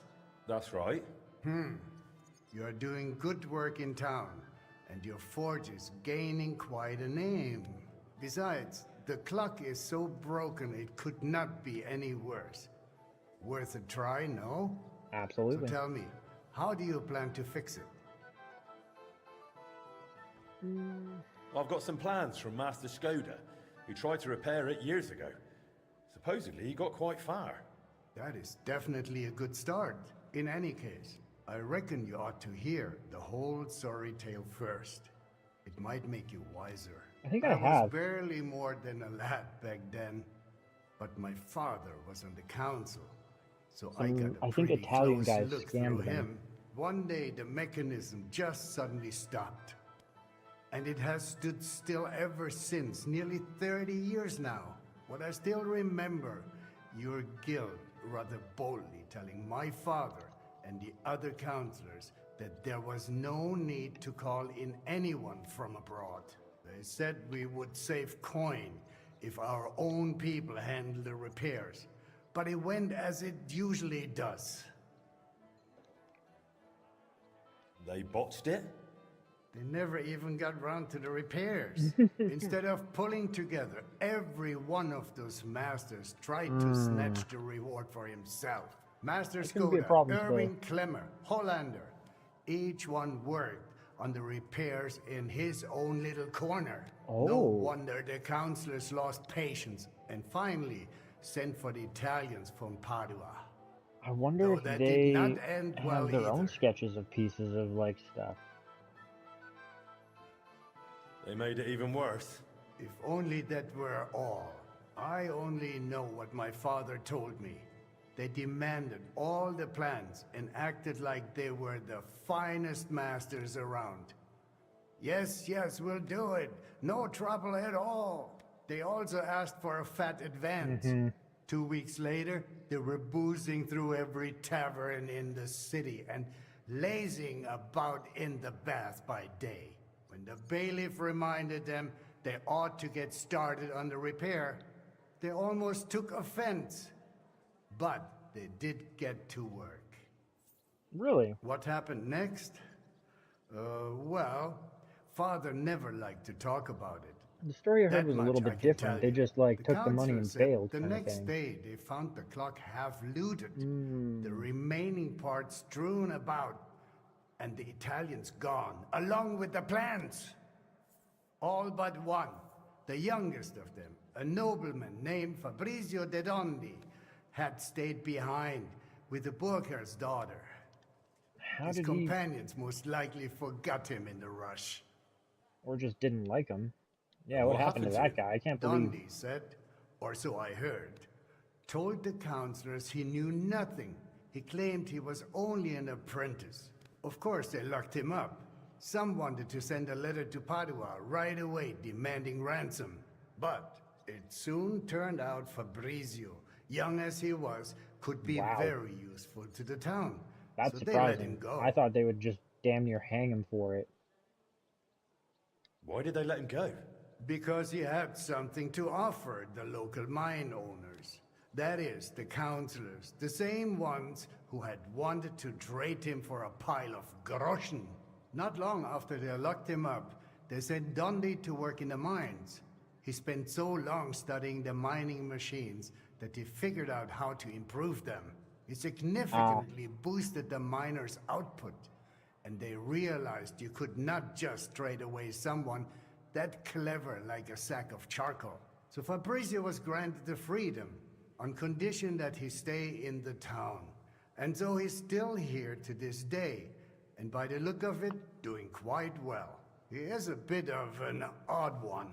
That's right. You're doing good work in town, and your forge is gaining quite a name. Besides, the clock is so broken it could not be any worse. Worth a try, no? Absolutely. So tell me, how do you plan to fix it? I've got some plans from Master Skoda, who tried to repair it years ago. Supposedly, he got quite far. That is definitely a good start. In any case, I reckon you ought to hear the whole sorry tale first. It might make you wiser. I think I was have. barely more than a lad back then, but my father was on the council, so I got a I think pretty Italian close guys look through scammed them. him. One day the mechanism just suddenly stopped. And it has stood still ever since, nearly 30 years now. What I still remember, your guild rather boldly telling my father and the other counselors that there was no need to call in anyone from abroad. They said we would save coin if our own people handled the repairs. But it went as it usually does. They botched it? They never even got round to the repairs. Instead of pulling together, every one of those masters tried to snatch the reward for himself. Master That's gonna be a Skoda, problem Irving today. Clemmer, Hollander. Each one worked on the repairs in his own little corner. No Oh. wonder the councillors lost patience and finally sent for the Italians from Padua. I wonder Though if that did not they end have well their own either. sketches of pieces of like stuff. They made it even worse. If only that were all. I only know what my father told me. They demanded all the plans and acted like they were the finest masters around. Yes, yes, we'll do it. No trouble at all. They also asked for a fat advance. 2 weeks later, they were boozing through every tavern in the city and lazing about in the bath by day. When the bailiff reminded them they ought to get started on the repair, they almost took offense. But they did get to work. Really? What happened next? Well, Father never liked to talk about it. The story I heard That was a much little I bit can different. tell They you. just like The took the money counselor and said bailed the kind of next thing. day they found the clock half looted, the remaining parts strewn about, and the Italians gone, along with the plans. All but one, the youngest of them, a nobleman named Fabrizio de Dondi, had stayed behind with the Burkhart's daughter. How His did he... companions most likely forgot him in the rush. Or just didn't like him. Yeah, And what happened to that guy? I can't believe... Dondi said, or so I heard, told the counselors he knew nothing. He claimed he was only an apprentice. Of course, they locked him up. Some wanted to send a letter to Padua right away demanding ransom. But it soon turned out Fabrizio, young as he was, could be very useful to the town. That's so they let him surprising. go. I thought they would just damn near hang him for it. Why did they let him go? Because he had something to offer the local mine owners. That is, the councillors, the same ones who had wanted to trade him for a pile of groschen. Not long after they locked him up, they sent Dondi to work in the mines. He spent so long studying the mining machines that he figured out how to improve them. He significantly boosted the miners' output, and they realized you could not just trade away someone that clever like a sack of charcoal. So Fabrizio was granted the freedom, on condition that he stay in the town. And so he's still here to this day, and by the look of it, doing quite well. He is a bit of an odd one,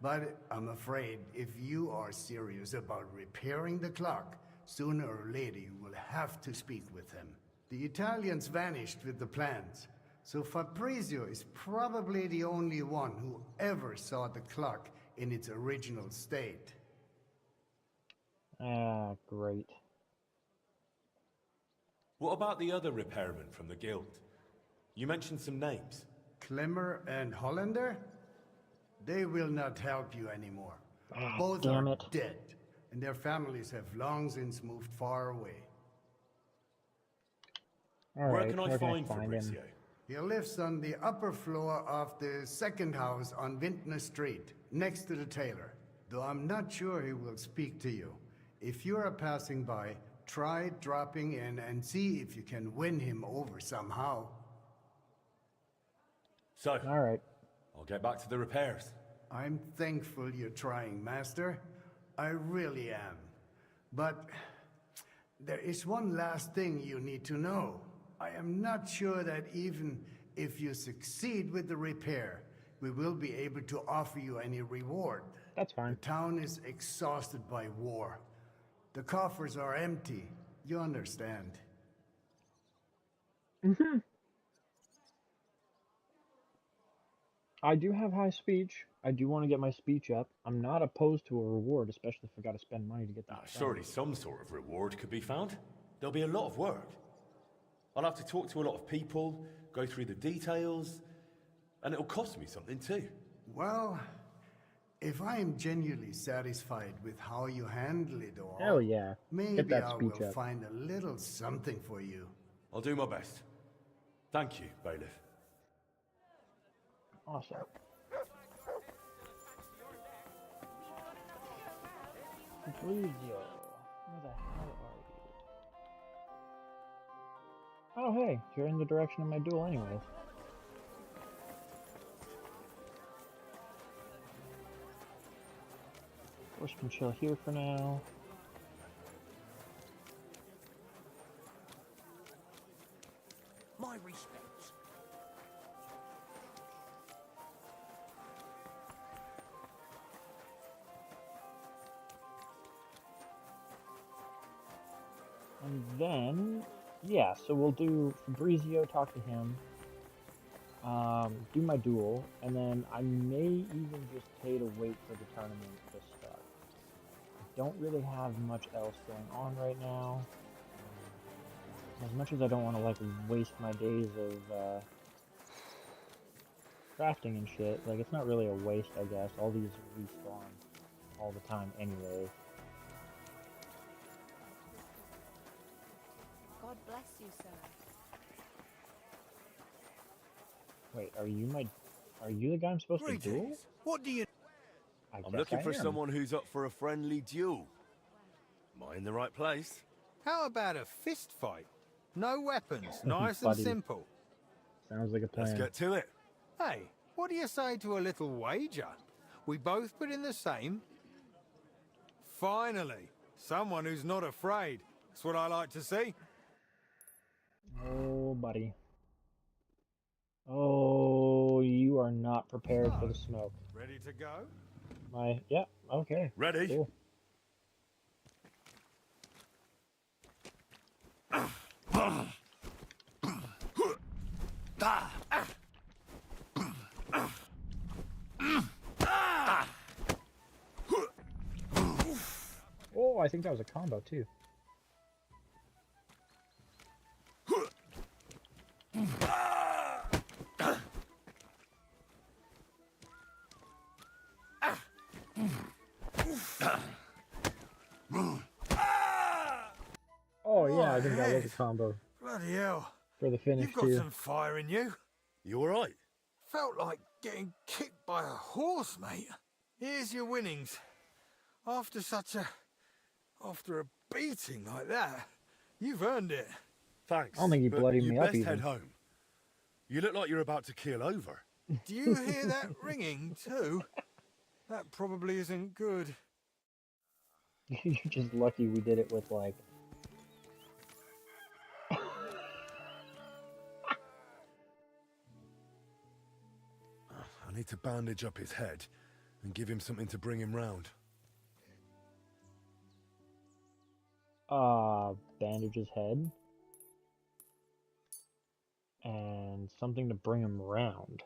but I'm afraid if you are serious about repairing the clock, sooner or later you will have to speak with him. The Italians vanished with the plans, so Fabrizio is probably the only one who ever saw the clock in its original state. Ah, great. What about the other repairmen from the guild? You mentioned some names. Clemmer and Hollander? They will not help you anymore. Both damn are it. dead, and their families have long since moved far away. Where can I find Fabrizio? He lives on the upper floor of the second house on Vintner Street, next to the tailor. Though I'm not sure he will speak to you. If you are passing by, try dropping in and see if you can win him over somehow. So, all right. I'll get back to the repairs. I'm thankful you're trying, Master. I really am. But there is one last thing you need to know. I am not sure that even if you succeed with the repair, we will be able to offer you any reward. That's fine. The town is exhausted by war. The coffers are empty. You understand. I do have high speech. I do want to get my speech up. I'm not opposed to a reward, especially if I got to spend money to get that. Surely some sort of reward could be found. There'll be a lot of work. I'll have to talk to a lot of people, go through the details, and it'll cost me something too. Well, if I am genuinely satisfied with how you handle it all, Hell yeah. maybe Get that I speech will up. find a little something for you. I'll do my best. Thank you, Bailiff. Awesome. Fabrizio, where the hell are you? Oh hey, you're in the direction of my duel anyways. Horse can chill here for now. My respects. And then, yeah, so we'll do Fabrizio, talk to him, do my duel, and then I may even just pay to wait for the tournament to start. I don't really have much else going on right now. As much as I don't want to, like, waste my days of, crafting and shit, like, it's not really a waste, I guess. All these respawn all the time anyway. God bless you, sir. Wait, are you the guy I'm supposed to duel? What do you... I'm looking for someone who's up for a friendly duel. Am I in the right place? How about a fist fight? No weapons, nice and Buddy. simple. Sounds like a plan. Let's get to it. Hey, what do you say to a little wager? We both put in the same. Finally, someone who's not afraid. That's what I like to see. Oh, buddy. Oh, you are not prepared for the smoke. Ready to go? Yeah, okay. Ready? Cool. Oh, I think that was a combo too. Oh yeah, I think that was a combo Bloody hell. for the finish You've got too. some fire in you. You alright? Felt like getting kicked by a horse, mate. Here's your winnings. After a beating like that, you've earned it. Thanks. I don't think he but bloodied you me up best even. head home. You look like you're about to keel over. Do you hear that ringing too? That probably isn't good. You're just lucky we did it with like. I need to bandage up his head and give him something to bring him round. Bandage his head. And something to bring him round.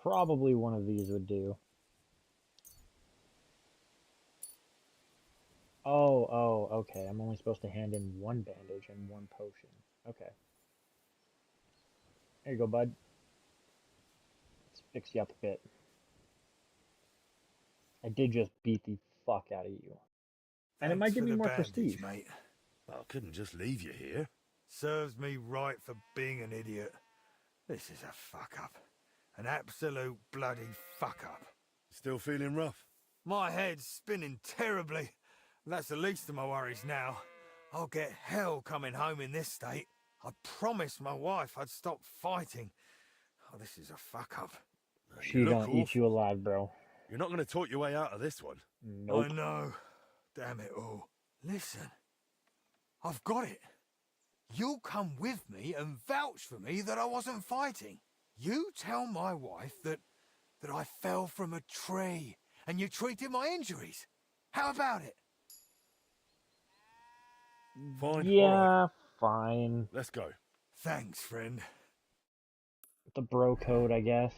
Probably one of these would do. Oh, okay. I'm only supposed to hand in one bandage and one potion. Okay. There you go, bud. Let's fix you up a bit. I did just beat the fuck out of you. And it might give me more prestige. Mate. I couldn't just leave you here. Serves me right for being an idiot. This is a fuck up. An absolute bloody fuck up. Still feeling rough? My head's spinning terribly. That's the least of my worries now. I'll get hell coming home in this state. I promised my wife I'd stop fighting. Oh, this is a fuck up. She gonna eat you alive, bro. You're not going to talk your way out of this one. Nope. I know. Damn it all. Listen. I've got it. You'll come with me and vouch for me that I wasn't fighting. You tell my wife that I fell from a tree and you treated my injuries. How about it? Fine. Yeah, All right. fine. Let's go. Thanks, friend. The bro code, I guess.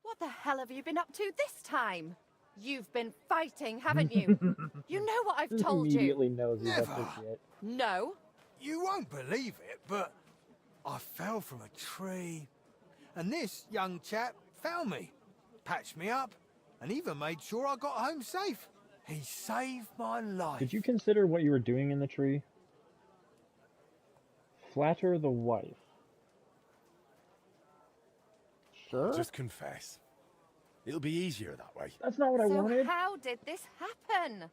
What the hell have you been up to this time? You've been fighting, haven't you? You know what I've told you. Immediately knows he's up Never. to shit. No. You won't believe it, but I fell from a tree. And this young chap found me, patched me up, and even made sure I got home safe. He saved my life. Did you consider what you were doing in the tree? Flatter the wife. Sure? Just confess. It'll be easier that way. That's not what I wanted. So how did this happen?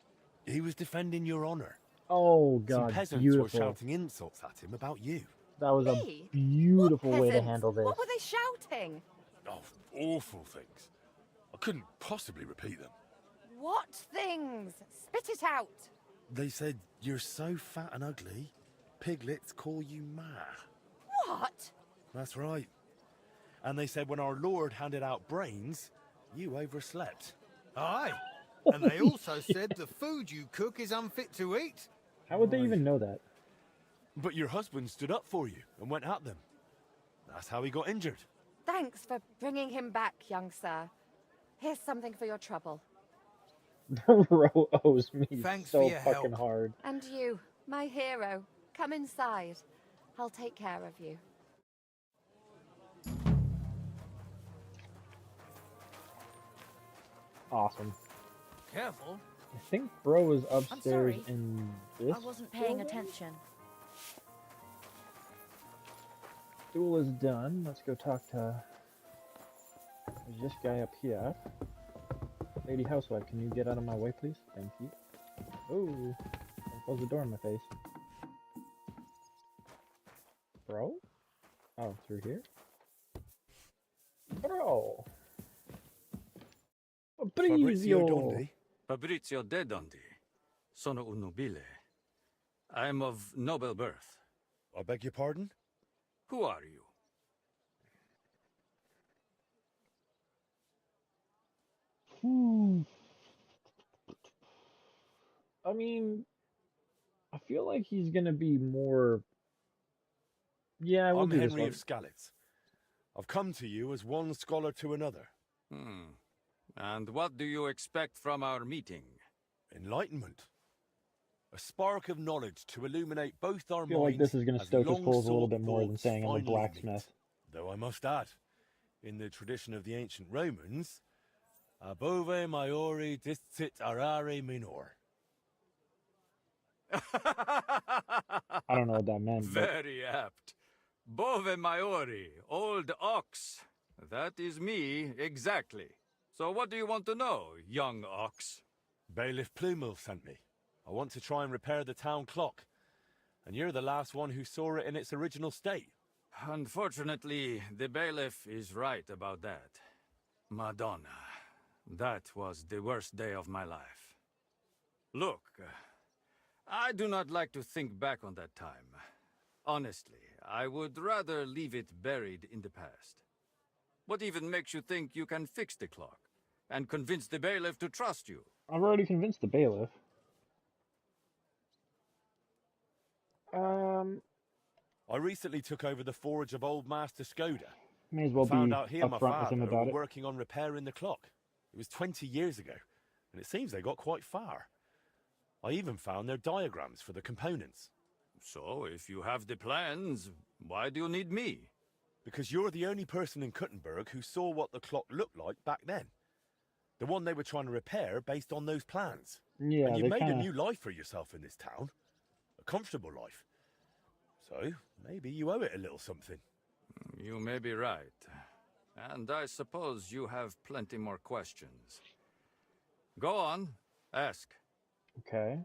He was defending your honor. Oh, Some God, peasants beautiful. were shouting insults at him about you. That was a Me? beautiful way to Peasants? handle this. What were they shouting? Oh, awful things. I couldn't possibly repeat them. What things? Spit it out. They said, you're so fat and ugly, piglets call you Ma. What? That's right. And they said when our Lord handed out brains, you overslept. Aye. And they also said the food you cook is unfit to eat. How would they even know that? But your husband stood up for you and went at them. That's how he got injured. Thanks for bringing him back, young sir. Here's something for your trouble. Bro owes me Thanks so for your fucking help. hard. And you, my hero, come inside. I'll take care of you. Awesome. Careful. I think bro is upstairs sorry. in this. I wasn't paying building? attention. Duel is done. Let's go talk to there's this guy up here. Lady Housewife, can you get out of my way, please? Thank you. Oh, don't close the door in my face. Bro? Oh, through here? Bro! Fabrizio! Fabrizio de Dondi. Sono un nobile. I am of noble birth. I beg your pardon? Who are you? I mean, I feel like he's gonna be more. Yeah, we'll I'm do this Henry one. of Skalitz. I've come to you as one scholar to another. And what do you expect from our meeting? Enlightenment. A spark of knowledge to illuminate both our I feel minds. like this is gonna as stoke his polls a little long-sought bit more than thoughts saying I'm a finally blacksmith. meet. Though I must add, in the tradition of the ancient Romans, above maiori distit arare minor. I don't know what that meant. But Very apt. Bove Maiori, old ox. That is me, exactly. So what do you want to know, young ox? Bailiff Plumel sent me. I want to try and repair the town clock. And you're the last one who saw it in its original state. Unfortunately, the bailiff is right about that. Madonna, that was the worst day of my life. Look, I do not like to think back on that time. Honestly, I would rather leave it buried in the past. What even makes you think you can fix the clock and convince the bailiff to trust you? I've already convinced the bailiff. I recently took over the forge of old Master Skoda. May as well be Found out he and my upfront with him father about were it. working on repairing the clock. It was 20 years ago, and it seems they got quite far. I even found their diagrams for the components. So, if you have the plans, why do you need me? Because you're the only person in Kuttenberg who saw what the clock looked like back then. The one they were trying to repair based on those plans. Yeah, and you they made kinda... a new life for yourself in this town. A comfortable life. So, maybe you owe it a little something. You may be right. And I suppose you have plenty more questions. Go on, ask. Okay.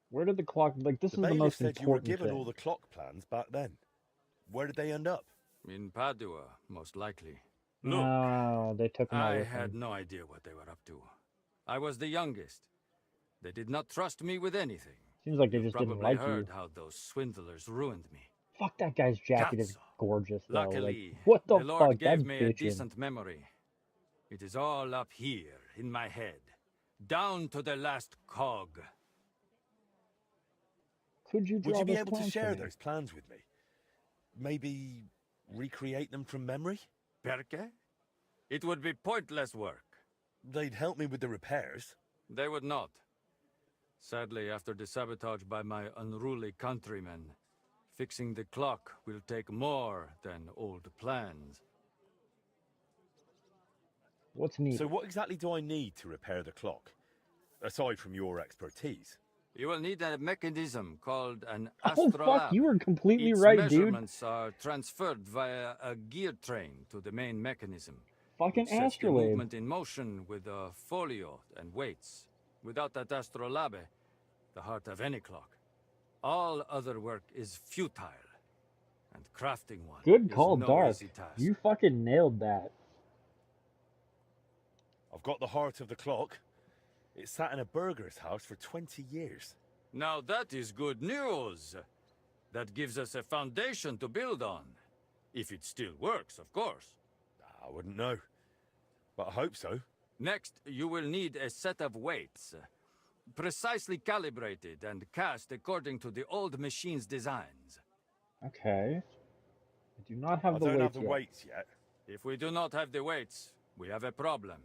Where did the clock... Like, this The is the bailiff most said you were important given thing. all the clock plans back then. Where did they end up? In Padua, most likely. Look, No, they took him all I with had them. no idea what they were up to. I was the youngest. They did not trust me with anything. Seems like they You just didn't probably like heard you. how those swindlers ruined me. Fuck, that guy's jacket is Cazzo. gorgeous, though. Luckily, Like, what the Lord fuck? gave That's me a bitchin'. decent memory. It is all up here, in my head. Down to the last cog. Could you draw Would you be those able to plans for share me? those plans with me? Maybe recreate them from memory? Perché? It would be pointless work. They'd help me with the repairs. They would not. Sadly, after the sabotage by my unruly countrymen, fixing the clock will take more than old plans. What's needed? So what exactly do I need to repair the clock? Aside from your expertise. You will need a mechanism called an Oh, astrolabe. fuck, you were completely Its right, dude. measurements are transferred via a gear train to the main mechanism. fucking Sets the astrolabe. movement in motion with a folio and weights. Without that astrolabe, the heart of any clock, all other work is futile. And crafting one Good is call, no Dark. easy task. You fucking nailed that. I've got the heart of the clock. It sat in a burger's house for 20 years. Now that is good news. That gives us a foundation to build on. If it still works, of course. I wouldn't know, but I hope so. Next, you will need a set of weights. Precisely calibrated and cast according to the old machine's designs. Okay. I do not have I the don't weights have the yet. weights yet. If we do not have the weights, we have a problem.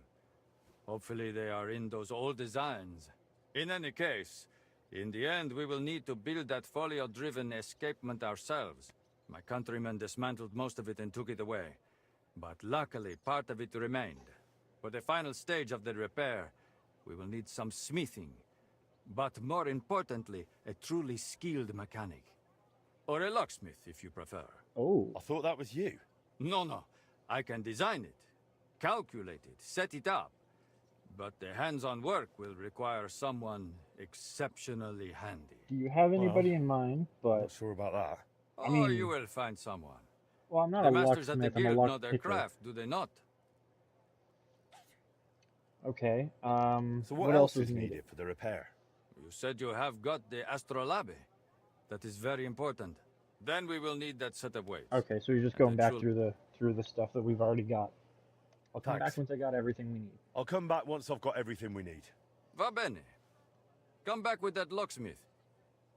Hopefully they are in those old designs. In any case, in the end we will need to build that folio-driven escapement ourselves. My countrymen dismantled most of it and took it away. But luckily, part of it remained. For the final stage of the repair, we will need some smithing. But more importantly, a truly skilled mechanic. Or a locksmith, if you prefer. Oh. I thought that was you. No. I can design it, calculate it, set it up. But the hands-on work will require someone exceptionally handy. Do you have anybody in mind? But not sure about that. I mean, you will find someone. Well, I'm not The a masters at the locksmith. I'm a guild lock know their picker. craft, do they not? Okay. So what else else is is needed for the repair? You said you have got the astrolabe. That is very important. Then we will need that set of weights. Okay, so you're just And going the back jewel- through the stuff that we've already got. I'll come Thanks. back once I got everything we need. I'll come back once I've got everything we need. Va bene. Come back with that locksmith.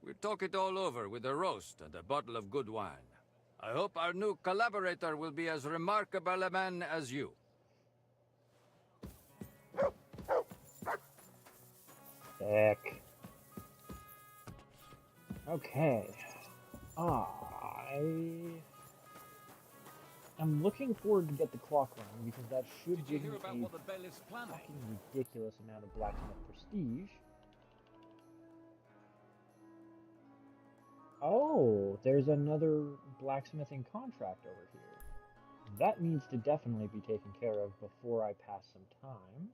We'll talk it all over with a roast and a bottle of good wine. I hope our new collaborator will be as remarkable a man as you. Sick. Okay. I'm looking forward to get the clock running because that should give me a fucking ridiculous amount of blacksmith prestige. Oh, there's another blacksmithing contract over here. That needs to definitely be taken care of before I pass some time.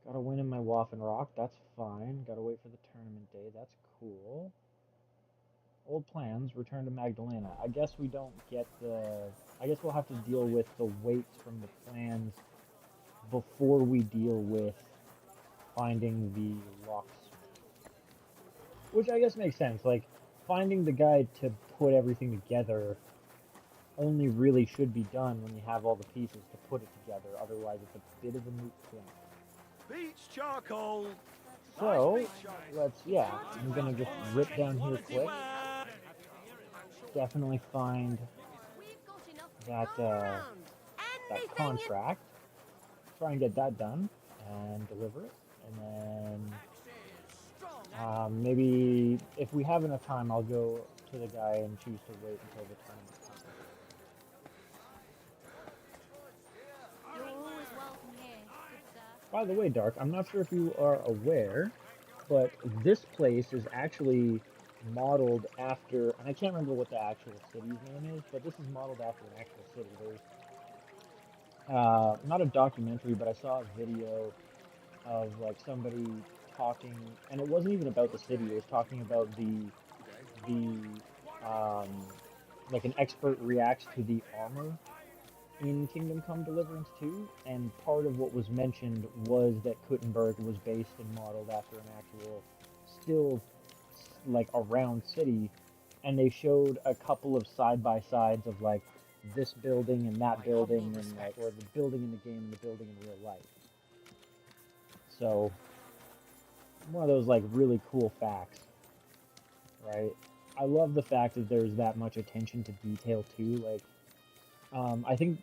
Gotta win in my Waffen Rock, that's fine. Gotta wait for the tournament day, that's cool. Old plans, return to Magdalena. I guess we don't get the... I guess we'll have to deal with the weights from the plans before we deal with finding the locksmith. Which I guess makes sense, like, finding the guy to put everything together only really should be done when you have all the pieces to put it together, otherwise it's a bit of a moot point. Beach charcoal. So, I'm gonna just rip down here quick. Definitely find that, that contract. Try and get that done and deliver it. And then, maybe if we have enough time, I'll go to the guy and choose to wait until the tournament comes. By the way, Dark, I'm not sure if you are aware, but this place is actually modeled after, and I can't remember what the actual city's name is, but this is modeled after an actual city. There's, not a documentary, but I saw a video of, like, somebody talking, and it wasn't even about the city, it was talking about like an expert reacts to the armor in Kingdom Come Deliverance 2, and part of what was mentioned was that Kuttenberg was based and modeled after an actual, still, like, around city, and they showed a couple of side-by-sides of, like, this building and that building, and, like, or the building in the game and the building in real life. So, one of those, like, really cool facts, right? I love the fact that there's that much attention to detail, too, like, I think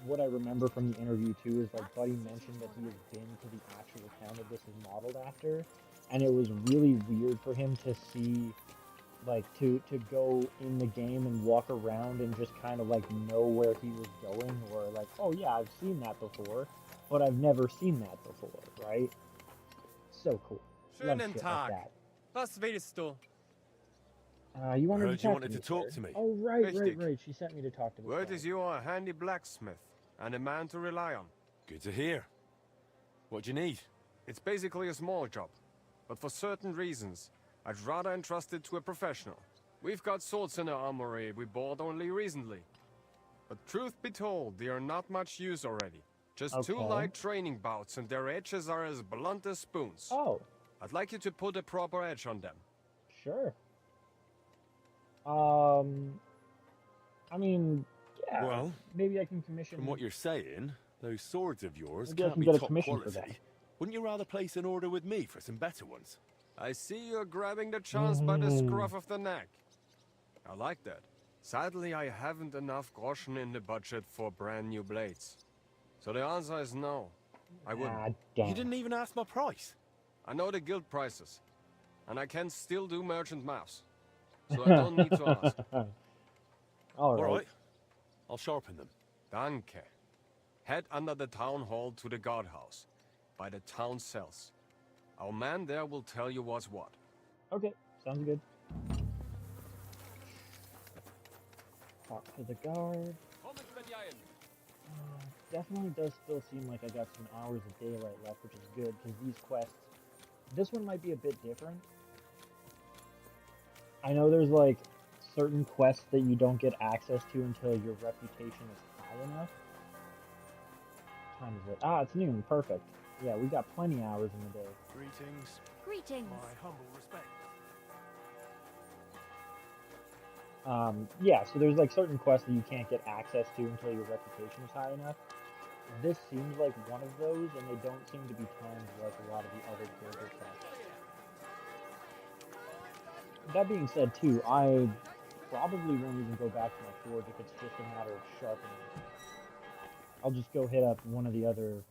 what I remember from the interview too is, like, Buddy mentioned that he has been to the actual town that this is modeled after, and it was really weird for him to see, like, to go in the game and walk around and just kind of, like, know where he was going, or like, oh yeah, I've seen that before, but I've never seen that before, right? So cool. Love Schönen shit Tag. like that. Was willst du? You wanted I heard to you talk wanted to me, to talk sir. to me. Oh, right. Richtig. She sent me to talk to this Word guy. is you are a handy blacksmith and a man to rely on. Good to hear. What do you need? It's basically a small job, but for certain reasons, I'd rather entrust it to a professional. We've got swords in our armory we bought only recently. But truth be told, they are not much use already. Just 2 Okay. light training bouts and their edges are as blunt as spoons. Oh. I'd like you to put a proper edge on them. Sure. I mean, yeah. Well, maybe I can commission. From what you're saying, those swords of yours Maybe I can't can be get a top commission for quality. that. Wouldn't you rather place an order with me for some better ones? I see you're grabbing the chance by the scruff of the neck. I like that. Sadly, I haven't enough groschen in the budget for brand new blades. So the answer is no. I wouldn't. You didn't even ask my price. I know the guild prices. And I can still do merchant maths. So I don't need to ask. All right. I'll sharpen them. Danke. Head under the town hall to the guardhouse, by the town cells. Our man there will tell you what's what. Okay, sounds good. Talk to the guard. Definitely does still seem like I got some hours of daylight left, which is good, because these quests... This one might be a bit different. I know there's, like, certain quests that you don't get access to until your reputation is high enough. What time is it? Ah, it's noon. Perfect. Yeah, we got plenty hours in the day. Greetings. Greetings. My humble respect. Yeah, so there's like certain quests that you can't get access to until your reputation is high enough. This seems like one of those, and they don't seem to be timed like a lot of the other builder quests. That being said, too, I probably won't even go back to my forge if it's just a matter of sharpening. I'll just go hit up one of the other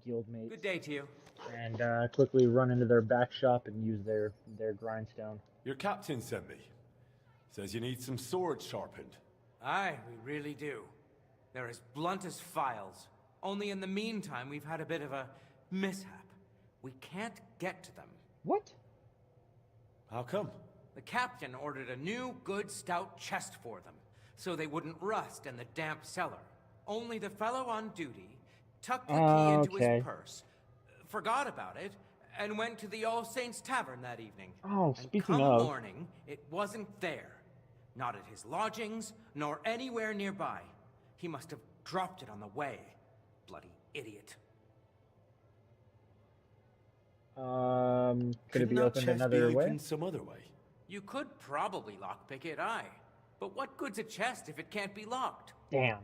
guild mates. Good day to you. And quickly run into their back shop and use their grindstone. Your captain sent me. Says you need some swords sharpened. Aye, we really do. They're as blunt as files. Only in the meantime, we've had a bit of a mishap. We can't get to them. What? How come? The captain ordered a new, good, stout chest for them, so they wouldn't rust in the damp cellar. Only the fellow on duty tucked the key into his purse, forgot about it, and went to the All Saints Tavern that evening. Oh, and speaking come of... morning, it wasn't there. Not at his lodgings, nor anywhere nearby. He must have dropped it on the way. Bloody idiot. Could it be opened another way? Some other way. You could probably lockpick it, aye. But what good's a chest if it can't be locked? Damn.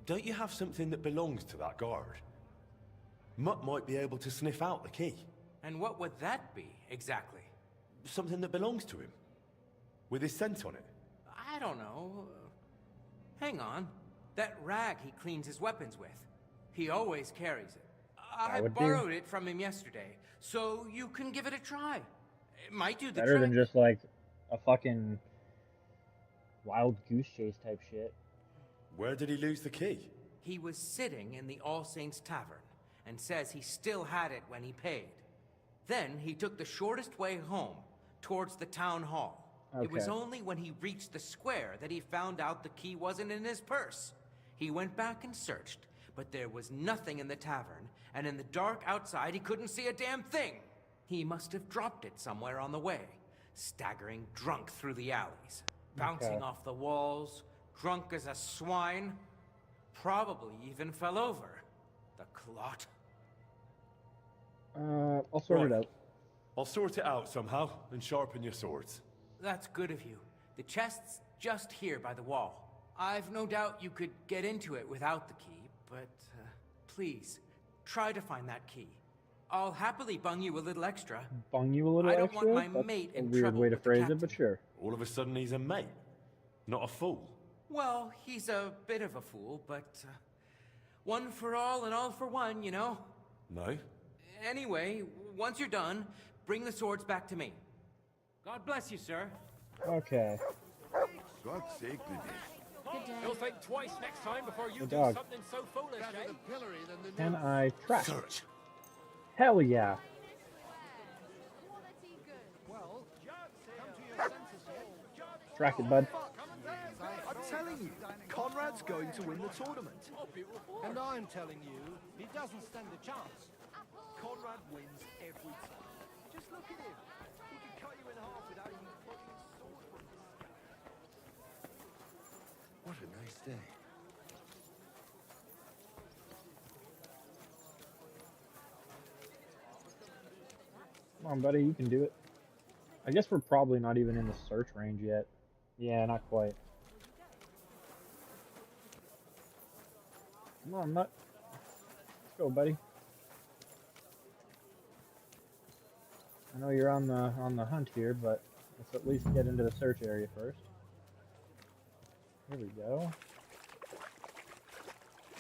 Don't you have something that belongs to that guard? Mutt might be able to sniff out the key. And what would that be, exactly? Something that belongs to him. With his scent on it. I don't know. Hang on. That rag he cleans his weapons with. He always carries it. I borrowed it from him yesterday, so you can give it a try. It might do the Better trick. than just like a fucking wild goose chase type shit. Where did he lose the key? He was sitting in the All Saints Tavern and says he still had it when he paid. Then he took the shortest way home, towards the town hall. Okay. It was only when he reached the square that he found out the key wasn't in his purse. He went back and searched, but there was nothing in the tavern, and in the dark outside he couldn't see a damn thing. He must have dropped it somewhere on the way, staggering drunk through the alleys, bouncing off the walls, drunk as a swine. Probably even fell over. The clot. I'll sort it out. I'll sort it out somehow and sharpen your swords. That's good of you. The chest's just here by the wall. I've no doubt you could get into it without the key, but please, try to find that key. I'll happily bung you a little extra. Bung you a little extra? extra? I don't want my That's mate a in weird trouble way to with the phrase captain. it, but sure. All of a sudden he's a mate, not a fool. Well, he's a bit of a fool, but one for all and all for one, you know? No? Anyway, once you're done, bring the swords back to me. God bless you, sir. Okay. God sake me. You'll think twice next time before you The do dog. something so foolish, eh? Can I track? Search. Hell yeah. Well, Track it, bud. I'm telling you, Conrad's going to win the tournament. And I'm telling you, he doesn't stand a chance. Conrad wins every time. Just look at him. He can cut you in half without even putting his sword from his scabbard. What a nice day. Come on, buddy, you can do it. I guess we're probably not even in the search range yet. Yeah, not quite. Come on, Nut. Let's go, buddy. I know you're on the hunt here, but let's at least get into the search area first. Here we go.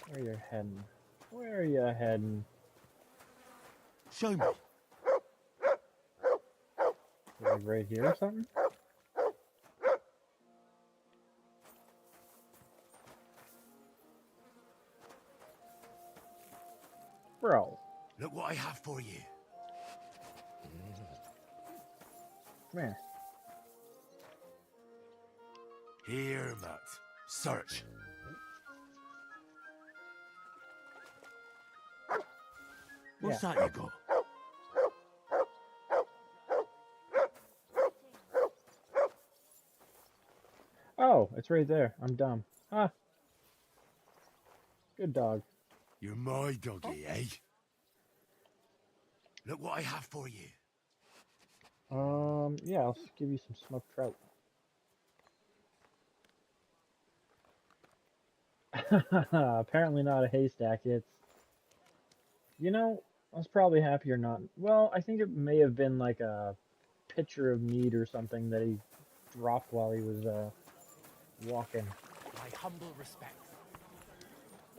Where you heading? Where you heading? Show me. Like right here or something? Bro. Look what I have for you. Come here. Here, Matt. Search. What's that you got? Oh, it's right there. I'm dumb. Ah. Good dog. You're my doggy, eh? Look what I have for you. Yeah, I'll give you some smoked trout. Apparently not a haystack. It's, you know, I was probably happier not. Well, I think it may have been like a pitcher of meat or something that he dropped while he was walking. My humble respect.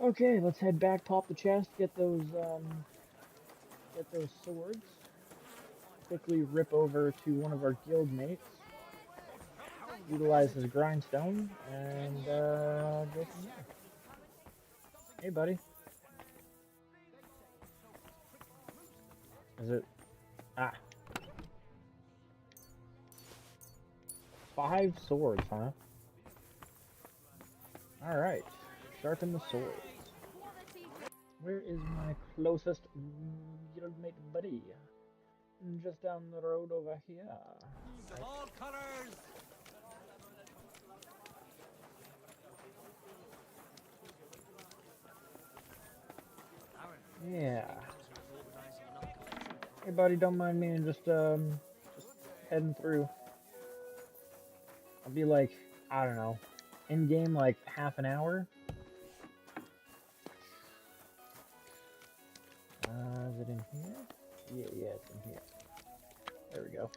Okay, let's head back, pop the chest, get those swords. Quickly rip over to one of our guild mates. Utilize his grindstone and go from there. Hey, buddy. Is it? Ah. 5 swords, huh? Alright. Sharpen the swords. Where is my closest guildmate buddy? Just down the road over here. Of all colors. Yeah. Hey, buddy, don't mind me and just heading through. I'll be like, I don't know, in game like half an hour. Is it in here? Yeah, it's in here. There we go.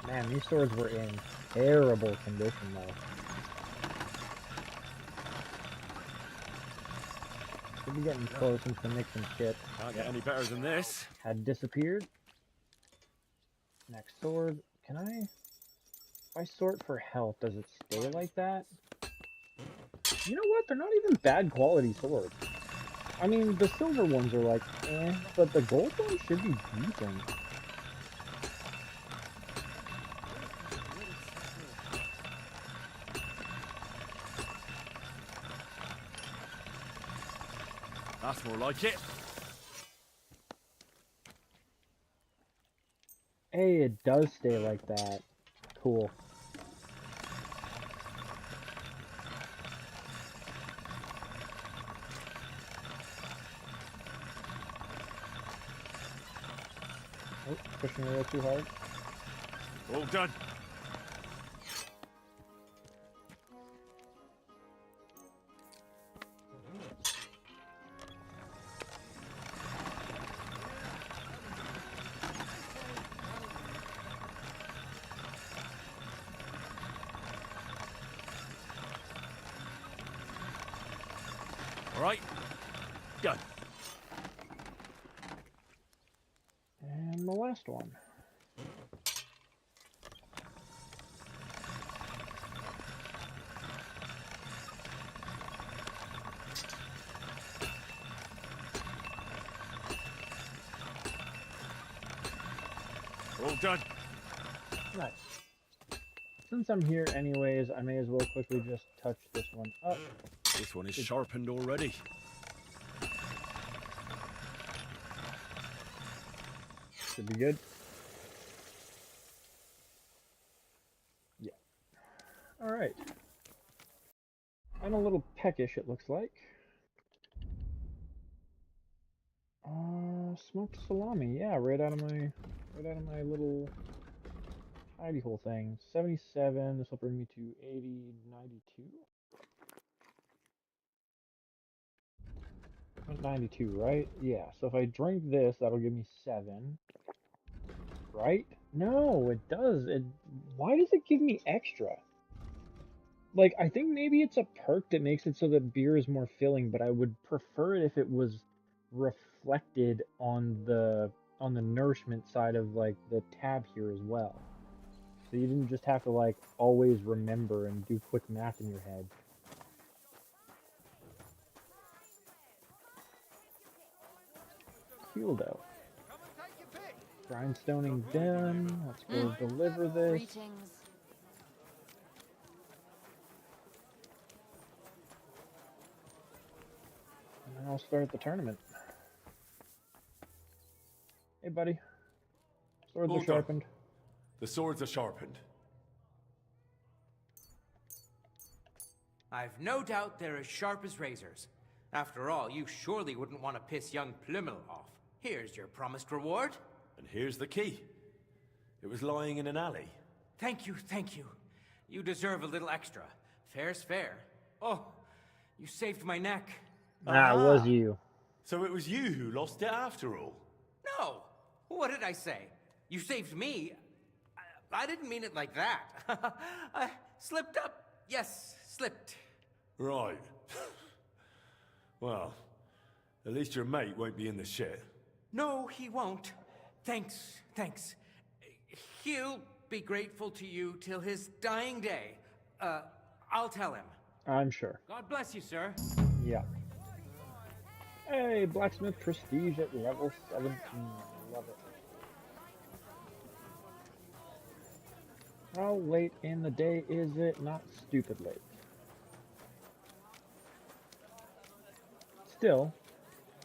Man, these swords were in terrible condition though. Should be getting close into the mix and shit. Can't get any better than this. Had disappeared. Next sword. Can I? If I sort for health, does it stay like that? You know what? They're not even bad quality swords. I mean, the silver ones are like, eh, but the gold ones should be decent. That's more like it. Hey, it does stay like that. Cool. Oh, pushing a little too hard. All done. All right, go. And the last one. done. Nice. Since I'm here anyways, I may as well quickly just touch this one up. This one is sharpened already. Should be good. Yeah. Alright. I'm a little peckish, it looks like. Smoked salami, yeah, right out of my little hidey hole thing. 77, this will bring me to 80, 92. 92, right? Yeah, so if I drink this, that'll give me 7. Right? No, it does. Why does it give me extra? Like, I think maybe it's a perk that makes it so that beer is more filling, but I would prefer it if it was reflected on the nourishment side of like the tab here as well. So you didn't just have to like always remember and do quick math in your head. Cool though. Grindstoning done. Let's go deliver this. Greetings. And then I'll start the tournament. Hey, buddy. Swords are sharpened. The swords are sharpened. I've no doubt they're as sharp as razors. After all, you surely wouldn't want to piss young Plumel off. Here's your promised reward. And here's the key. It was lying in an alley. Thank you, thank you. You deserve a little extra. Fair's fair. Oh, you saved my neck. Ah, it was you. So it was you who lost it after all? No! What did I say? You saved me? I didn't mean it like that. I slipped up. Yes, slipped. Right. Well, at least your mate won't be in the shit. No, he won't. Thanks, thanks. He'll be grateful to you till his dying day. I'll tell him. I'm sure. God bless you, sir. Yeah. Hey, blacksmith prestige at level 17. Love it. How late in the day is it? Not stupid late. Still,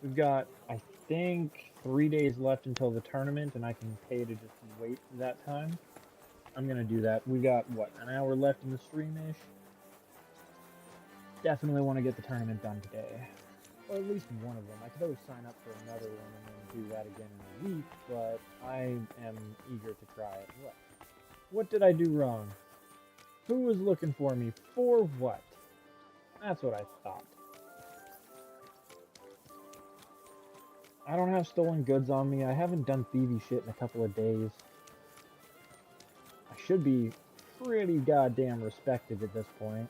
we've got, I think, 3 days left until the tournament, and I can pay to just wait that time. I'm gonna do that. We got, what, an hour left in the stream-ish? Definitely want to get the tournament done today. Or at least one of them. I could always sign up for another one and then do that again in a week, but I am eager to try it. What did I do wrong? Who was looking for me? For what? That's what I thought. I don't have stolen goods on me. I haven't done thievy shit in a couple of days. I should be pretty goddamn respected at this point.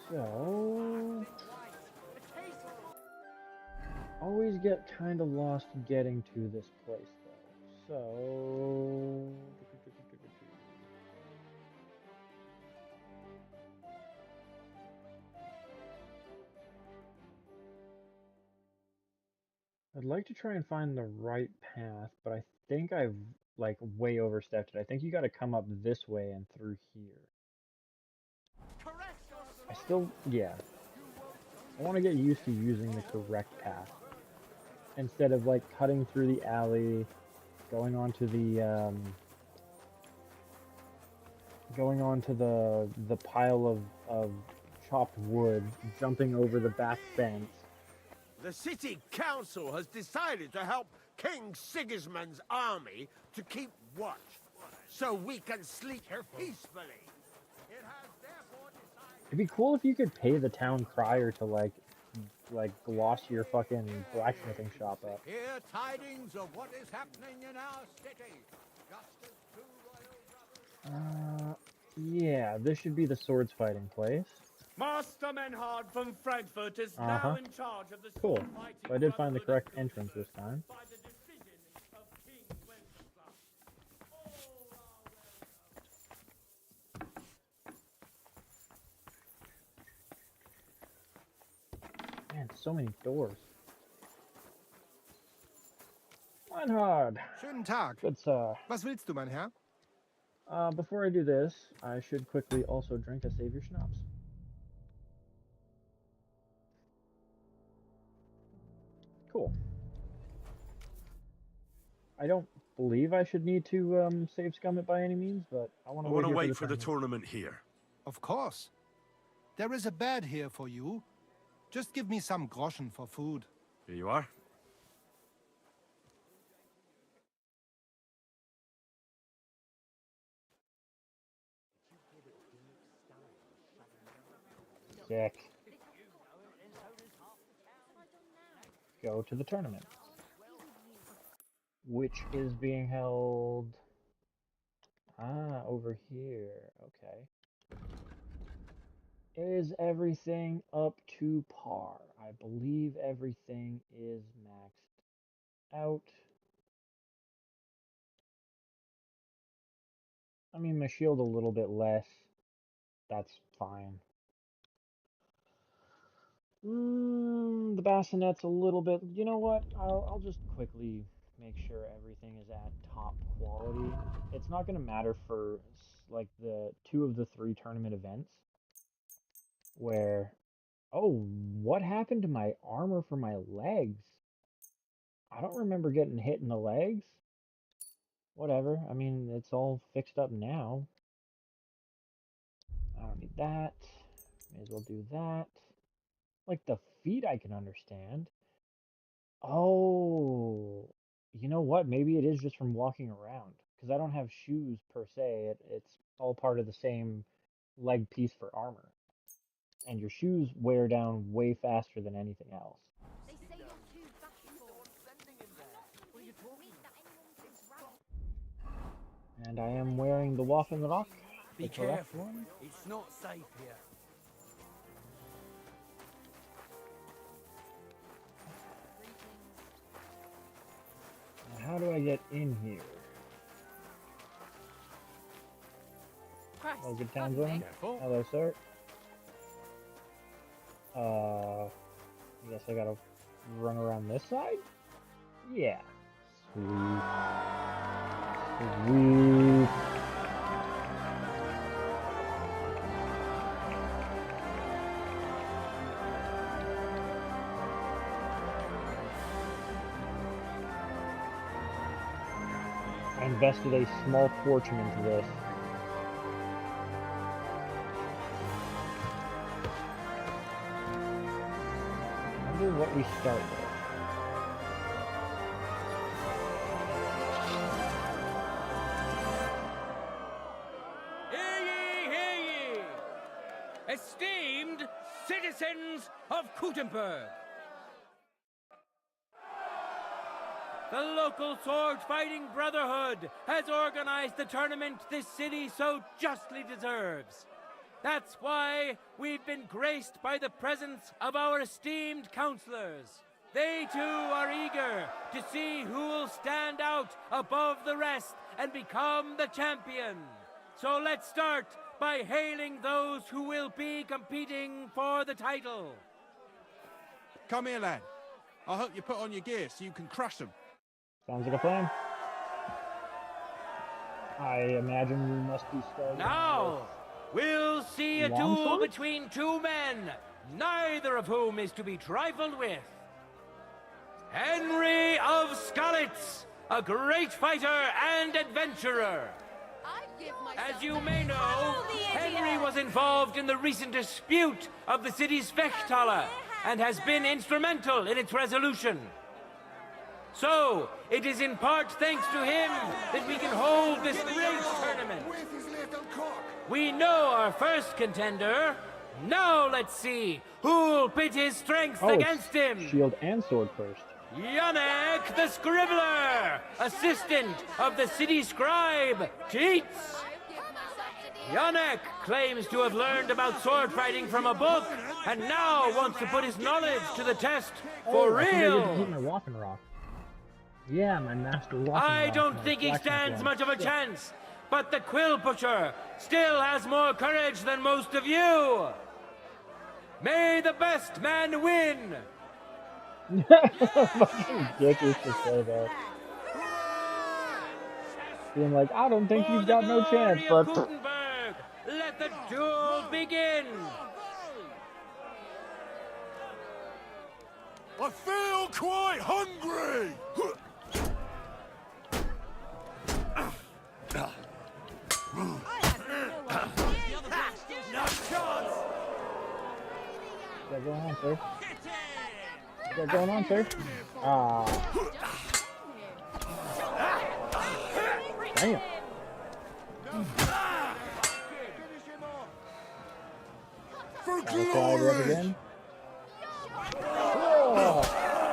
So... always get kind of lost getting to this place, though. So... I'd like to try and find the right path, but I think I've, like, way overstepped it. I think you gotta come up this way and through here. I still, yeah. I want to get used to using the correct path. Instead of, like, cutting through the alley, going onto the, the pile of chopped wood, jumping over the back fence. The city council has decided to help King Sigismund's army to keep watch, so we can sleep peacefully. It has therefore decided... It'd be cool if you could pay the town crier to, like gloss your fucking blacksmithing shop up. Hear tidings of what is happening in our city. Just as two royal brothers... Yeah, this should be the swords fighting place. Master Menhard from Frankfurt is now in charge of the Cool. sword fighting. So I did find the correct entrance this time. By the decision of King Wenceslas. Man, so many doors. Reinhard. Schönen Tag. Good sir. Was willst du, mein Herr? Before I do this, I should quickly also drink a Savior Schnapps. Cool. I don't believe I should need to save scum it by any means, but I want to wait for the tournament here. Of course. There is a bed here for you. Just give me some groschen for food. Here you are. Sick. Go to the tournament, which is being held over here. Okay. Is everything up to par? I believe everything is maxed out. I mean, my shield a little bit less. That's fine. The bassinet's a little bit. You know what? I'll just quickly make sure everything is at top quality. It's not going to matter for like the 2 of the 3 tournament events where. Oh, what happened to my armor for my legs? I don't remember getting hit in the legs. Whatever. I mean, it's all fixed up now. I don't need that. May as well do that. Like the feet I can understand. Oh, you know what? Maybe it is just from walking around. Because I don't have shoes per se. It's all part of the same leg piece for armor. And your shoes wear down way faster than anything else. And I am wearing the Waffen Rock. Be careful. It's not safe here. How do I get in here? Oh, good time zone. Hello, sir. I guess I gotta run around this side? Yeah. Sweet. Sweet. I invested a small fortune into this. I wonder what we start with. Hear ye, hear ye! Esteemed citizens of Kutenberg! The local sword-fighting brotherhood has organized the tournament this city so justly deserves. That's why we've been graced by the presence of our esteemed counselors. They too are eager to see who will stand out above the rest and become the champion. So let's start by hailing those who will be competing for the title. Come here, lad. I'll help you put on your gear so you can crush them. Sounds like a plan. I imagine we must be starting. Now, we'll see a duel between 2 men, neither of whom is to be trifled with. Henry of Skalitz, a great fighter and adventurer. As you may know, Henry was involved in the recent dispute of the city's Fechthalle and has been instrumental in its resolution. So, it is in part thanks to him that we can hold this great tournament. We know our first contender. Now let's see who'll pit his strength against him. Shield and sword first. Yannick the Scribbler, assistant of the city scribe, Teets. Yannick claims to have learned about sword fighting from a book, and now wants to put his knowledge to the test for real. I think I get to keep my Waffen Rock. Yeah, my master Waffen Rock. I don't think he stands much of a chance, but the Quill Pusher still has more courage than most of you. May the best man win. Fucking dick is to say that. being like, I don't think you've got no chance, Glory of but Gutenberg, let the duel begin. I feel quite hungry! No chance! what's going on, sir? What's going on, sir? Ah. Damn. For Side rep again. Oh,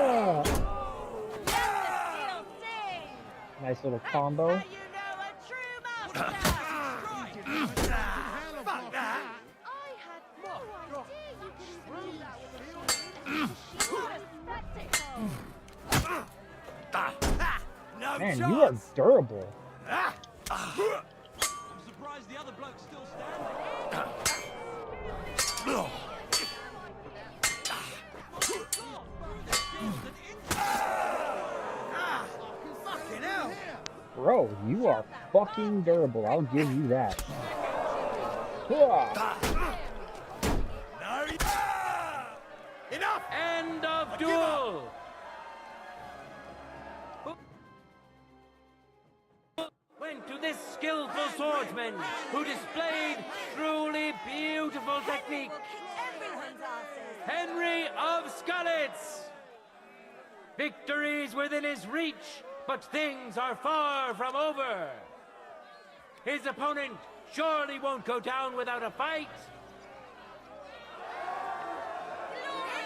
oh. Nice little combo. Man, you are durable. I'm surprised the other bloke's still standing. Fucking hell! Bro, you are fucking durable. I'll give you that. Enough! End of duel. Went to this skillful swordsman who displayed truly beautiful technique. Henry of Skalitz. Victory's within his reach, but things are far from over. His opponent surely won't go down without a fight.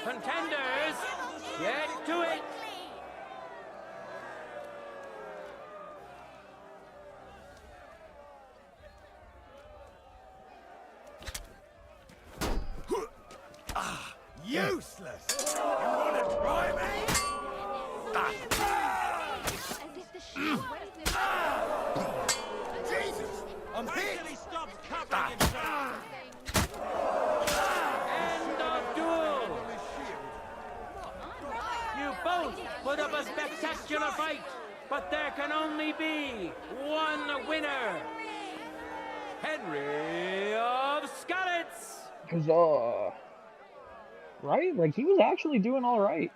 Contenders, get to it. Useless! You want to try me? Jesus! I'm hit! He stops covering himself. End of duel. You both put up a spectacular fight, but there can only be one winner. Henry of Skalitz. Huzzah. Right? Like, he was actually doing alright.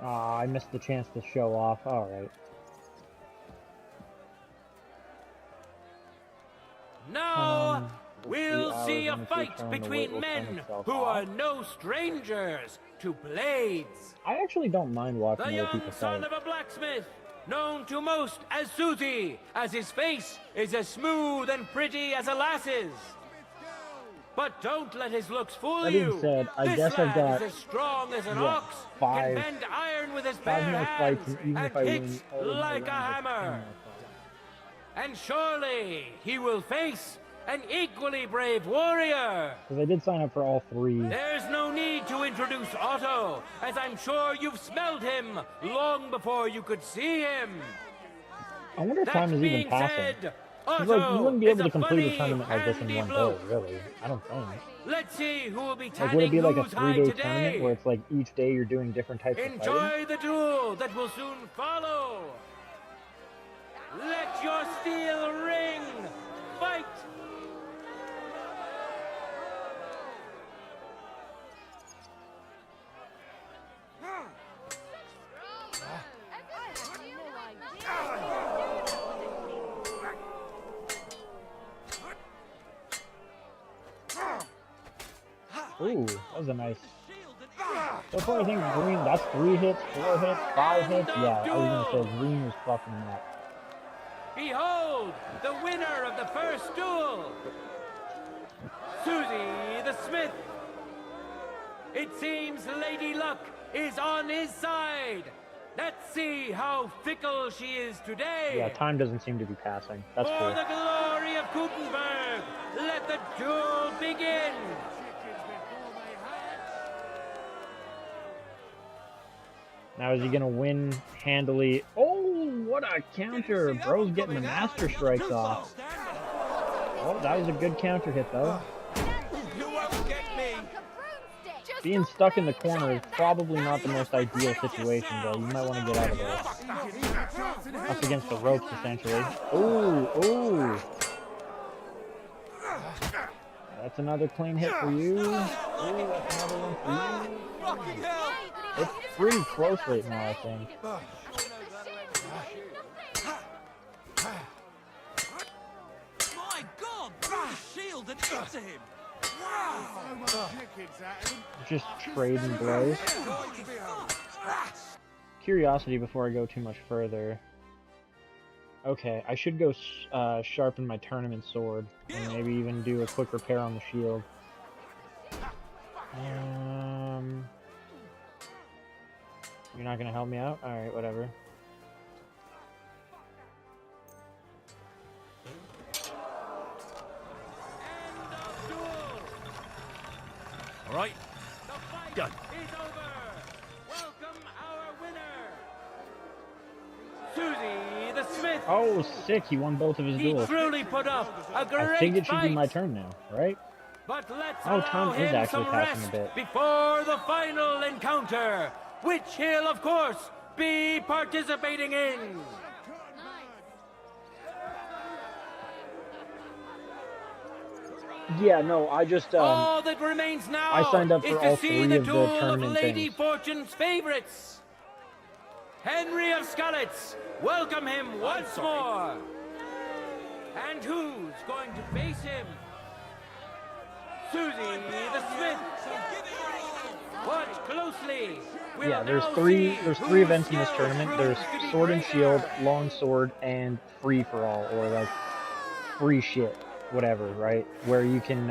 Ah, I missed the chance to show off. Alright. Now, we'll 3 see a hours and fight turn, the weight between will turn men itself who off. are no strangers to blades. I actually don't mind watching The other young people son fight. of a blacksmith, known to most as Susie, as his face is as smooth and pretty as a lass's. But don't let his looks fool That being you. said, I This guess I've lad got, is as strong as an yeah, ox, five- can bend iron with his 5 bare more hands, fights, and even and if I win kicks all of my like a rounds, it's 10 hammer. more fights. And surely he will face an equally brave warrior. Because I did sign up for all 3. There's no need to introduce Otto, as I'm sure you've smelled him long before you could see him. I wonder if That time is even being passing. said, 'Cause, like, you Otto wouldn't be is able to a complete a funny, tournament like this in handy one bloke. day, really. I don't think. Let's see who will be Like, tanning would it be like a who's high 3-day tournament today. where it's like each day you're doing different types of fighting? Enjoy the duel that will soon follow. Let your steel ring. Fight. Ooh, that was a nice. So far, I think green, that's 3 hits, 4 hits, 5 hits. Yeah, I was gonna say green was fucking that. Behold, the winner of the first duel, Susie the Smith. It seems Lady Luck is on his side. Let's see how fickle she is today. Yeah, time doesn't seem to be passing. That's For cool. the glory of Gutenberg, let the duel begin. Now, is he gonna win handily? Oh, what a counter! Bro's getting the master strikes off. Oh, that was a good counter hit, though. You won't get me! Being stuck in the corner is probably not the most ideal situation, though. You might want to get out of there. Up against the ropes, essentially. Ooh, ooh. That's another clean hit for you. Ooh, that's another one for you. It's pretty close right now, I think. My God! Through the shield and into him! Wow! Just trading blows. Curiosity before I go too much further. Okay, I should go sharpen my tournament sword and maybe even do a quick repair on the shield. You're not gonna help me out? Alright, whatever. Alright, done. Is over. Welcome our winner, Susie the Smith. Oh, sick! He won both of his He duels. truly put up a great I think it should be fight. my turn now, right? But let's Oh, allow time is him actually some passing a rest bit. before the final encounter, which he'll of course be participating in. Yeah, no, I just All that remains now I signed up is for to all see three the of the duel of tournament Lady things. Fortune's favorites. Henry of Skalitz, welcome him once more. And who's going to face him? Susie the Smith. Watch closely. We'll Yeah, there's now three see there's whose three events in this skills tournament. prove There's to be sword and shield, greater. long sword, and free for all, or like free shit, whatever, right? Where you can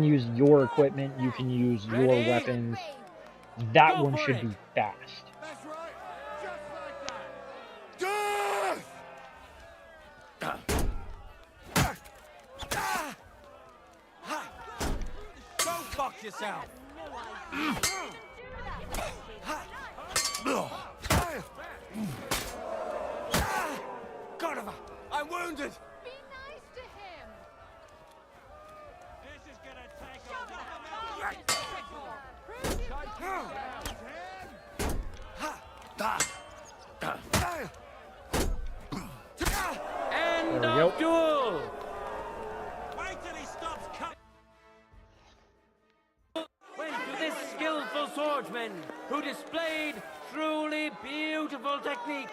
use your equipment, you can use your Ready? weapons. That Go one for should it. be fast. Go fuck yourself! God, I'm wounded. Be nice to him! This is gonna take a End There we of go. duel. Wait till he stops cutting! Went to this skillful swordsman who displayed truly beautiful technique.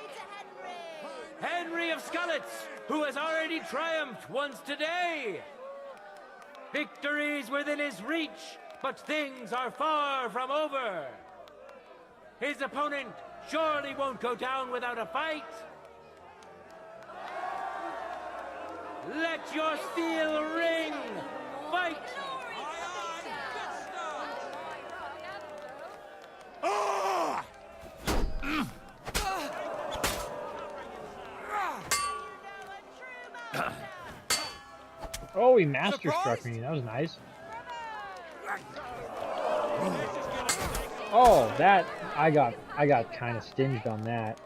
Henry of Skalitz, who has already triumphed once today. Victory's within his reach, but things are far from over. His opponent surely won't go down without a fight. Let your steel ring. Fight! Oh, he master struck me. That was nice. Oh, that I got kind of stinged on that.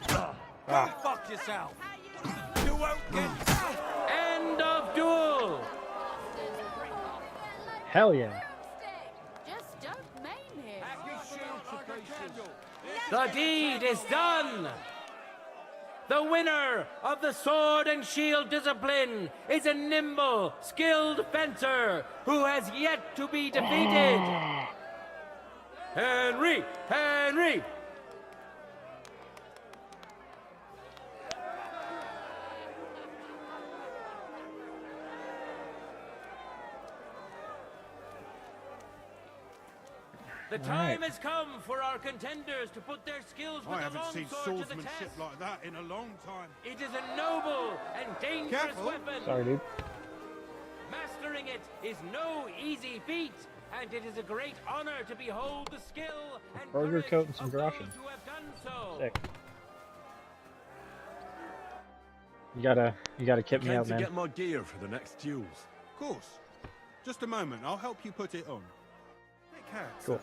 Go fuck yourself! You won't get... End of duel. Hell yeah. Just don't maim him. The deed is done. The winner of the sword and shield discipline is a nimble, skilled fencer who has yet to be defeated. Henry! Henry! The time has come for our contenders to put their skills with I the haven't long seen sword to the swordsmanship test. like that in a long time. It is a noble and dangerous Careful. weapon. Sorry, dude. Mastering it is no easy feat, and it is a great honor to behold the skill and Burger courage coat and some of those Groshen. who have done so. Sick. You gotta kit me Came out, to man. get my gear for the next duels. Of course. Just a moment, I'll help you put it on. Take care. Cool.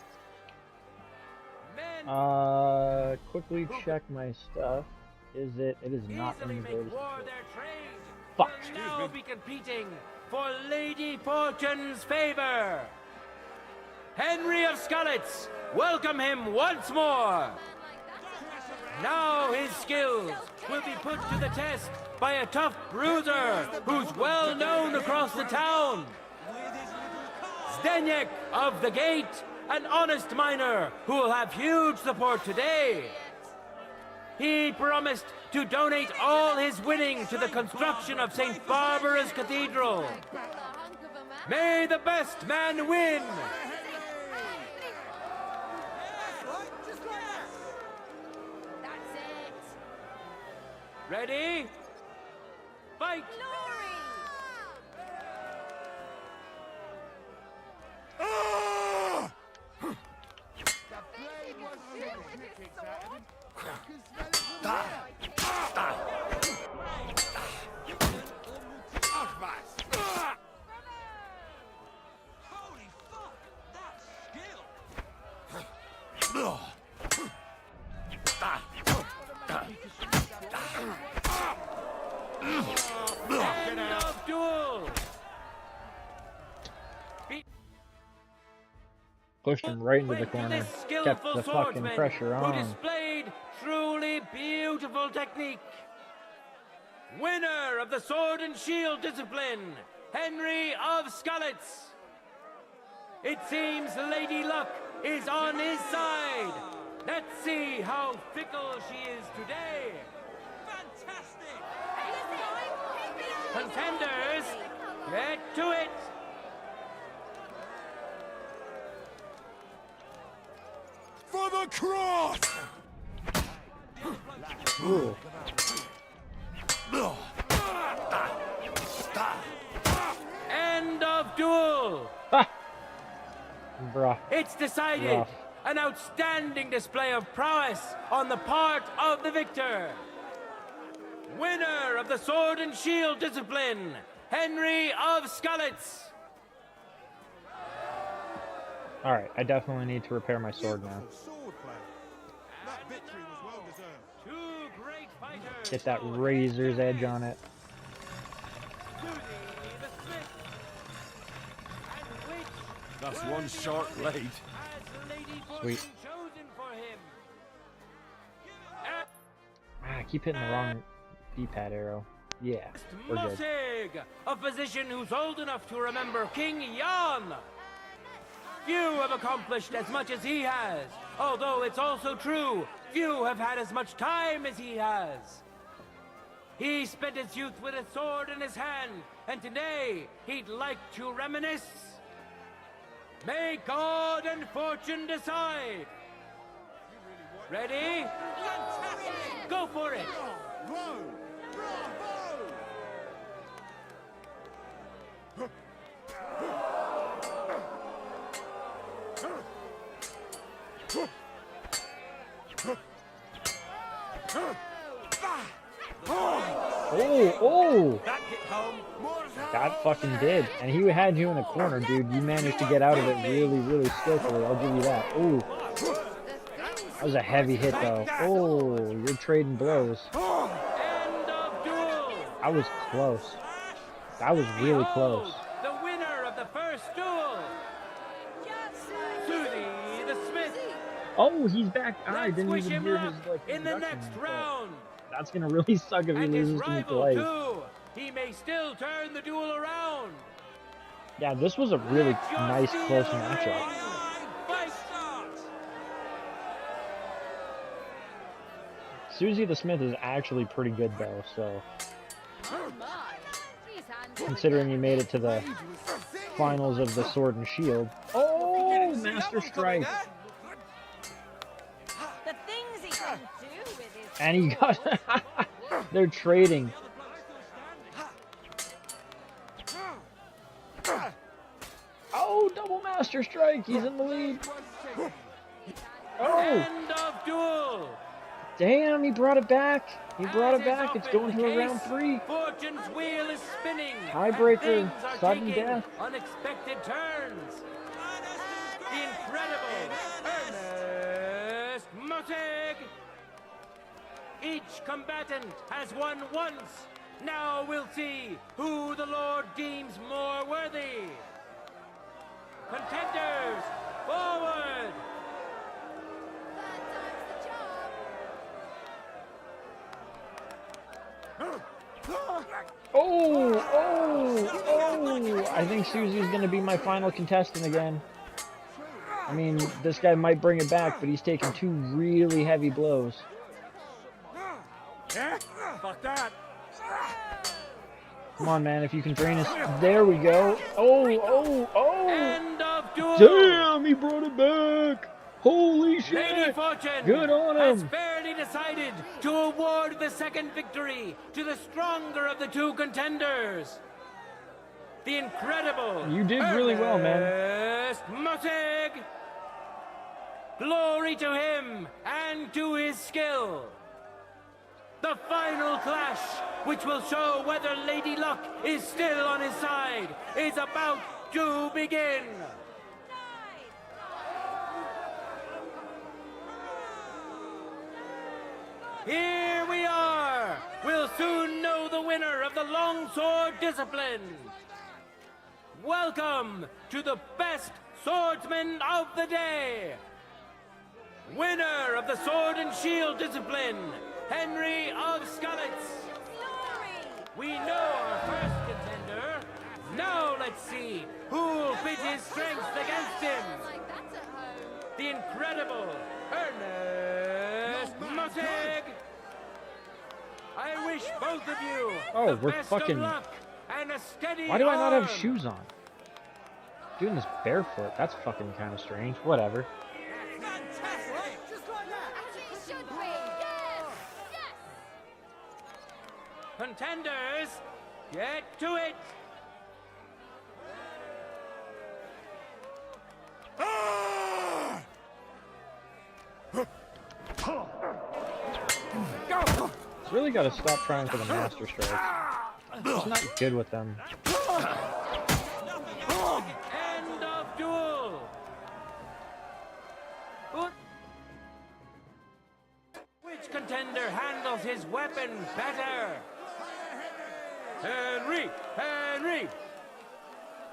Men, Quickly check my stuff. Is it? It is not in Easily the make greatest. war their trade. Fuck. Will now be competing for Lady Fortune's favor. Henry of Skalitz, welcome him once more. Now his skills will be put to the test by a tough bruiser who's well known across the town. Zdeněk of the Gate, an honest miner who will have huge support today. He promised to donate all his winnings to the construction of St. Barbara's Cathedral. May the best man win! Ready? Fight! Holy fuck! That's skill! End of duel! Pushed him right into the corner. This Kept skillful the fucking swordsman pressure who on. displayed truly beautiful technique. Winner of the sword and shield discipline, Henry of Skalitz. It seems Lady Luck is on his side. Let's see how fickle she is today. Fantastic! Contenders, get to it. For the cross! Ooh. End of duel. Bruh. It's decided. Rough. An outstanding display of prowess on the part of the victor. Winner of the sword and shield discipline, Henry of Skalitz. Alright, I definitely need to repair my sword now. That victory was well deserved. Two great fighters. Get that razor's edge on it. That's one sharp blade. Sweet. Ah, I keep hitting the wrong D-pad arrow. Yeah, we're good. Mossig, a physician who's old enough to remember King Jan. Few have accomplished as much as he has, although it's also true, few have had as much time as he has. He spent his youth with a sword in his hand, and today he'd like to reminisce. May God and fortune decide. Ready? Fantastic! Go for it! Oh! That hit home. That fucking did. And he had you in a corner, dude. You managed to get out of it really, really skillfully. I'll give you that. Ooh. That was a heavy hit, though. Oh, you're trading blows. I was close. That was really close. The winner of the first duel, Susie the Smith. Oh, he's back. I didn't Wish even him hear luck his, like, in the introduction, next but round. That's gonna really suck if he And his loses to me rival twice. too. He may still turn the duel around. Yeah, this was a really nice, close matchup. Fight! Susie the Smith is actually pretty good, though, so... Considering he made it to the finals of the Sword and Shield. Oh, Master Strike! The things he can do with his... And he got... They're trading. Oh, double Master Strike! He's in the lead! Oh! End of duel. Damn, he brought it back! He brought it back! It's going to a round 3! Fortune's wheel is spinning. Tiebreaker, and things are sudden taking death. Unexpected turns. The incredible Ernest Mossig. Each combatant has won once. Now we'll see who the Lord deems more worthy. Contenders, forward! I think Susie's gonna be my final contestant again. I mean, this guy might bring it back, but he's taking 2 really heavy blows. Yeah? Fuck that. Come on, man, if you can drain us. There we go. End of duel. Damn, he brought it back. Holy Lady shit. Fortune Good on has him. fairly decided to award the second victory to the stronger of the 2 contenders. The incredible You did really well, man. Ernest Mussig. Glory to him and to his skill. The final clash, which will show whether Lady Luck is still on his side, is about to begin. Here we are. We'll soon know the winner of the longsword discipline. Welcome to the best swordsman of the day. Winner of the sword and shield discipline, Henry of Skalitz. We know our first contender. Now let's see who'll pit his strength against him. The incredible Ernest Mussig. I wish both of you Oh, the we're best fucking... of luck and a steady Why do I not have arm. shoes on? Doing this barefoot, that's fucking kind of strange. Whatever. Contenders, get to it! Really gotta stop trying for the master strikes. He's not good with them. End of duel! Which contender handles his weapon better? Henry!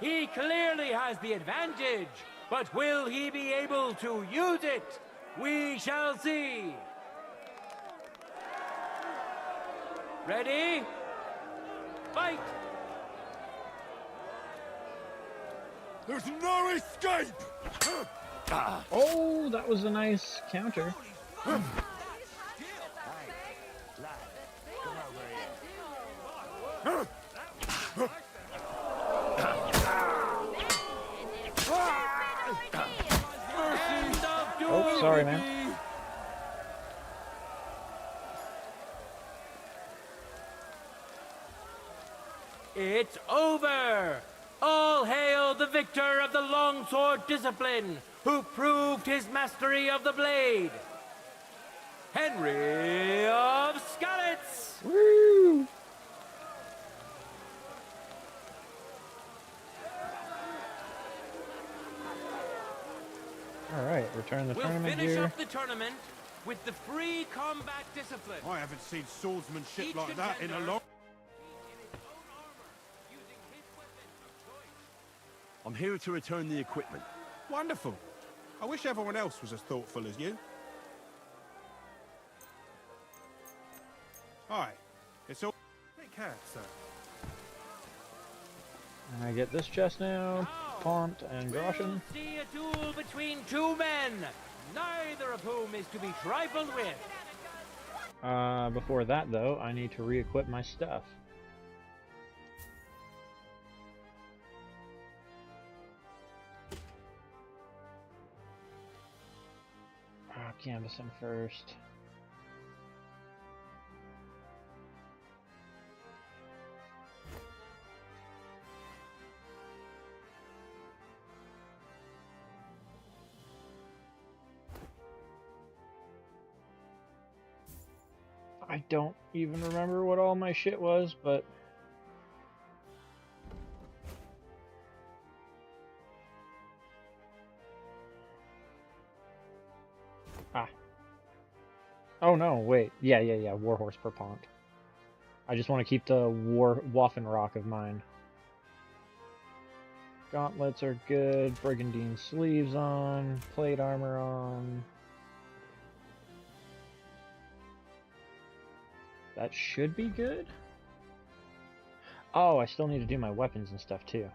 He clearly has the advantage, but will he be able to use it? We shall see. Ready? Fight! There's no escape! Oh, that was a nice counter. Oh, sorry, man. It's over! All hail the victor of the longsword discipline, who proved his mastery of the blade, Henry of Skalitz! Woo! Alright, return the We'll tournament finish here. up the tournament with the free combat discipline. I haven't seen swordsmanship Each like that in a contender long... I'm here to return the equipment. Wonderful. I wish everyone else was as thoughtful as you. Hi. It's all... Take care, sir. And I get this chest now. Pont and Groschen. See a duel between 2 men, neither of whom is to be trifled with. Before that, though, I need to re-equip my stuff. Canvas him first. I don't even remember what all my shit was, but... Oh no, wait. Yeah, Warhorse per pont. I just want to keep the Waffen Rock of mine. Gauntlets are good. Brigandine sleeves on. Plate armor on. That should be good. Oh, I still need to do my weapons and stuff too.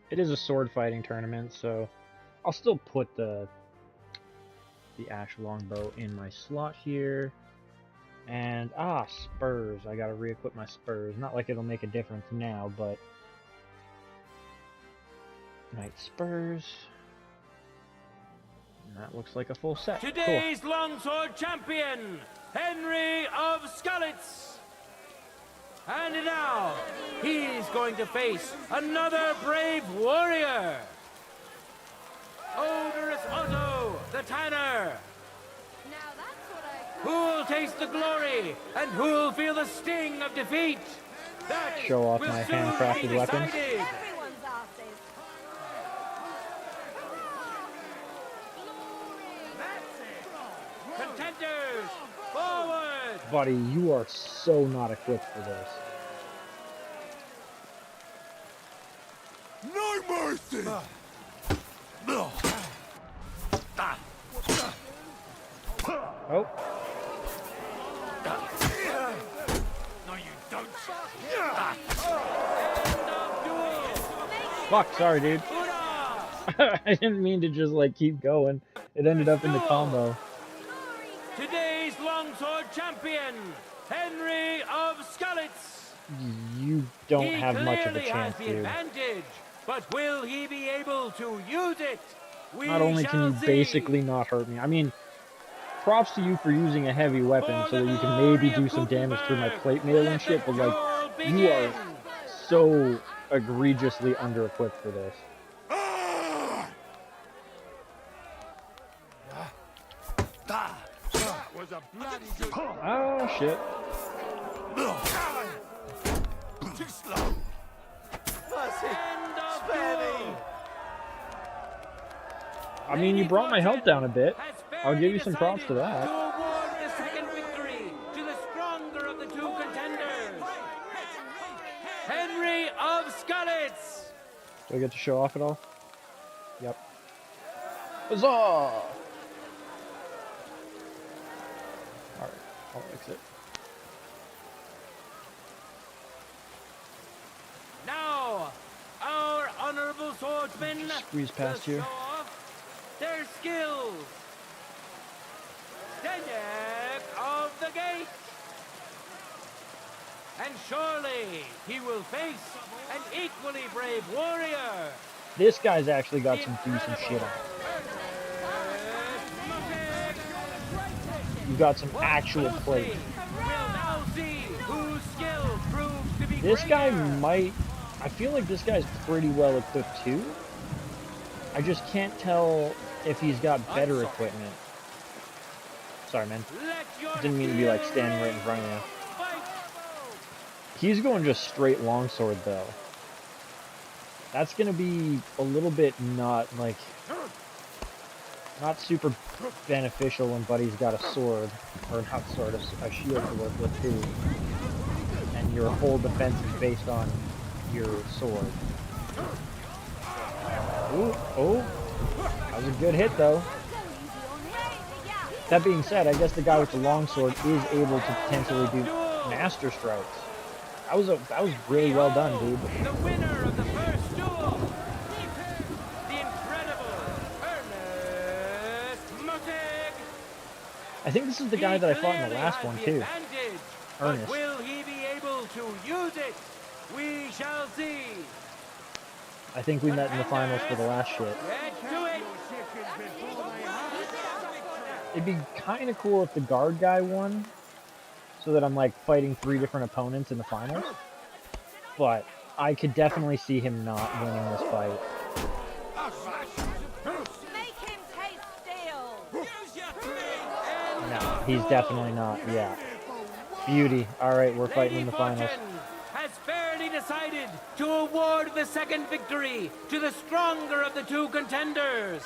It is a sword fighting tournament, so I'll still put the ash longbow in my slot here. And spurs. I gotta re-equip my spurs. Not like it'll make a difference now, but knight spurs. And that looks like a full set. Today's longsword champion, Henry of Skalitz. And now, he's going to face another brave warrior. Odorous Otto, the Tanner. Who'll taste the glory, and who'll feel the sting of defeat? That show off will my soon handcrafted be weapons. decided. Contenders, forward! Buddy, you are so not equipped for this. No mercy! Oh. No, you don't. Fuck, sorry, dude. I didn't mean to just, like, keep going. It ended up in the combo. Today's longsword champion, Henry of Skalitz. You don't He have much of a clearly chance, has the dude. advantage, but will he be able to use it? We Not only can you shall see. basically not hurt me, I mean, props to you for using a heavy weapon so that you can maybe do some damage through my plate mail and shit, but like, you are so egregiously under-equipped for this. That was a bloody good... Oh, shit. Too slow. I mean, you brought my health down a bit. I'll give you some props to that. To award the second victory to the stronger of the two contenders, Henry of Skalitz. Do I get to show off at all? Yep. Huzzah! Alright, I'll fix it. Now, our honorable swordsmen Squeeze past will you. show off their skills. Stenick of the gate. And surely he will face an equally brave warrior. This guy's actually got some decent shit on. You got some actual plate. We'll now see whose skill proves to be This guy greater. might... I feel like this guy's pretty well equipped too. I just can't tell if he's got better equipment. Sorry, man. Didn't mean to be like standing right in front of you. He's going just straight longsword though. That's gonna be a little bit not like... not super beneficial when Buddy's got a sword. Or not sword, a shield to work with too. And your whole defense is based on your sword. Ooh, oh, that was a good hit though. That being said, I guess the guy with the longsword is able to potentially do master strikes. That was really well done, dude. The winner of the first duel, the incredible Ernest Mutig. I think this is the guy that I fought in the last one too. But Ernest. will he be able to use it? We shall see. I think we met in the finals for the last shit. Let's do it. It'd be kind of cool if the guard guy won, so that I'm like fighting 3 different opponents in the finals. But I could definitely see him not winning this fight. Make him taste steel. No, he's definitely not. Yeah. Beauty. All right, we're fighting in the finals. Has fairly decided decided to award the second victory to the stronger of the two contenders,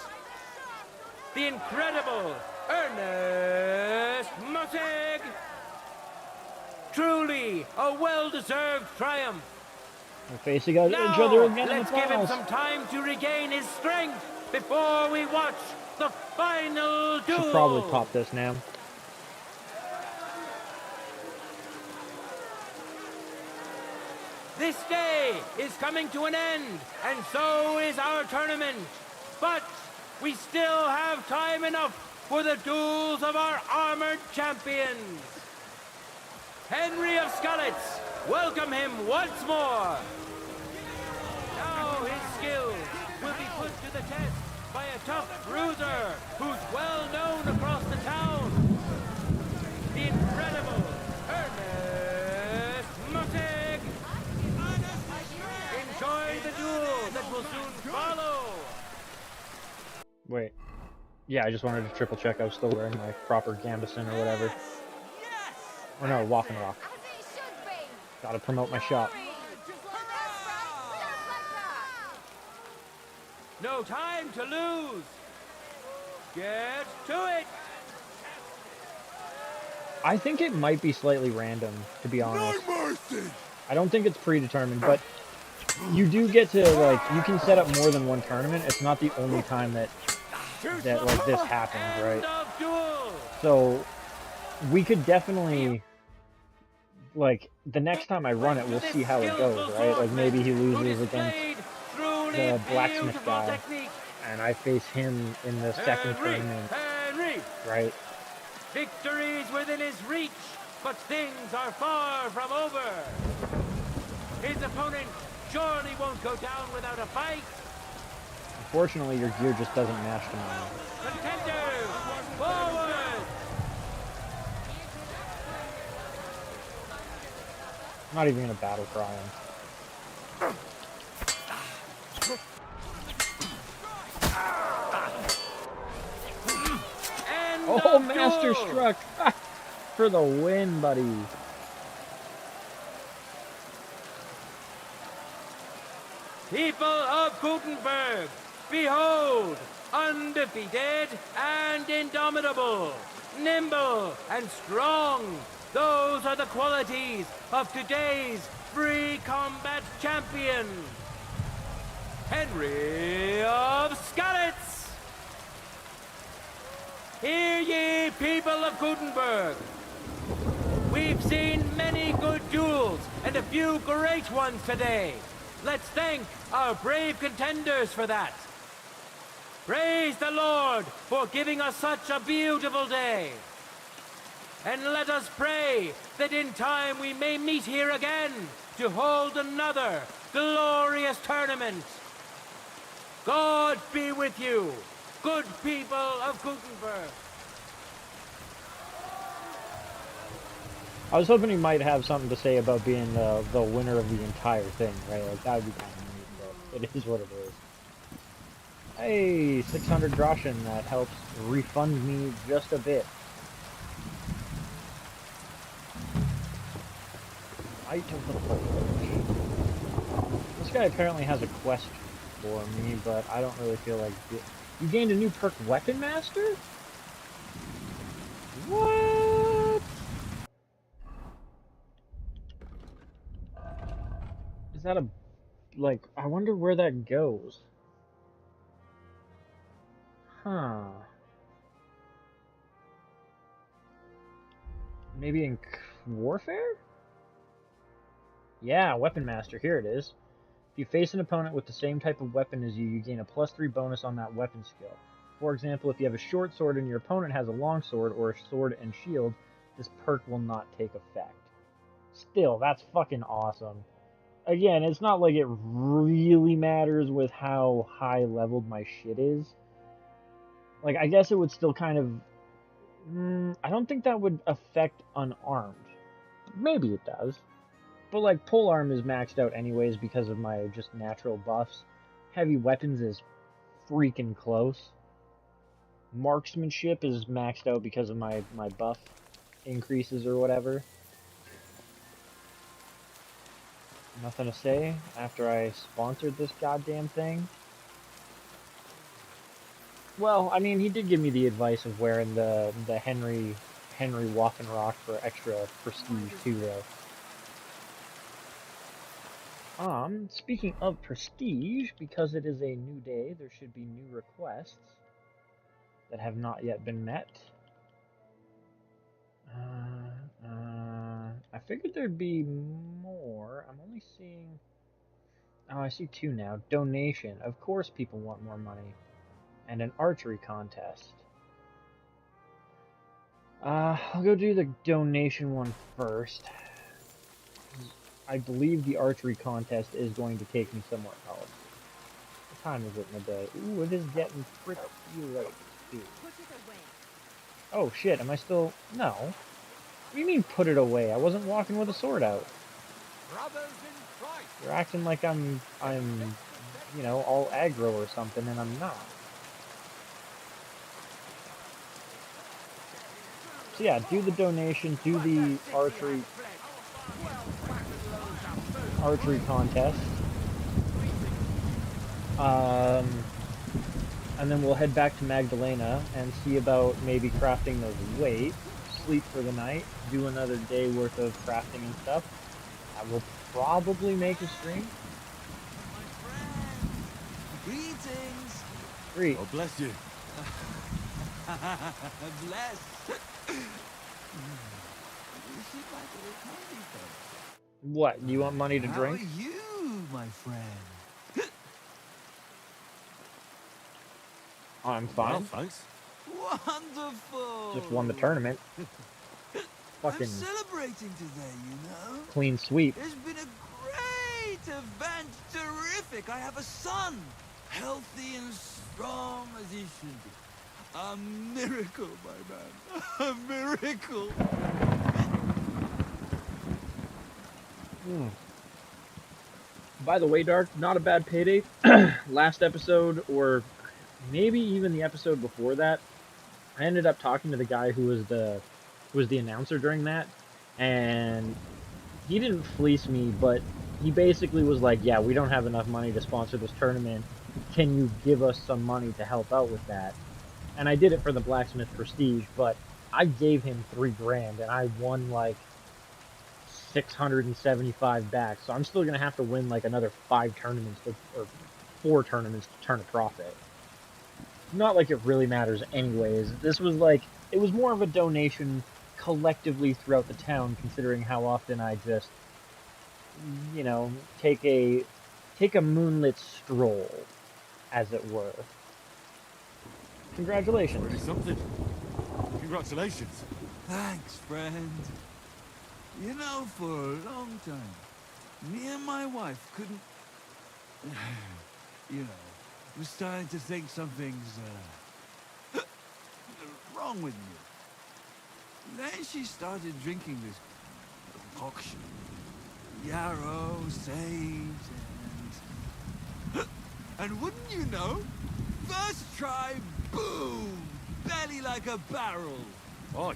the incredible Ernest Mussig. Truly a well-deserved triumph. They're facing each Now, other again in the let's give him finals. some time to regain his strength before we watch the final duel. Should probably pop this now. This day is coming to an end, and so is our tournament. But we still have time enough for the duels of our armored champions. Henry of Skalitz, welcome him once more. Now his skills will be put to the test by a tough bruiser who's well known across the town. The incredible Ernest Mussig. Enjoy the duel that will soon follow. Wait. Yeah, I just wanted to triple check I was still wearing my proper Gambison or whatever. Or no, Waffenrock. Gotta promote my shop. No time to lose. Get to it. I think it might be slightly random, to be honest. I don't think it's predetermined, but you do get to, like, you can set up more than one tournament. It's not the only time that like, this happens, right? So, we could definitely, like, the next time I run it, we'll see how it goes, right? Like, maybe he loses against the blacksmith guy, and I face him in the second tournament, right? Victory's within his reach, but things are far from over. His opponent surely won't go down without a fight. Unfortunately, your gear just doesn't match to mine. Contenders, forward! I'm not even gonna battle cry him. Oh, Master Struck! For the win, buddy. People of Gutenberg, behold, undefeated and indomitable, nimble and strong. Those are the qualities of today's free combat champion, Henry of Skalitz. Hear ye, people of Gutenberg. We've seen many good duels and a few great ones today. Let's thank our brave contenders for that. Praise the Lord for giving us such a beautiful day. And let us pray that in time we may meet here again to hold another glorious tournament. God be with you, good people of Gutenberg. I was hoping he might have something to say about being the winner of the entire thing, right? Like, that would be kind of neat, but it is what it is. Hey, 600 groschen, that helps refund me just a bit. Light of the Forge. This guy apparently has a quest for me, but I don't really feel like it. You gained a new perk, Weapon Master? What? Is that a, like, I wonder where that goes. Huh. Maybe in Warfare? Yeah, Weapon Master, here it is. If you face an opponent with the same type of weapon as you, you gain a +3 bonus on that weapon skill. For example, if you have a short sword and your opponent has a long sword or a sword and shield, this perk will not take effect. Still, that's fucking awesome. Again, it's not like it really matters with how high leveled my shit is. Like, I guess it would still kind of... I don't think that would affect unarmed. Maybe it does. But, like, polearm is maxed out anyways because of my just natural buffs. Heavy weapons is freaking close. Marksmanship is maxed out because of my buff increases or whatever. Nothing to say after I sponsored this goddamn thing. Well, I mean, he did give me the advice of wearing the Henry Walking Rock for extra prestige too, though. Speaking of prestige, because it is a new day, there should be new requests that have not yet been met. I figured there'd be more. I'm only seeing... Oh, I see 2 now. Donation. Of course people want more money. And an archery contest. I'll go do the donation one first. I believe the archery contest is going to take me somewhere else. What time is it in the day? Ooh, it is getting pretty late, too. Oh shit, am I still... No. What do you mean put it away? I wasn't walking with a sword out. You're acting like I'm, you know, all aggro or something, and I'm not. So yeah, do the donation, do the archery contest. And then we'll head back to Magdalena and see about maybe crafting those weights, sleep for the night, do another day worth of crafting and stuff. I will probably make a stream. Greetings. Great. Oh, bless you. Bless. What, you want money to drink? How are you, my friend? I'm fine. Well, thanks. Wonderful. Just won the tournament. Fucking I'm celebrating today, you know. clean sweep. It's been a great event. Terrific. I have a son. Healthy and strong as he should be. A miracle, my man. A miracle. By the way, Dark, not a bad payday. Last episode, or maybe even the episode before that, I ended up talking to the guy who was the announcer during that, and he didn't fleece me, but he basically was like, yeah, we don't have enough money to sponsor this tournament. Can you give us some money to help out with that? And I did it for the Blacksmith Prestige, but I gave him $3,000, and I won like 675 back, so I'm still going to have to win like another 5 tournaments, or 4 tournaments to turn a profit. Not like it really matters anyways. This was like, it was more of a donation collectively throughout the town, considering how often I just, you know, take a moonlit stroll, as it were. Congratulations. Really something. Congratulations. Thanks, friend. You know, for a long time, me and my wife couldn't... you know, we're starting to think something's, wrong with me. Then she started drinking this concoction. Yarrow, sage, and wouldn't you know, first try, boom! Belly like a barrel. Aye.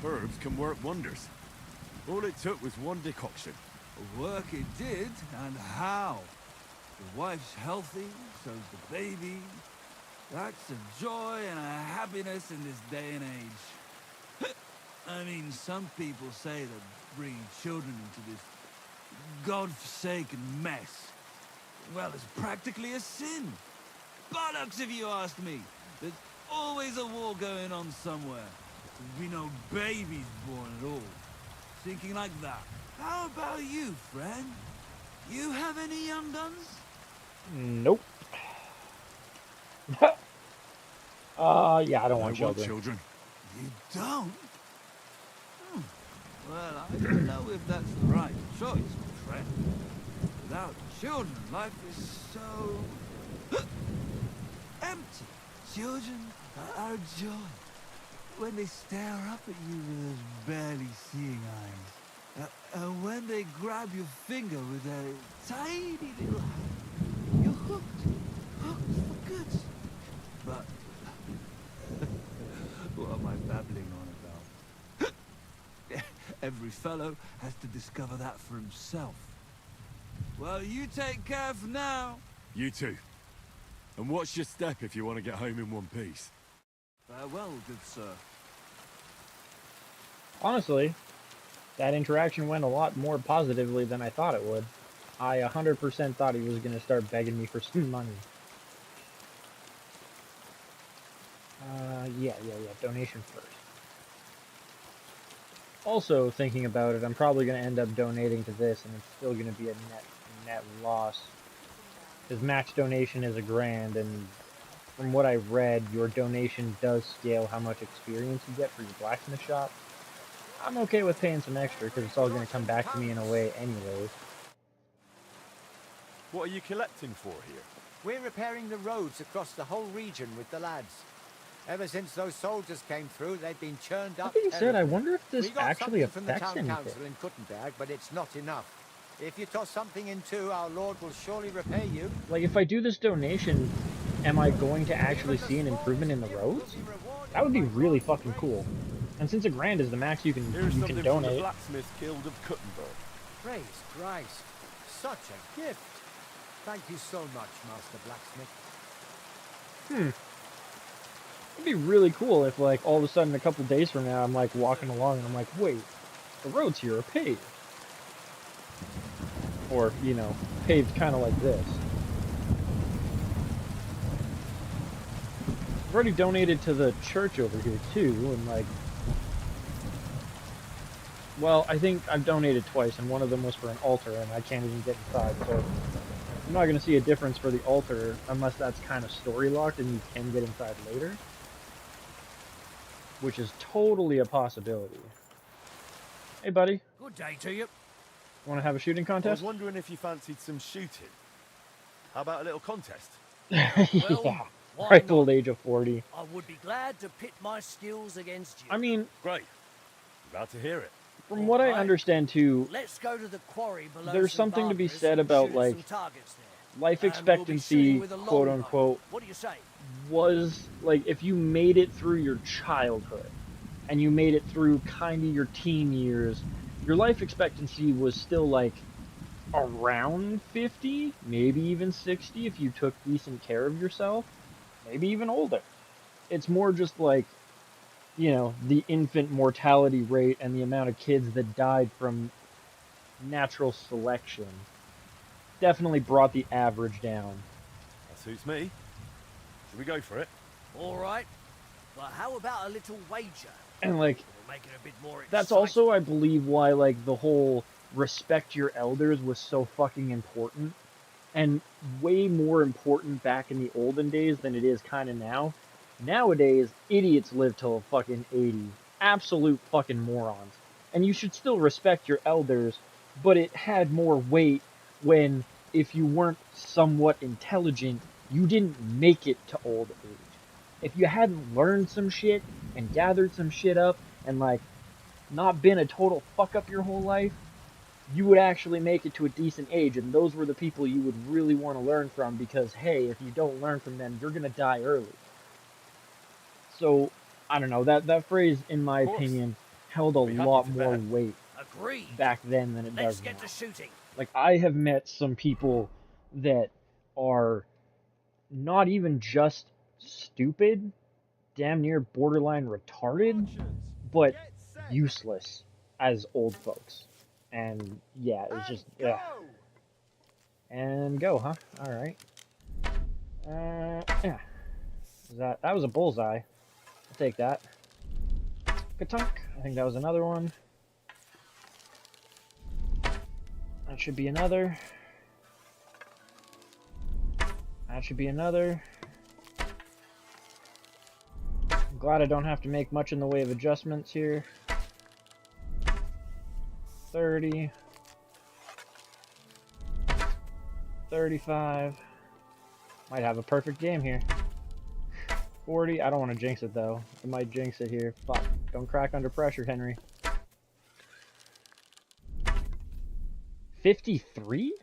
Herbs can work wonders. All it took was one decoction. Work it did, and how? The wife's healthy, so's the baby. That's a joy and a happiness in this day and age. I mean, some people say that bringing children into this godforsaken mess, well, it's practically a sin. Bollocks, if you ask me. There's always a war going on somewhere. There'll be no babies born at all. Thinking like that. How about you, friend? You have any young guns? Nope. Yeah, I don't want children. You don't? Well, I don't know if that's the right choice, my friend. Without children, life is so... empty. Children are a joy. When they stare up at you with those barely seeing eyes. And when they grab your finger with their tiny little hand, you're hooked. Hooked for good. But... what am I babbling on about? Every fellow has to discover that for himself. Well, you take care for now. You too. And watch your step if you want to get home in one piece. Farewell, good sir. Honestly, that interaction went a lot more positively than I thought it would. I 100% thought he was going to start begging me for some money. Yeah, donation first. Also, thinking about it, I'm probably going to end up donating to this, and it's still going to be a net loss. Because max donation is $1,000, and from what I've read, your donation does scale how much experience you get for your blacksmith shop. I'm okay with paying some extra, because it's all going to come back to me in a way anyways. What are you collecting for here? We're repairing the roads across the whole region with the lads. Ever since those soldiers came through, they've been churned up. That being said, I wonder if this we got actually something from the affects town anything. council in Kuttenberg, but it's not enough. If you toss something in too, our Lord will surely repay you. Like, if I do this donation, am I going to actually see an improvement in the roads? That would be really fucking cool. And since $1,000 is the max you can Here's something donate. from the Blacksmith Guild of Kuttenberg. Praise Christ. Such a gift. Thank you so much, Master Blacksmith. It'd be really cool if, like, all of a sudden a couple days from now I'm, like, walking along and I'm like, wait, the roads here are paved. Or, you know, paved kind of like this. I've already donated to the church over here, too, and, like... Well, I think I've donated twice, and one of them was for an altar, and I can't even get inside, so... I'm not going to see a difference for the altar, unless that's kind of story-locked and you can get inside later. Which is totally a possibility. Hey, buddy. Good day to you. Want to have a shooting I was contest? wondering if you fancied some shooting. How about a little contest? Yeah. Ripe old age of 40. I would be glad to pit my skills against you. I mean... Great. Glad to hear it. From what I understand, too, Let's go to the quarry below there's some something to be bunkers said and about, shoot like, some targets there. life And we'll be expectancy, shooting with a longbow. quote-unquote, What do you say? was, like, if you made it through your childhood, and you made it through kind of your teen years, your life expectancy was still, like, around 50, maybe even 60 if you took decent care of yourself, maybe even older. It's more just like, you know, the infant mortality rate and the amount of kids that died from natural selection definitely brought the average down. That suits me. Should we go for it? All right. But how about a little wager? And, like, It'll make it a bit more that's exciting. also, I believe, why, like, the whole respect your elders was so fucking important. And way more important back in the olden days than it is kind of now. Nowadays, idiots live till fucking 80. Absolute fucking morons. And you should still respect your elders, but it had more weight when, if you weren't somewhat intelligent, you didn't make it to old age. If you hadn't learned some shit and gathered some shit up and, like, not been a total fuck up your whole life, you would actually make it to a decent age, and those were the people you would really want to learn from, because, hey, if you don't learn from them, you're gonna die early. So, I don't know, that phrase, in my opinion, held a lot more weight Agreed. back then than it Let's does get now. to shooting. Like, I have met some people that are not even just stupid, damn near borderline retarded, but useless as old folks. And yeah, it's just, yeah. And go, huh? Alright. Yeah. That was a bullseye. I'll take that. Katunk. I think that was another one. That should be another. That should be another. I'm glad I don't have to make much in the way of adjustments here. 30. 35. Might have a perfect game here. 40. I don't want to jinx it, though. I might jinx it here. Fuck. Don't crack under pressure, Henry. 53?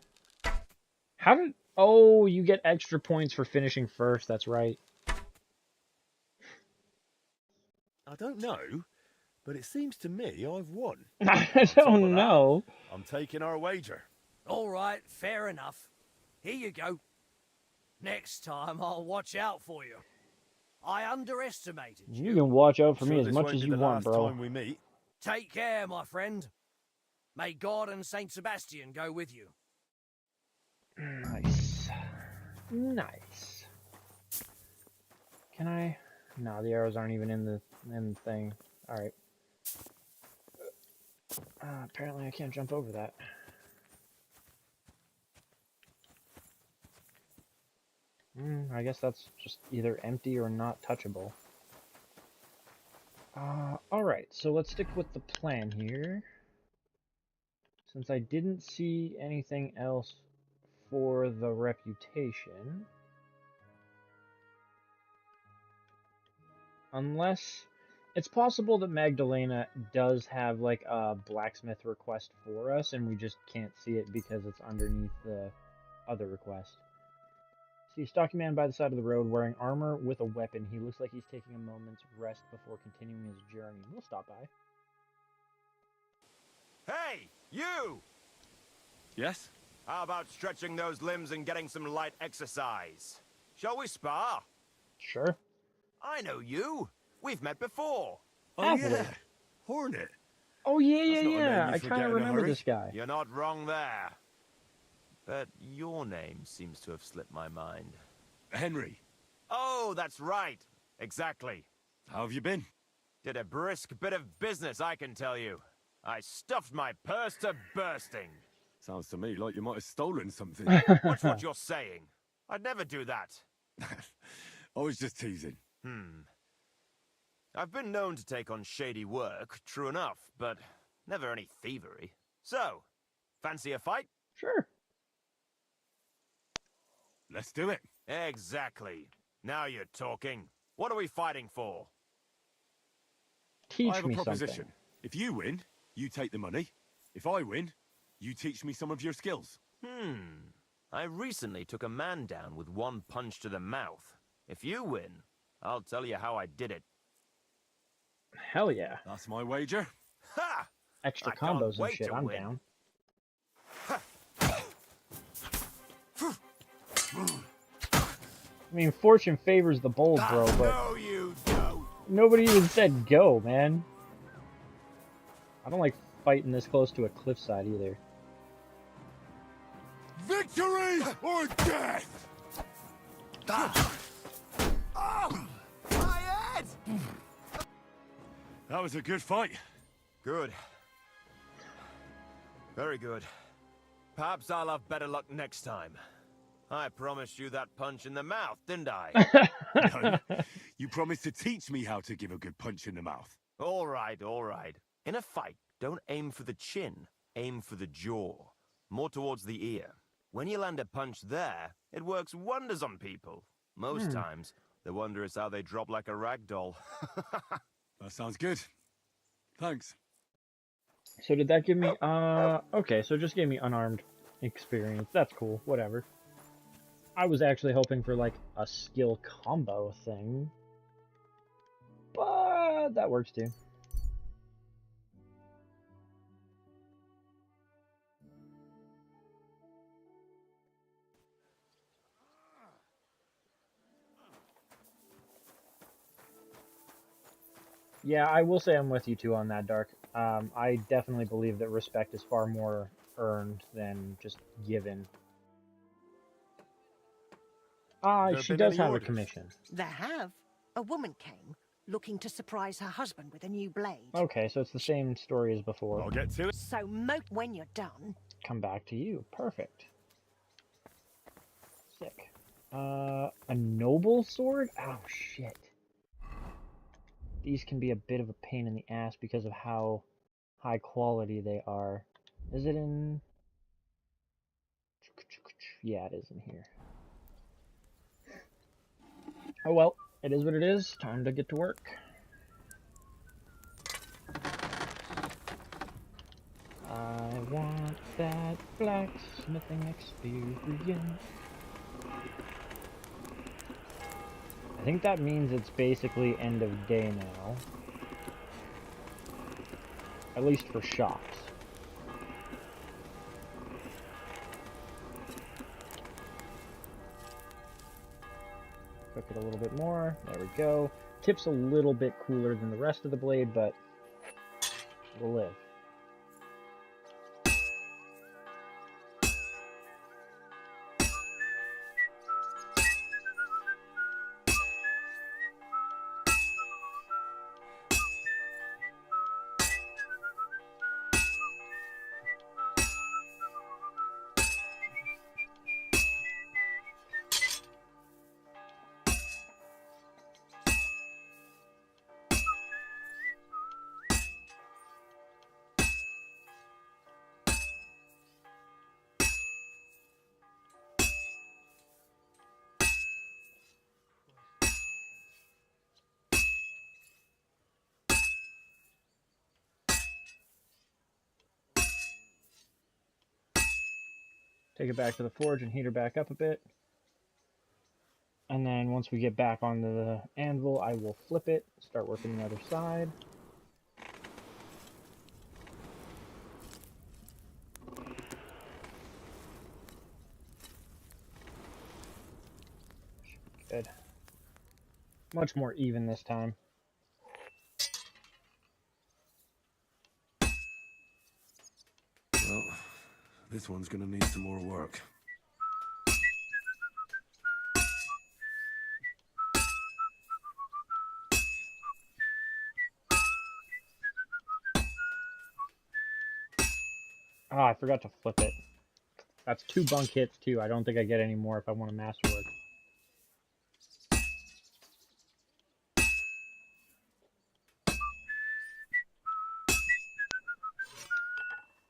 How did... Oh, you get extra points for finishing first. That's right. I don't know, but it seems to me I've won. I don't know. I'm taking our wager. All right, fair enough. Here you go. Next time I'll watch out for you. I underestimated you. You can watch out for me Sure as this much won't as be you the want, last bro. time we meet. Take care, my friend. May God and Saint Sebastian go with you. Nice. Nice. Can I? No, the arrows aren't even in the thing. Alright. Apparently I can't jump over that. I guess that's just either empty or not touchable. Alright, so let's stick with the plan here. Since I didn't see anything else for the reputation. Unless it's possible that Magdalena does have like a blacksmith request for us and we just can't see it because it's underneath the other request. See a stocky man by the side of the road wearing armor with a weapon. He looks like he's taking a moment's rest before continuing his journey. We'll stop by. Hey, you! Yes? How about stretching those limbs and getting some light exercise? Shall we spar? Sure. I know you. We've met before. Oh, yeah. Hornet. Oh, yeah, That's not a name yeah. you I forget kind of in a remember hurry. this guy. You're not wrong there. But your name seems to have slipped my mind. Henry. Oh, that's right. Exactly. How have you been? Did a brisk bit of business, I can tell you. I stuffed my purse to bursting. Sounds to me like you might have stolen something. Watch what you're saying. I'd never do that. I was just teasing. I've been known to take on shady work, true enough, but never any thievery. So, fancy a fight? Sure. Let's do it. Exactly. Now you're talking. What are we fighting for? Teach I have a me proposition. something. If you win, you take the money. If I win, you teach me some of your skills. I recently took a man down with one punch to the mouth. If you win, I'll tell you how I did it. Hell yeah. That's my wager. Ha! Extra I can't combos and wait shit, to I'm win. down. I mean, fortune favors the bold, bro, but No, you don't. nobody even said go, man. I don't like fighting this close to a cliffside either. Victory or death! Oh! My head! That was a good fight. Good. Very good. Perhaps I'll have better luck next time. I promised you that punch in the mouth, didn't I? No, you promised to teach me how to give a good punch in the mouth. All right, all right. In a fight, don't aim for the chin. Aim for the jaw. More towards the ear. When you land a punch there, it works wonders on people. Most times, the wonder is how they drop like a rag doll. That sounds good. Thanks. So did that give me, okay, so it just gave me unarmed experience. That's cool, whatever. I was actually hoping for, like, a skill combo thing. But that works too. Yeah, I will say I'm with you too on that, Dark. I definitely believe that respect is far more earned than just given. She does have a commission. There have. A woman came, looking to surprise her husband with a new blade. Okay, so it's the same story as before. I'll get to it. So when you're done... Come back to you. Perfect. Sick. A noble sword? Oh, shit. These can be a bit of a pain in the ass because of how high quality they are. Is it in... Yeah, it is in here. Oh well, it is what it is. Time to get to work. I want that blacksmithing experience. I think that means it's basically end of day now. At least for shops. Cook it a little bit more. There we go. Tip's a little bit cooler than the rest of the blade, but we'll live. Take it back to the forge and heat her back up a bit. And then once we get back onto the anvil, I will flip it, start working the other side. Good. Much more even this time. Well, this one's gonna need some more work. Oh, I forgot to flip it. That's 2 bunk hits too. I don't think I get any more if I want a masterwork.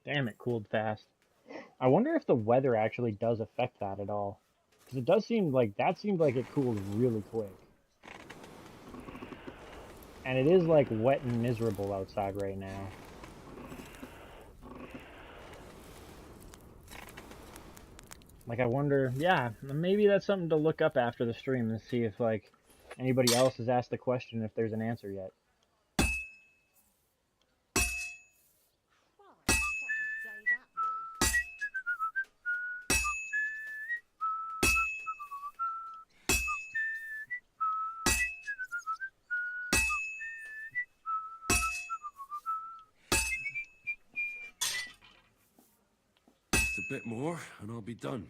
Damn, it cooled fast. I wonder if the weather actually does affect that at all. Because it does seem like, that seemed like it cooled really quick. And it is like wet and miserable outside right now. Like, I wonder, yeah, maybe that's something to look up after the stream and see if, like, anybody else has asked the question if there's an answer yet. Just a bit more, and I'll be done.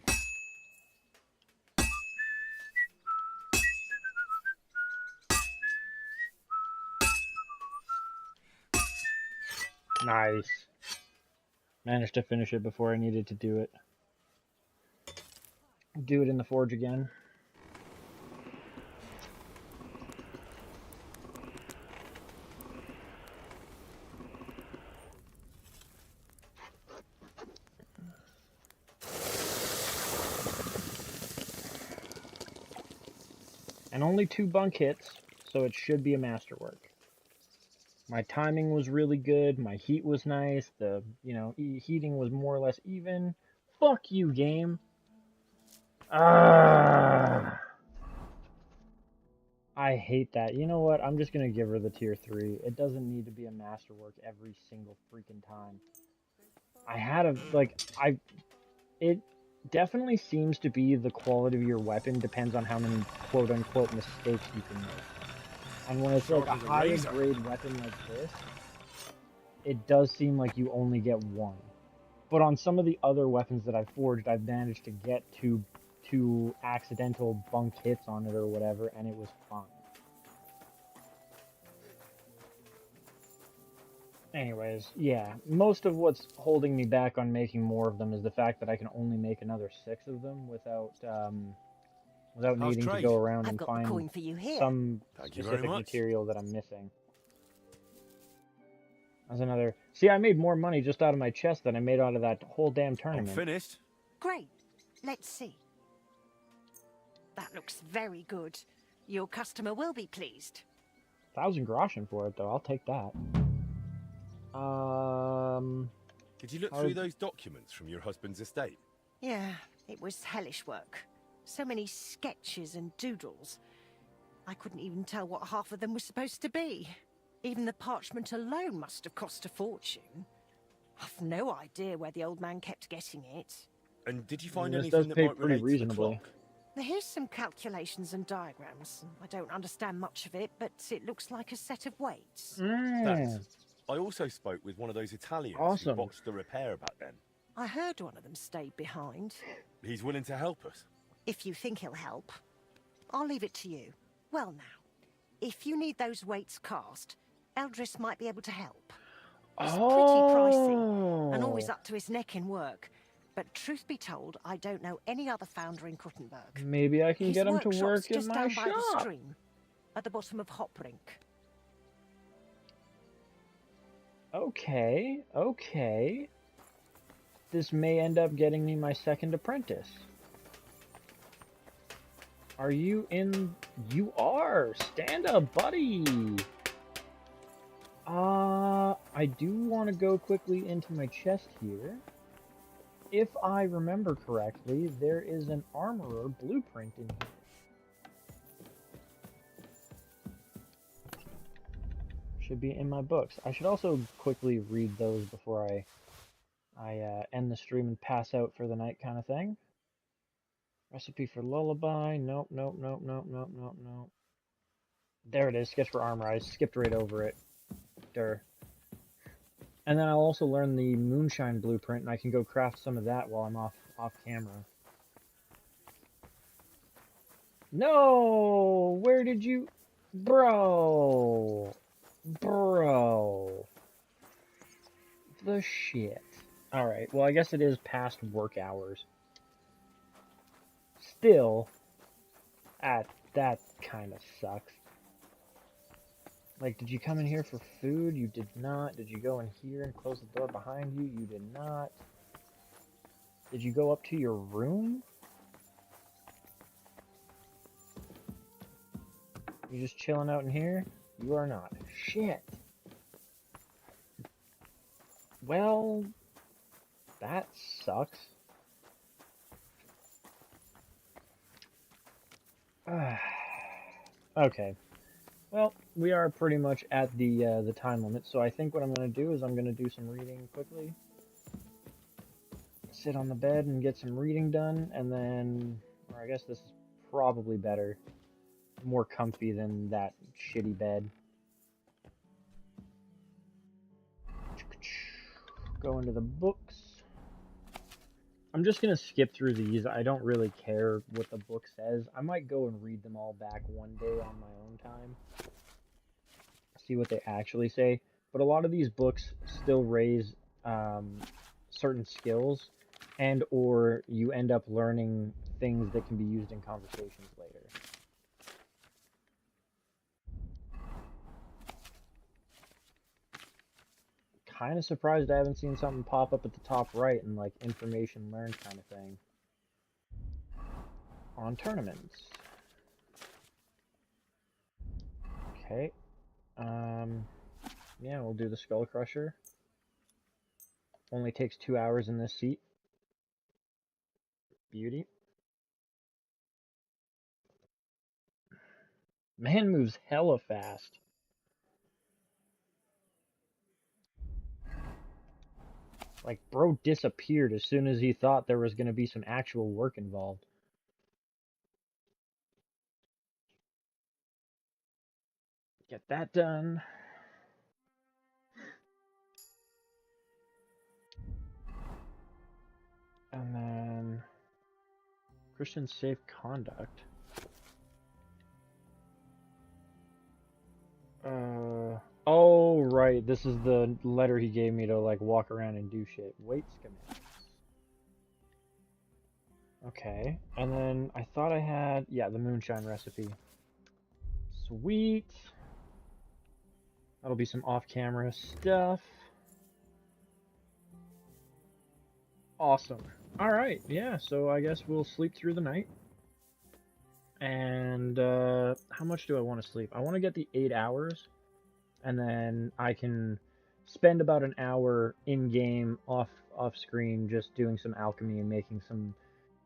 Nice. Managed to finish it before I needed to do it. Do it in the forge again. And only 2 bunk hits, so it should be a masterwork. My timing was really good, my heat was nice, the, heating was more or less even. Fuck you, game. Ah, I hate that. You know what? I'm just gonna give her the tier 3. It doesn't need to be a masterwork every single freaking time. I had it definitely seems to be the quality of your weapon depends on how many quote-unquote mistakes you can make. And when it's like a higher grade weapon like this, it does seem like you only get 1. But on some of the other weapons that I've forged, I've managed to get two accidental bunk hits on it or whatever, and it was fine. Anyways, yeah, most of what's holding me back on making more of them is the fact that I can only make another 6 of them without needing to go around and find some specific material that I'm missing. That's another. See, I made more money just out of my chest than I made out of that whole damn tournament. I'm finished. Great. Let's see. That looks very good. Your customer will be pleased. 1,000 groschen for it, though. I'll take that. Did you look through those documents from your husband's estate? Yeah, it was hellish work. So many sketches and doodles. I couldn't even tell what half of them were supposed to be. Even the parchment alone must have cost a fortune. I've no idea where the old man kept getting it. And did you find anything that might relate to the clock? Here's some calculations and diagrams. I don't understand much of it, but it looks like a set of weights. Thanks. I also spoke with one of those Italians who Awesome. botched the repair back then. I heard one of them stayed behind. He's willing to help us. If you think he'll help, I'll leave it to you. Well now, if you need those weights cast, Eldris might be able to help. He's pretty pricey and always up to his neck in work. But truth be told, I don't know any other founder in Kuttenberg. Maybe I can His get him to workshop's work in just my down by the shop. stream, at the bottom of Hoprink. Okay, okay. This may end up getting me my second apprentice. Are you in? You are! Stand up, buddy! I do want to go quickly into my chest here. If I remember correctly, there is an armorer blueprint in here. Should be in my books. I should also quickly read those before I end the stream and pass out for the night kind of thing. Recipe for lullaby. Nope, nope, nope, nope, nope, nope, nope. There it is. Sketch for armor. I skipped right over it. Durr. And then I'll also learn the moonshine blueprint, and I can go craft some of that while I'm off camera. No! Where did you... Bro! Bro! The shit. Alright, well I guess it is past work hours. Still, that kind of sucks. Like, did you come in here for food? You did not. Did you go in here and close the door behind you? You did not. Did you go up to your room? You just chilling out in here? You are not. Shit. Well, that sucks. Okay. Well, we are pretty much at the time limit, so I think what I'm going to do is I'm going to do some reading quickly. Sit on the bed and get some reading done, and then, or I guess this is probably better. More comfy than that shitty bed. Go into the books. I'm just going to skip through these. I don't really care what the book says. I might go and read them all back one day on my own time. See what they actually say. But a lot of these books still raise certain skills, and or you end up learning things that can be used in conversations later. Kind of surprised I haven't seen something pop up at the top right and like information learned kind of thing. On tournaments. Okay. Yeah, we'll do the Skull Crusher. Only takes 2 hours in this seat. Beauty. Man moves hella fast. Like, bro disappeared as soon as he thought there was going to be some actual work involved. Get that done. And then... Christian safe conduct. Oh, right. This is the letter he gave me to, like, walk around and do shit. Weight schematics. Okay. And then I thought I had... Yeah, the moonshine recipe. Sweet. That'll be some off-camera stuff. Awesome. Alright, yeah, so I guess we'll sleep through the night. And, how much do I want to sleep? I want to get the 8 hours. And then I can spend about an hour in-game, off-screen, just doing some alchemy and making some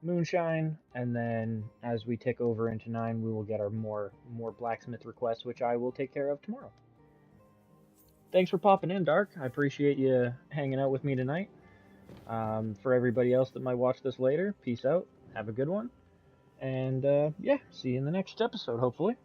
moonshine. And then, as we tick over into 9, we will get our more blacksmith requests, which I will take care of tomorrow. Thanks for popping in, Dark. I appreciate you hanging out with me tonight. For everybody else that might watch this later, peace out. Have a good one. And yeah, see you in the next episode, hopefully.